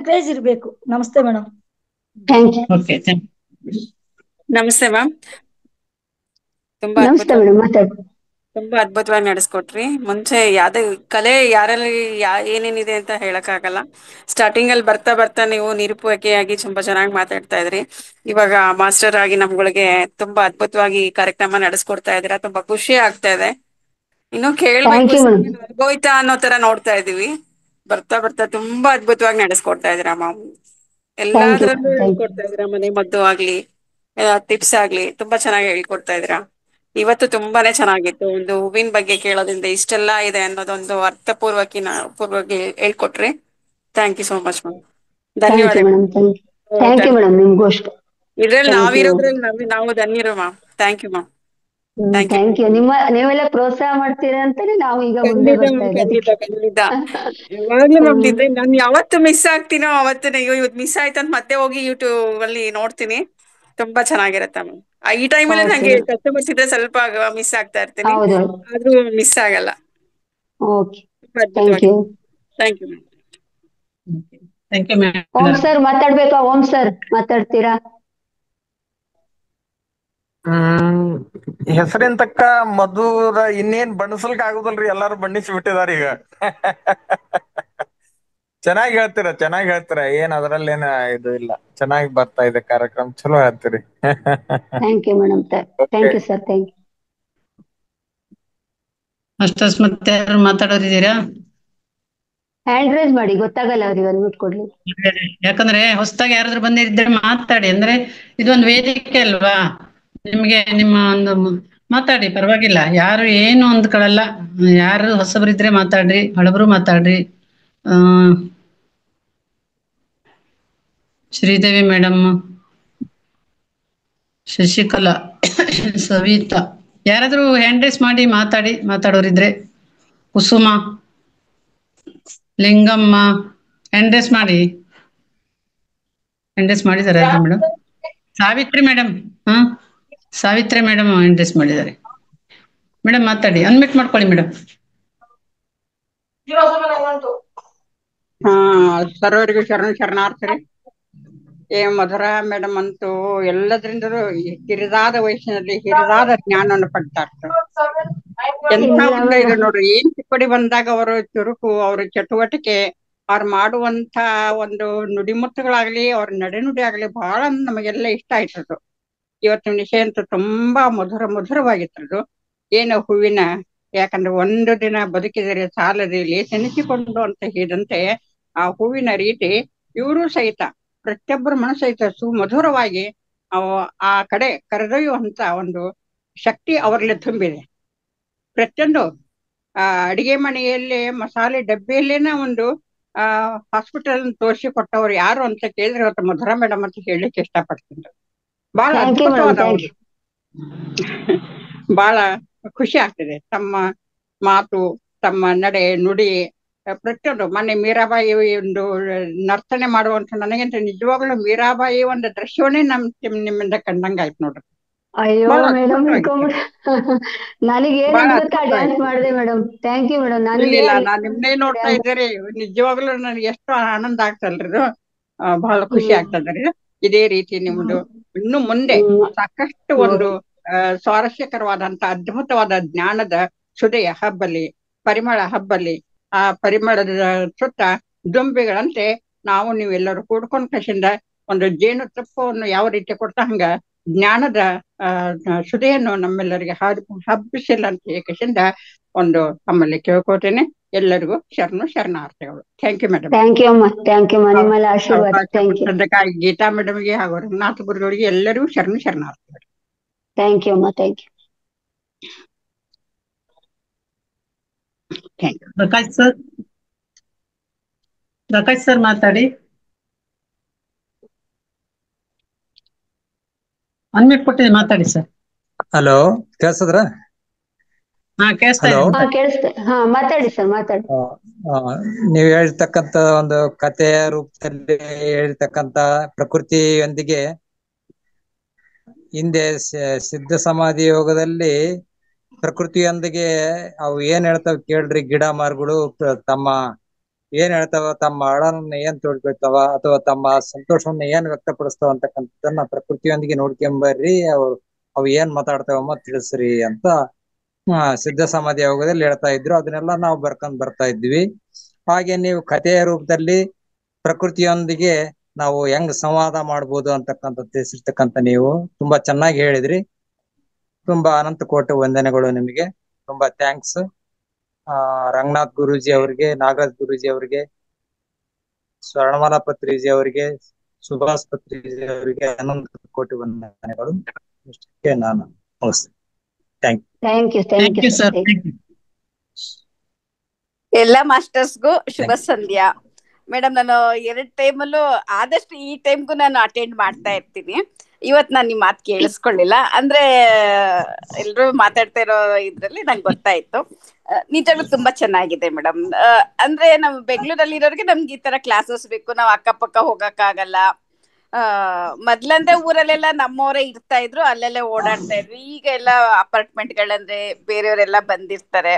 craze ಇರ್ಬೇಕು. ನಮಸ್ತೆ ಮೇಡಮ್. ನಮಸ್ತೆ ಮ್ಯಾಮ್. ತುಂಬಾ ಅದ್ಭುತವಾಗಿ ನಡೆಸ್ಕೊಟ್ರಿ. ಮುಂಚೆ ಯಾವ್ದೇ ಕಲೆ ಯಾರಲ್ಲಿ ಏನೇನಿದೆ ಅಂತ ಹೇಳಕ್ ಆಗಲ್ಲ. ಸ್ಟಾರ್ಟಿಂಗ್ ಅಲ್ಲಿ ಬರ್ತಾ ನೀವು ನಿರೂಪಕಿಯಾಗಿ ತುಂಬಾ ಚೆನ್ನಾಗಿ ಮಾತಾಡ್ತಾ ಇದ್ರಿ. ಇವಾಗ ಮಾಸ್ಟರ್ ಆಗಿ ನಮ್ಗಳಿಗೆ ತುಂಬಾ ಅದ್ಭುತವಾಗಿ ಕಾರ್ಯಕ್ರಮ ನಡೆಸ್ಕೊಡ್ತಾ ಇದ್ದೀರಾ. ತುಂಬಾ ಖುಷಿ ಆಗ್ತಾ ಇದೆ. ಇನ್ನು ಕೇಳ್ಬೇಕು ಹೋಯ್ತಾ ಅನ್ನೋ ತರ ನೋಡ್ತಾ ಇದೀವಿ. ಬರ್ತಾ ತುಂಬಾ ಅದ್ಭುತವಾಗಿ ನಡೆಸ್ಕೊಡ್ತಾ ಇದ್ದೀರಾ ಮ್ಯಾಮ್. ಎಲ್ಲಾದ್ರಲ್ಲೂ ಹೇಳ್ಕೊಡ್ತಾ ಇದ್ದೀರಾ, ಮನೆ ಮದ್ದು ಆಗ್ಲಿ, ಟಿಪ್ಸ್ ಆಗ್ಲಿ ತುಂಬಾ ಚೆನ್ನಾಗಿ ಹೇಳ್ಕೊಡ್ತಾ ಇದ್ದೀರಾ. ಇವತ್ತು ತುಂಬಾನೇ ಚೆನ್ನಾಗಿತ್ತು. ಒಂದು ಹೂವಿನ ಬಗ್ಗೆ ಕೇಳೋದ್ರಿಂದ ಇಷ್ಟೆಲ್ಲಾ ಇದೆ ಅನ್ನೋದೊಂದು ಪೂರ್ವಕವಾಗಿ ಹೇಳ್ಕೊಟ್ರಿ. Thank you so much ma'am. ಧನ್ಯವಾದಗಳು. ಇದ್ರಲ್ಲಿ ನಾವಿರೋದ್ರಲ್ಲಿ ನಾವು ಧನ್ಯರು ma'am. Thank you ma'am. Thank you. ನೀವೆಲ್ಲ ಪ್ರೋತ್ಸಾಹ ಮಾಡ್ತೀರಾ ಅಂತಾನೆ ನಾವು ಈಗ ಮುಂದೆ ಬರ್ತಾ ಇದ್ದೀವಿ. ಖಂಡಿತ ಯಾವಾಗ್ಲೂ ನೋಡ್ತಿದ್ದೆ. ನಾನು ಯಾವತ್ತು ಮಿಸ್ ಆಗ್ತೀನೋ ಅವತ್ತೇ ಇವತ್ತು ಮಿಸ್ ಆಯ್ತಂತ ಮತ್ತೆ ಹೋಗಿ ಯೂಟ್ಯೂಬ್ ಅಲ್ಲಿ ನೋಡ್ತೀನಿ. ತುಂಬಾ ಚೆನ್ನಾಗಿರತ್ತೆ ಮ್ಯಾಮ್. ಈ ಟೈಮಲ್ಲಿ ನಂಗೆ ಕಸ್ಟಮರ್ಸ್ ಇದ್ರೆ ಸ್ವಲ್ಪ ಮಿಸ್ ಆಗ್ತಾ ಇರ್ತೀನಿ, ಆದ್ರೂ ಮಿಸ್ ಆಗಲ್ಲ. Thank you ma'am. Om sir ಮಾತಾಡ್ಬೇಕಾ? ಓಂ ಸರ್ ಮಾತಾಡ್ತೀರಾ? ಹೆಸರಿನ ತಕ್ಕ ಮಧುರ ಇನ್ನೇನ್ ಬಣ್ಣಿಸ್ಲಿಕ್ ಆಗುದಲ್ರಿ, ಎಲ್ಲಾರು ಬಣ್ಣಿಸಿ ಬಿಟ್ಟಿದಾರ ಈಗ. ಚೆನ್ನಾಗಿ ಹೇಳ್ತೀರ ಏನ್ ಅದ್ರಲ್ಲಿ ಏನ ಇದು ಇಲ್ಲ. ಚೆನ್ನಾಗಿ ಬರ್ತಾ ಇದೆ ಕಾರ್ಯಕ್ರಮ, ಚಲೋ ಹೇಳ್ತೀರಿ. Thank you madam. Thank you sir. Thank you. Masters ಮತ್ತೆ ಯಾರು ಮಾತಾಡೋರಿದ್ದೀರಾ? ಹ್ಯಾಂಡ್ ರೈಸ್ ಮಾಡಿ, ಗೊತ್ತಾಗಲ್ಲ ಅವ್ರಿಗೆ ಅನ್ಬಿಟ್ ಕೊಡ್ಲಿ. ಯಾಕಂದ್ರೆ ಹೊಸದಾಗಿ ಯಾರಾದ್ರೂ ಬಂದಿದ್ರೆ ಮಾತಾಡಿ. ಅಂದ್ರೆ ಇದೊಂದು ವೇದಿಕೆ ಅಲ್ವಾ, ನಿಮ್ಗೆ ನಿಮ್ಮ ಒಂದು ಮಾತಾಡಿ, ಪರವಾಗಿಲ್ಲ. ಯಾರು ಏನು ಅಂದ್ಕೊಳ್ಳಲ್ಲ. ಯಾರು ಹೊಸಬರಿದ್ರೆ ಮಾತಾಡ್ರಿ, ಹಳಬರು ಮಾತಾಡ್ರಿ. ಶ್ರೀದೇವಿ ಮೇಡಮ್, ಶಶಿಕಲಾ, ಸವಿತಾ, ಯಾರಾದ್ರೂ ಹ್ಯಾಂಡ್ ರೈಸ್ ಮಾಡಿ ಮಾತಾಡೋರಿದ್ರೆ. ಕುಸುಮ, ಲಿಂಗಮ್ಮ, ಹ್ಯಾಂಡ್ ರೈಸ್ ಮಾಡಿ. ಹ್ಯಾಂಡ್ ರೈಸ್ ಮಾಡಿದಾರೆ madam. Savitri madam, Savitri madam hand raise ಮಾಡಿದ್ದಾರೆ. ಮೇಡಮ್ ಮಾತಾಡಿ, ಅನ್ಮಿಟ್ ಮಾಡ್ಕೊಳ್ಳಿ ಮೇಡಮ್. ಸರ್ವರಿಗೂ ಶರಣಾರ್ಥಿ. ಮಧುರ ಮೇಡಮ್ ಅಂತೂ ಎಲ್ಲದ್ರಿಂದಲೂ ಹಿರಿದಾದ ವಯಸ್ಸಿನಲ್ಲಿ ಹಿರಿದಾದ ಜ್ಞಾನವನ್ನು ಪಡ್ತಾರೆ. ಎಂತ ಒಂದು ಇದು ನೋಡ್ರಿ, ಏನ್ ಚಿಕ್ಕಡಿ ಬಂದಾಗ ಅವರು ಚುರುಕು, ಅವ್ರ ಚಟುವಟಿಕೆ, ಅವ್ರು ಮಾಡುವಂತ ಒಂದು ನುಡಿಮುತ್ತುಗಳಾಗ್ಲಿ, ಅವ್ರ ನಡೆನುಡಿ ಆಗ್ಲಿ ಬಹಳ ನಮಗೆಲ್ಲ ಇಷ್ಟ ಆಯ್ತದು. ಇವತ್ತಿನ ವಿಷಯ ಅಂತೂ ತುಂಬಾ ಮಧುರವಾಗಿತ್ತದು. ಏನು ಹೂವಿನ, ಯಾಕಂದ್ರೆ ಒಂದು ದಿನ ಬದುಕಿದರೆ ಸಾಲದೆ ಲೇಸೆನಿಸಿಕೊಂಡು ಅಂತ ಹೇಳಿದಂತೆ ಆ ಹೂವಿನ ರೀತಿ ಇವರು ಸಹಿತ ಪ್ರತಿಯೊಬ್ಬರ ಮನಸ್ಸು ಸಹಿತ ಸುಮಧುರವಾಗಿ ಆ ಕಡೆ ಕರೆದೊಯ್ಯುವಂತ ಒಂದು ಶಕ್ತಿ ಅವರಲ್ಲಿ ತುಂಬಿದೆ. ಪ್ರತಿಯೊಂದು ಅಡಿಗೆ ಮನೆಯಲ್ಲಿ ಮಸಾಲೆ ಡಬ್ಬಿಯಲ್ಲೇನ ಒಂದು ಹಾಸ್ಪಿಟಲ್ ತೋರಿಸಿ ಕೊಟ್ಟವ್ರು ಯಾರು ಅಂತ ಕೇಳಿದ್ರೆ ಇವತ್ತು ಮಧುರ ಮೇಡಮ್ ಅಂತ ಹೇಳಲಿಕ್ಕೆ ಇಷ್ಟಪಡ್ತೀನಿ. ಬಹಳ ಅದ್ಭುತವಾದ ಬಹಳ ಖುಷಿ ಆಗ್ತದೆ. ತಮ್ಮ ಮಾತು, ತಮ್ಮ ನಡೆ ನುಡಿ ಪ್ರತಿಯೊಂದು. ಮೊನ್ನೆ ಮೀರಾಬಾಯಿ ಒಂದು ನರ್ತನೆ ಮಾಡುವಂತ, ನನಗಂತ ನಿಜವಾಗ್ಲೂ ಮೀರಾಬಾಯಿ ಒಂದು ದೃಶ್ಯವನ್ನೇ ನಿಮ್ಮಿಂದ ಕಂಡಂಗಾಯ್ತು ನೋಡ್ರಿ. ಅಯ್ಯೋ ಮೇಡಮ್, ನನಗೆ ಡ್ಯಾನ್ಸ್ ಮಾಡಿದೆ ಮೇಡಮ್. Thank you madam. ನಾನ್ ನಿಮ್ನೇ ನೋಡ್ತಾ ಇದ್ದೇನೆ, ನಿಜವಾಗ್ಲೂ ನನಗೆ ಎಷ್ಟು ಆನಂದ ಆಗ್ತಲ್ರಿ, ಬಹಳ ಖುಷಿ ಆಗ್ತದ್ರಿ. ಇದೇ ರೀತಿ ನಿಮ್ದು ಇನ್ನು ಮುಂದೆ ಸಾಕಷ್ಟು ಒಂದು ಸ್ವಾರಸ್ಯಕರವಾದಂತ ಅದ್ಭುತವಾದ ಜ್ಞಾನದ ಸುದೆಯ ಹಬ್ಬಲಿ, ಪರಿಮಳ ಹಬ್ಬಲಿ. ಆ ಪರಿಮಳದ ಸುತ್ತ ದುಂಬಿಗಳಂತೆ ನಾವು ನೀವೆಲ್ಲರೂ ಕೂಡ್ಕೊಂಡ್ ಕಸಿಂದ ಒಂದು ಜೇನು ತುಪ್ಪವನ್ನು ಯಾವ ರೀತಿ ಕೊಡ್ತಾ ಹಂಗ ಜ್ಞಾನದ ಸುದೆಯನ್ನು ನಮ್ಮೆಲ್ಲರಿಗೆ ಹಬ್ಬಿಸಿಲ್ಲ ಅಂತ ಏಕಸಿಂದ ಒಂದು ತಮ್ಮಲ್ಲಿ ಕೇಳ್ಕೋತೇನೆ. ಎಲ್ಲರಿಗೂ ಶರಣಾರ್ಥಿಗಳು. Thank you madam. Thank you ಅಮ್ಮ. ಥ್ಯಾಂಕ್ ಯು ನಿಮ್ಮಲ್ಲಿ ಆಶೀರ್ವಾದ. ಗೀತಾ ಮೇಡಮ್ಗೆ ಹಾಗೂ ರಂಗನಾಥ ಗುರುಗಳಿಗೆ ಎಲ್ಲರಿಗೂ ಶರಣಾರ್ಥಿಗಳು. ಥ್ಯಾಂಕ್ ಯು ಅಮ್ಮ. Thank you. ಪ್ರಕಾಶ್ ಸರ್ ಮಾತಾಡಿ. ಅನ್ಮಿಟ್ ಕೊಟ್ಟಿದೆ, ಮಾತಾಡಿ ಸರ್. ಹಲೋ, ಕೇಳಿಸಿದ್ರ? ಮಾತಾಡಿ ಸರ್, ಮಾತಾಡಿ. ನೀವು ಹೇಳ್ತಕ್ಕಂತ ಒಂದು ಕಥೆಯ ರೂಪದಲ್ಲಿ ಹೇಳ್ತಕ್ಕಂತ ಪ್ರಕೃತಿಯೊಂದಿಗೆ ಹಿಂದೆ ಸಿದ್ಧ ಸಮಾಧಿ ಯೋಗದಲ್ಲಿ ಪ್ರಕೃತಿಯೊಂದಿಗೆ ಅವು ಏನ್ ಹೇಳ್ತಾವ ಕೇಳ್ರಿ. ಗಿಡ ಮರಗಳು ತಮ್ಮ ಏನ್ ಹೇಳ್ತಾವ, ತಮ್ಮ ಅಳನನ್ನ ಏನ್ ತೋಡ್ಕೊಳ್ತಾವ ಅಥವಾ ತಮ್ಮ ಸಂತೋಷವನ್ನ ಏನ್ ವ್ಯಕ್ತಪಡಿಸ್ತಾವ ಅಂತಕ್ಕಂಥದ್ದನ್ನ ಪ್ರಕೃತಿಯೊಂದಿಗೆ ನೋಡ್ಕೊಂಬರ್ರಿ, ಅವು ಏನ್ ಮಾತಾಡ್ತಾವಮ್ಮ ತಿಳಿಸ್ರಿ ಅಂತ ಸಿದ್ಧ ಸಮಾಧಿ ಯೋಗದಲ್ಲಿ ಹೇಳ್ತಾ ಇದ್ರು. ಅದನ್ನೆಲ್ಲ ನಾವು ಬರ್ಕೊಂಡ್ ಬರ್ತಾ ಇದ್ವಿ. ಹಾಗೆ ನೀವು ಕಥೆಯ ರೂಪದಲ್ಲಿ ಪ್ರಕೃತಿಯೊಂದಿಗೆ ನಾವು ಹೆಂಗ್ ಸಂವಾದ ಮಾಡ್ಬೋದು ಅಂತಕ್ಕಂಥ ತಿಳಿಸಿರ್ತಕ್ಕಂಥ ನೀವು ತುಂಬಾ ಚೆನ್ನಾಗಿ ಹೇಳಿದ್ರಿ. ತುಂಬಾ ಅನಂತ ಕೋಟಿ ವಂದನೆಗಳು ನಿಮಗೆ. ತುಂಬಾ ಥ್ಯಾಂಕ್ಸ್. ರಂಗನಾಥ್ ಗುರೂಜಿ ಅವರಿಗೆ, ನಾಗರಾಜ್ ಗುರೂಜಿ ಅವರಿಗೆ, ಸ್ವರ್ಣಮಾಲಾ ಪತ್ರಿಜಿ ಅವರಿಗೆ, ಸುಭಾಷ್ ಪತ್ರಿಜಿ ಅವರಿಗೆ ಅನಂತ ಕೋಟಿ ವಂದನೆಗಳು. ಇಷ್ಟಕ್ಕೆ ನಾನು ಮುಗಿಸ್ತೇನೆ. Thank you sir. ಎಲ್ಲ ಮಾಸ್ಟರ್ಸ್ಗೂ ಶುಭ ಸಂಧ್ಯಾ. ಮೇಡಮ್, ನಾನು 2 ಟೈಮಲ್ಲೂ ಆದಷ್ಟು ಈ ಟೈಮ್ಗೂ ನಾನು ಅಟೆಂಡ್ ಮಾಡ್ತಾ ಇರ್ತೀನಿ. ಇವತ್ ನಾನು ನಿಮ್ಮ ಮಾತು ಕೇಳಿಸ್ಕೊಳ್ಳಿಲ್ಲ, ಅಂದ್ರೆ ಎಲ್ರು ಮಾತಾಡ್ತಾ ಇರೋ ಇದ್ರಲ್ಲಿ ನಂಗೆ ಗೊತ್ತಾಯ್ತು. ನಿಜವಾಗ್ಲೂ ತುಂಬಾ ಚೆನ್ನಾಗಿದೆ ಮೇಡಮ್. ಅಂದ್ರೆ ನಾವು ಬೆಂಗಳೂರಲ್ಲಿ ಇರೋರಿಗೆ ನಮ್ಗೆ ಈ ತರ ಕ್ಲಾಸಸ್ ಬೇಕು, ನಾವು ಅಕ್ಕಪಕ್ಕ ಹೋಗಕ್ಕಾಗಲ್ಲ. ಮೊದ್ಲಂದ್ರೆ ಊರಲ್ಲೆಲ್ಲ ನಮ್ಮವರೇ ಇರ್ತಾ ಇದ್ರು, ಅಲ್ಲೆಲ್ಲ ಓಡಾಡ್ತಾ ಇದ್ವಿ. ಈಗ ಎಲ್ಲ ಅಪಾರ್ಟ್ಮೆಂಟ್ಗಳಂದ್ರೆ ಬೇರೆಯವರೆಲ್ಲ ಬಂದಿರ್ತಾರೆ.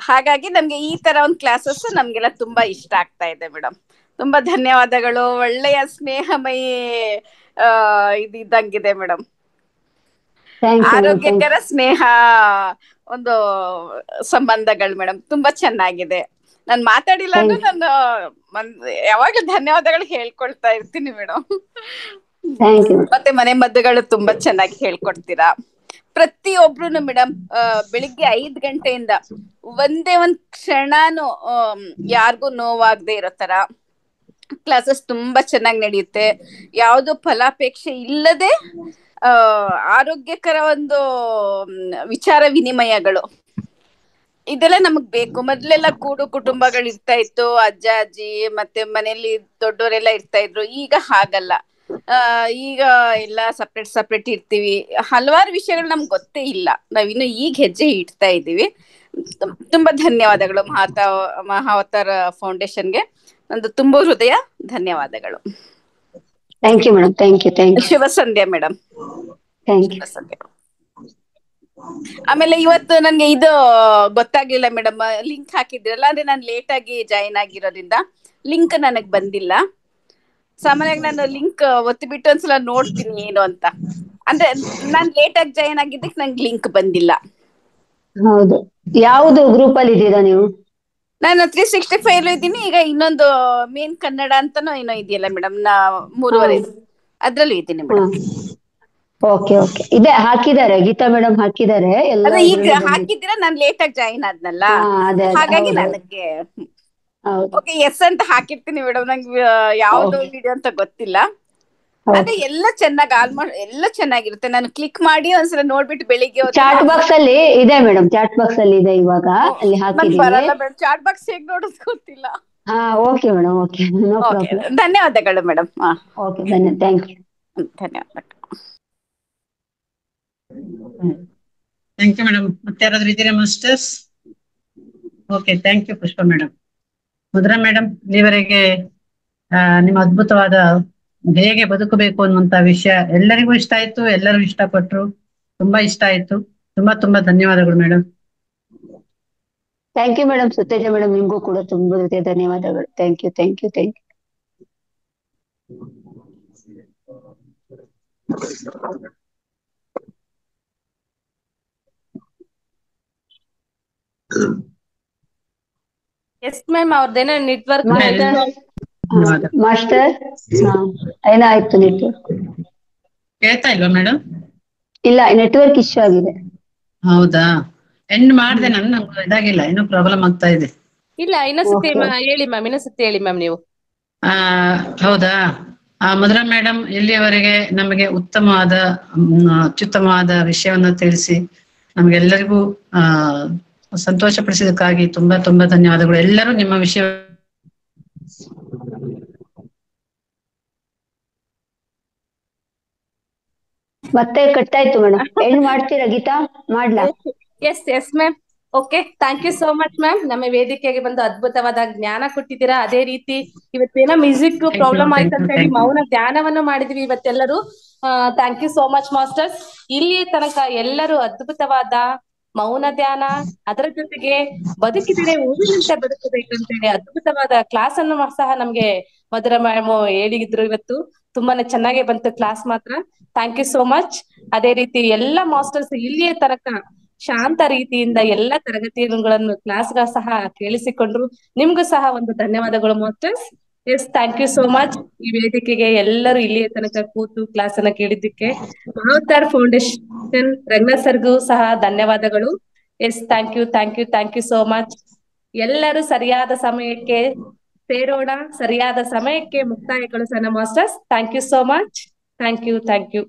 ಹಾಗಾಗಿ ನಮ್ಗೆ ಈ ತರ ಒಂದು ಕ್ಲಾಸಸ್ ನಮ್ಗೆಲ್ಲ ತುಂಬಾ ಇಷ್ಟ ಆಗ್ತಾ ಇದೆ ಮೇಡಮ್. ತುಂಬಾ ಧನ್ಯವಾದಗಳು. ಒಳ್ಳೆಯ ಸ್ನೇಹಮಯಿ ಇದ್ದಂಗಿದೆ ಮೇಡಮ್. ಆರೋಗ್ಯಕರ ಸ್ನೇಹ ಒಂದು ಸಂಬಂಧಗಳು ಮೇಡಮ್, ತುಂಬಾ ಚೆನ್ನಾಗಿದೆ. ನಾನ್ ಮಾತಾಡಿಲ್ಲ ಅಂದ್ರೆ ನಾನು ಯಾವಾಗ್ಲೂ ಧನ್ಯವಾದಗಳು ಹೇಳ್ಕೊಳ್ತಾ ಇರ್ತೀನಿ ಮೇಡಮ್. ಮತ್ತೆ ಮನೆ ಮದ್ದುಗಳು ತುಂಬಾ ಚೆನ್ನಾಗಿ ಹೇಳ್ಕೊಡ್ತೀರಾ. ಪ್ರತಿಯೊಬ್ರುನು ಮೇಡಮ್ ಬೆಳಿಗ್ಗೆ 5 ಗಂಟೆಯಿಂದ ಒಂದೇ ಒಂದ್ ಕ್ಷಣನು ಯಾರಿಗೂ ನೋವಾಗದೆ ಇರೋ ತರ ಕ್ಲಾಸಸ್ ತುಂಬಾ ಚೆನ್ನಾಗಿ ನಡೆಯುತ್ತೆ. ಯಾವ್ದು ಫಲಾಪೇಕ್ಷೆ ಇಲ್ಲದೆ ಆರೋಗ್ಯಕರ ಒಂದು ವಿಚಾರ ವಿನಿಮಯಗಳು, ಇದೆಲ್ಲ ನಮಗ್ ಬೇಕು. ಮೊದ್ಲೆಲ್ಲ ಕೂಡು ಕುಟುಂಬಗಳು ಇರ್ತಾ ಇತ್ತು, ಅಜ್ಜ ಅಜ್ಜಿ ಮತ್ತೆ ಮನೆಯಲ್ಲಿ ದೊಡ್ಡವರೆಲ್ಲ ಇರ್ತಾ ಇದ್ರು. ಈಗ ಹಾಗಲ್ಲ. ಈಗ ಎಲ್ಲ ಸಪ್ರೇಟ್ ಇರ್ತೀವಿ. ಹಲವಾರು ವಿಷಯಗಳು ನಮ್ಗೆ ಗೊತ್ತೇ ಇಲ್ಲ. ನಾವಿನ್ನು ಈಗ ಹೆಜ್ಜೆ ಇಡ್ತಾ ಇದ್ದೀವಿ. ತುಂಬಾ ಧನ್ಯವಾದಗಳು ಮಹಾವತಾರ ಫೌಂಡೇಶನ್ಗೆ. ನಂದು ತುಂಬಾ ಹೃದಯ ಧನ್ಯವಾದಗಳು. Thank you madam. Thank you. ಶುಭ ಸಂಧ್ಯಾ ಮೇಡಮ್. Thank you. ಶುಭ ಸಂಧ್ಯಾ. ಆಮೇಲೆ ಇವತ್ತು ನನ್ಗೆ ಇದು ಗೊತ್ತಾಗ್ಲಿಲ್ಲ ಮೇಡಮ್, ಲಿಂಕ್ ಹಾಕಿದ್ರಲ್ಲ, ಅಂದ್ರೆ ನಾನು ಲೇಟ್ ಆಗಿ ಜಾಯಿನ್ ಆಗಿರೋದ್ರಿಂದ ಲಿಂಕ್ ನನಗ್ ಬಂದಿಲ್ಲ. ಸಾಮಾನ್ಯವಾಗಿ ನಾನು ಲಿಂಕ್ ಒತ್ತಿಬಿಟ್ಟು ಒಂದ್ಸಲ ನೋಡ್ತೀನಿ ಏನು ಅಂತ. ಅಂದ್ರೆ ನಾನ್ ಲೇಟ್ ಆಗಿ ಜಾಯಿನ್ ಆಗಿದ್ದಕ್ಕೆ ನಂಗೆ ಲಿಂಕ್ ಬಂದಿಲ್ಲ. ಹೌದು. ಯಾವುದು ಗ್ರೂಪ್ ಅಲ್ಲಿ ಇದ್ದೀರಾ ನೀವು? ನಾನು 365 ಇದ್ದೀನಿ. ಈಗ ಇನ್ನೊಂದು ಮೇನ್ ಕನ್ನಡ ಅಂತಾನೋ ಏನೋ ಇದೆಯಲ್ಲ ಮೇಡಮ್, 3:30 ಅದ್ರಲ್ಲೂ ಇದ್ದೀನಿ ಮೇಡಮ್. ಓಕೆ. ಇದೆ ಹಾಕಿದ್ದಾರೆ, ಗೀತಾ ಮೇಡಮ್ ಹಾಕಿದ್ದಾರೆ ಎಲ್ಲ. ಅದೇ ಈಗ ಹಾಕಿದ್ದೀರಾ, ನಾನ್ ಲೇಟ್ ಆಗಿ ಜಾಯಿನ್ ಆದ್ನಲ್ಲ, ಹಾಗಾಗಿ ನನಗೆ ಓಕೆ ಎಸ್ ಅಂತ ಹಾಕಿರ್ತೀನಿ ಮೇಡಮ್. ನಂಗೆ ಯಾವ್ದು ವಿಡಿಯೋ ಅಂತ ಗೊತ್ತಿಲ್ಲ. ಅದೇ ಎಲ್ಲ ಚೆನ್ನಾಗಿ ಆಲ್ಮೋಸ್ಟ್ ಎಲ್ಲ ಚೆನ್ನಾಗಿರುತ್ತೆ. ನಾನು ಕ್ಲಿಕ್ ಮಾಡಿ ಒಂದ್ಸಲ ನೋಡ್ಬಿಟ್ಟು ಬೆಳಿಗ್ಗೆ ಚಾಟ್ ಬಾಕ್ಸ್ ಅಲ್ಲಿ ಇದೆ ಮೇಡಮ್. ಚಾಟ್ ಬಾಕ್ಸ್ ಅಲ್ಲಿ ಇದೆ ಇವಾಗ, ಅಲ್ಲಿ ಹಾಕಿದ್ದೀನಿ. ಬರಲ್ಲ ಮೇಡಮ್, ಚಾಟ್ ಬಾಕ್ಸ್ ಹೇಗ್ ನೋಡೋದು ಗೊತ್ತಿಲ್ಲ. Okay madam. Okay, no problem. ಧನ್ಯವಾದಗಳು ಮೇಡಮ್. Okay, thank you. ಧನ್ಯವಾದ. Thank you madam. ಮತ್ತೆ ಯಾರಾದ್ರೂ ಇದ್ದೀರಾ masters? Okay, thank you Pushpa madam. Madhura madam, ಇಲ್ಲಿವರೆಗೆ ನಿಮ್ಮ ಅದ್ಭುತವಾದ ಹೇಗೆ ಬದುಕಬೇಕು ಅನ್ನುವಂತ ವಿಷಯ ಎಲ್ಲರಿಗೂ ಇಷ್ಟ ಆಯ್ತು, ಎಲ್ಲರೂ ಇಷ್ಟಪಟ್ರು, ತುಂಬಾ ಇಷ್ಟ ಆಯ್ತು. ತುಂಬಾ ಧನ್ಯವಾದಗಳು ಮೇಡಮ್. Thank you madam. ಸುತ್ತೇಜ ಮೇಡಮ್, ನಿಮ್ಗೂ ಕೂಡ ತುಂಬಾ ಧನ್ಯವಾದಗಳು. Thank you. ಎಸ್ ಮ್ಯಾಮ್, ಅವ್ರದ್ದೇನೋ ನೆಟ್ವರ್ಕ್ ಮಾಸ್ಟರ್ ಏನಾಯ್ತು? ನೆಟ್ವರ್ಕ್ ಕೇಳ್ತಾ ಇಲ್ವಾ ಮೇಡಮ್? ಇಲ್ಲ, ನೆಟ್ವರ್ಕ್ ಇಶ್ಯೂ ಆಗಿದೆ. ಹೌದಾ? ಎಂಡ್ ಮಾಡಿದೆ ನಾನು, ನಂಗೆ ಇದಾಗಿಲ್ಲ, ಏನೋ ಪ್ರಾಬ್ಲಮ್ ಆಗ್ತಾ ಇದೆ. ಇಲ್ಲ, ಇನ್ನೊಂದ್ಸತಿ ಹೇಳಿ ಮ್ಯಾಮ್, ಇನ್ನೊಂದ್ಸತಿ ಹೇಳಿ ಮ್ಯಾಮ್ ನೀವು. ಹೌದಾ? ಮಧುರಾ ಮೇಡಮ್ ಇಲ್ಲಿಯವರೆಗೆ ನಮಗೆ ಅತ್ಯುತ್ತಮವಾದ ವಿಷಯವನ್ನ ತಿಳಿಸಿ ನಮ್ಗೆಲ್ಲರಿಗೂ ಸಂತೋಷ ಪಡಿಸಿದಕ್ಕಾಗಿ ತುಂಬಾ ಧನ್ಯವಾದಗಳು. ಎಲ್ಲರೂ ನಿಮ್ಮ ವಿಷಯ ಮತ್ತೆ ಕಟ್ಟಾಯ್ತು ಮೇಡಮ್. ಎಂಡ್ ಮಾಡ್ತೀರಾ ಗೀತಾ? ಮಾಡ್ಲಾ? Yes ma'am. Okay, thank you so much ma'am. ನಮ್ಮ ವೇದಿಕೆಗೆ ಬಂದು ಅದ್ಭುತವಾದ ಜ್ಞಾನ ಕೊಟ್ಟಿದ್ದೀರಾ. ಅದೇ ರೀತಿ ಇವತ್ತೇನೋ ಮ್ಯೂಸಿಕ್ ಪ್ರಾಬ್ಲಮ್ ಆಯ್ತು ಅಂತ ಹೇಳಿ ಮೌನ ಧ್ಯಾನವನ್ನು ಮಾಡಿದ್ವಿ ಇವತ್ತೆಲ್ಲರೂ. Thank you so much masters. ಇಲ್ಲಿಯ ತನಕ ಎಲ್ಲರೂ ಅದ್ಭುತವಾದ ಮೌನ ಧ್ಯಾನ, ಅದರ ಜೊತೆಗೆ ಬದುಕಿದರೆ ಹೂವಿನಂತೆ ಬದುಕಬೇಕಂತ ಹೇಳಿ ಅದ್ಭುತವಾದ ಕ್ಲಾಸ್ ಅನ್ನು ಸಹ ನಮ್ಗೆ ಮಧುರಾ ಮ್ಯಾಮ್ ಹೇಳಿದ್ರು ಇವತ್ತು. ತುಂಬಾನೇ ಚೆನ್ನಾಗಿ ಬಂತು ಕ್ಲಾಸ್ ಮಾತ್ರ. Thank you so much. ಅದೇ ರೀತಿ ಎಲ್ಲ ಮಾಸ್ಟರ್ಸ್ ಇಲ್ಲಿಯ ತನಕ ಶಾಂತ ರೀತಿಯಿಂದ ಎಲ್ಲ ತರಗತಿಗಳನ್ನು ಕ್ಲಾಸ್ಗಳ ಸಹ ಕೇಳಿಸಿಕೊಂಡ್ರು. ನಿಮ್ಗೂ ಸಹ ಒಂದು ಧನ್ಯವಾದಗಳು masters. Yes, thank you so much. ಈ ವೇದಿಕೆಗೆ ಎಲ್ಲರೂ ಇಲ್ಲಿಯ ತನಕ ಕೂತು ಕ್ಲಾಸ್ ಅನ್ನ ಕೇಳಿದ್ದಕ್ಕೆ ಮಹಾವತಾರ್ ಫೌಂಡೇಶನ್ ರಂಗನಾಥ್ ಸರ್ಗೂ ಸಹ ಧನ್ಯವಾದಗಳು. Yes, thank you so much. ಎಲ್ಲರೂ ಸರಿಯಾದ ಸಮಯಕ್ಕೆ ಸೇರೋಣ, ಸರಿಯಾದ ಸಮಯಕ್ಕೆ ಮುಕ್ತಾಯಗೊಳಿಸೋಣ masters. Thank you so much. Thank you.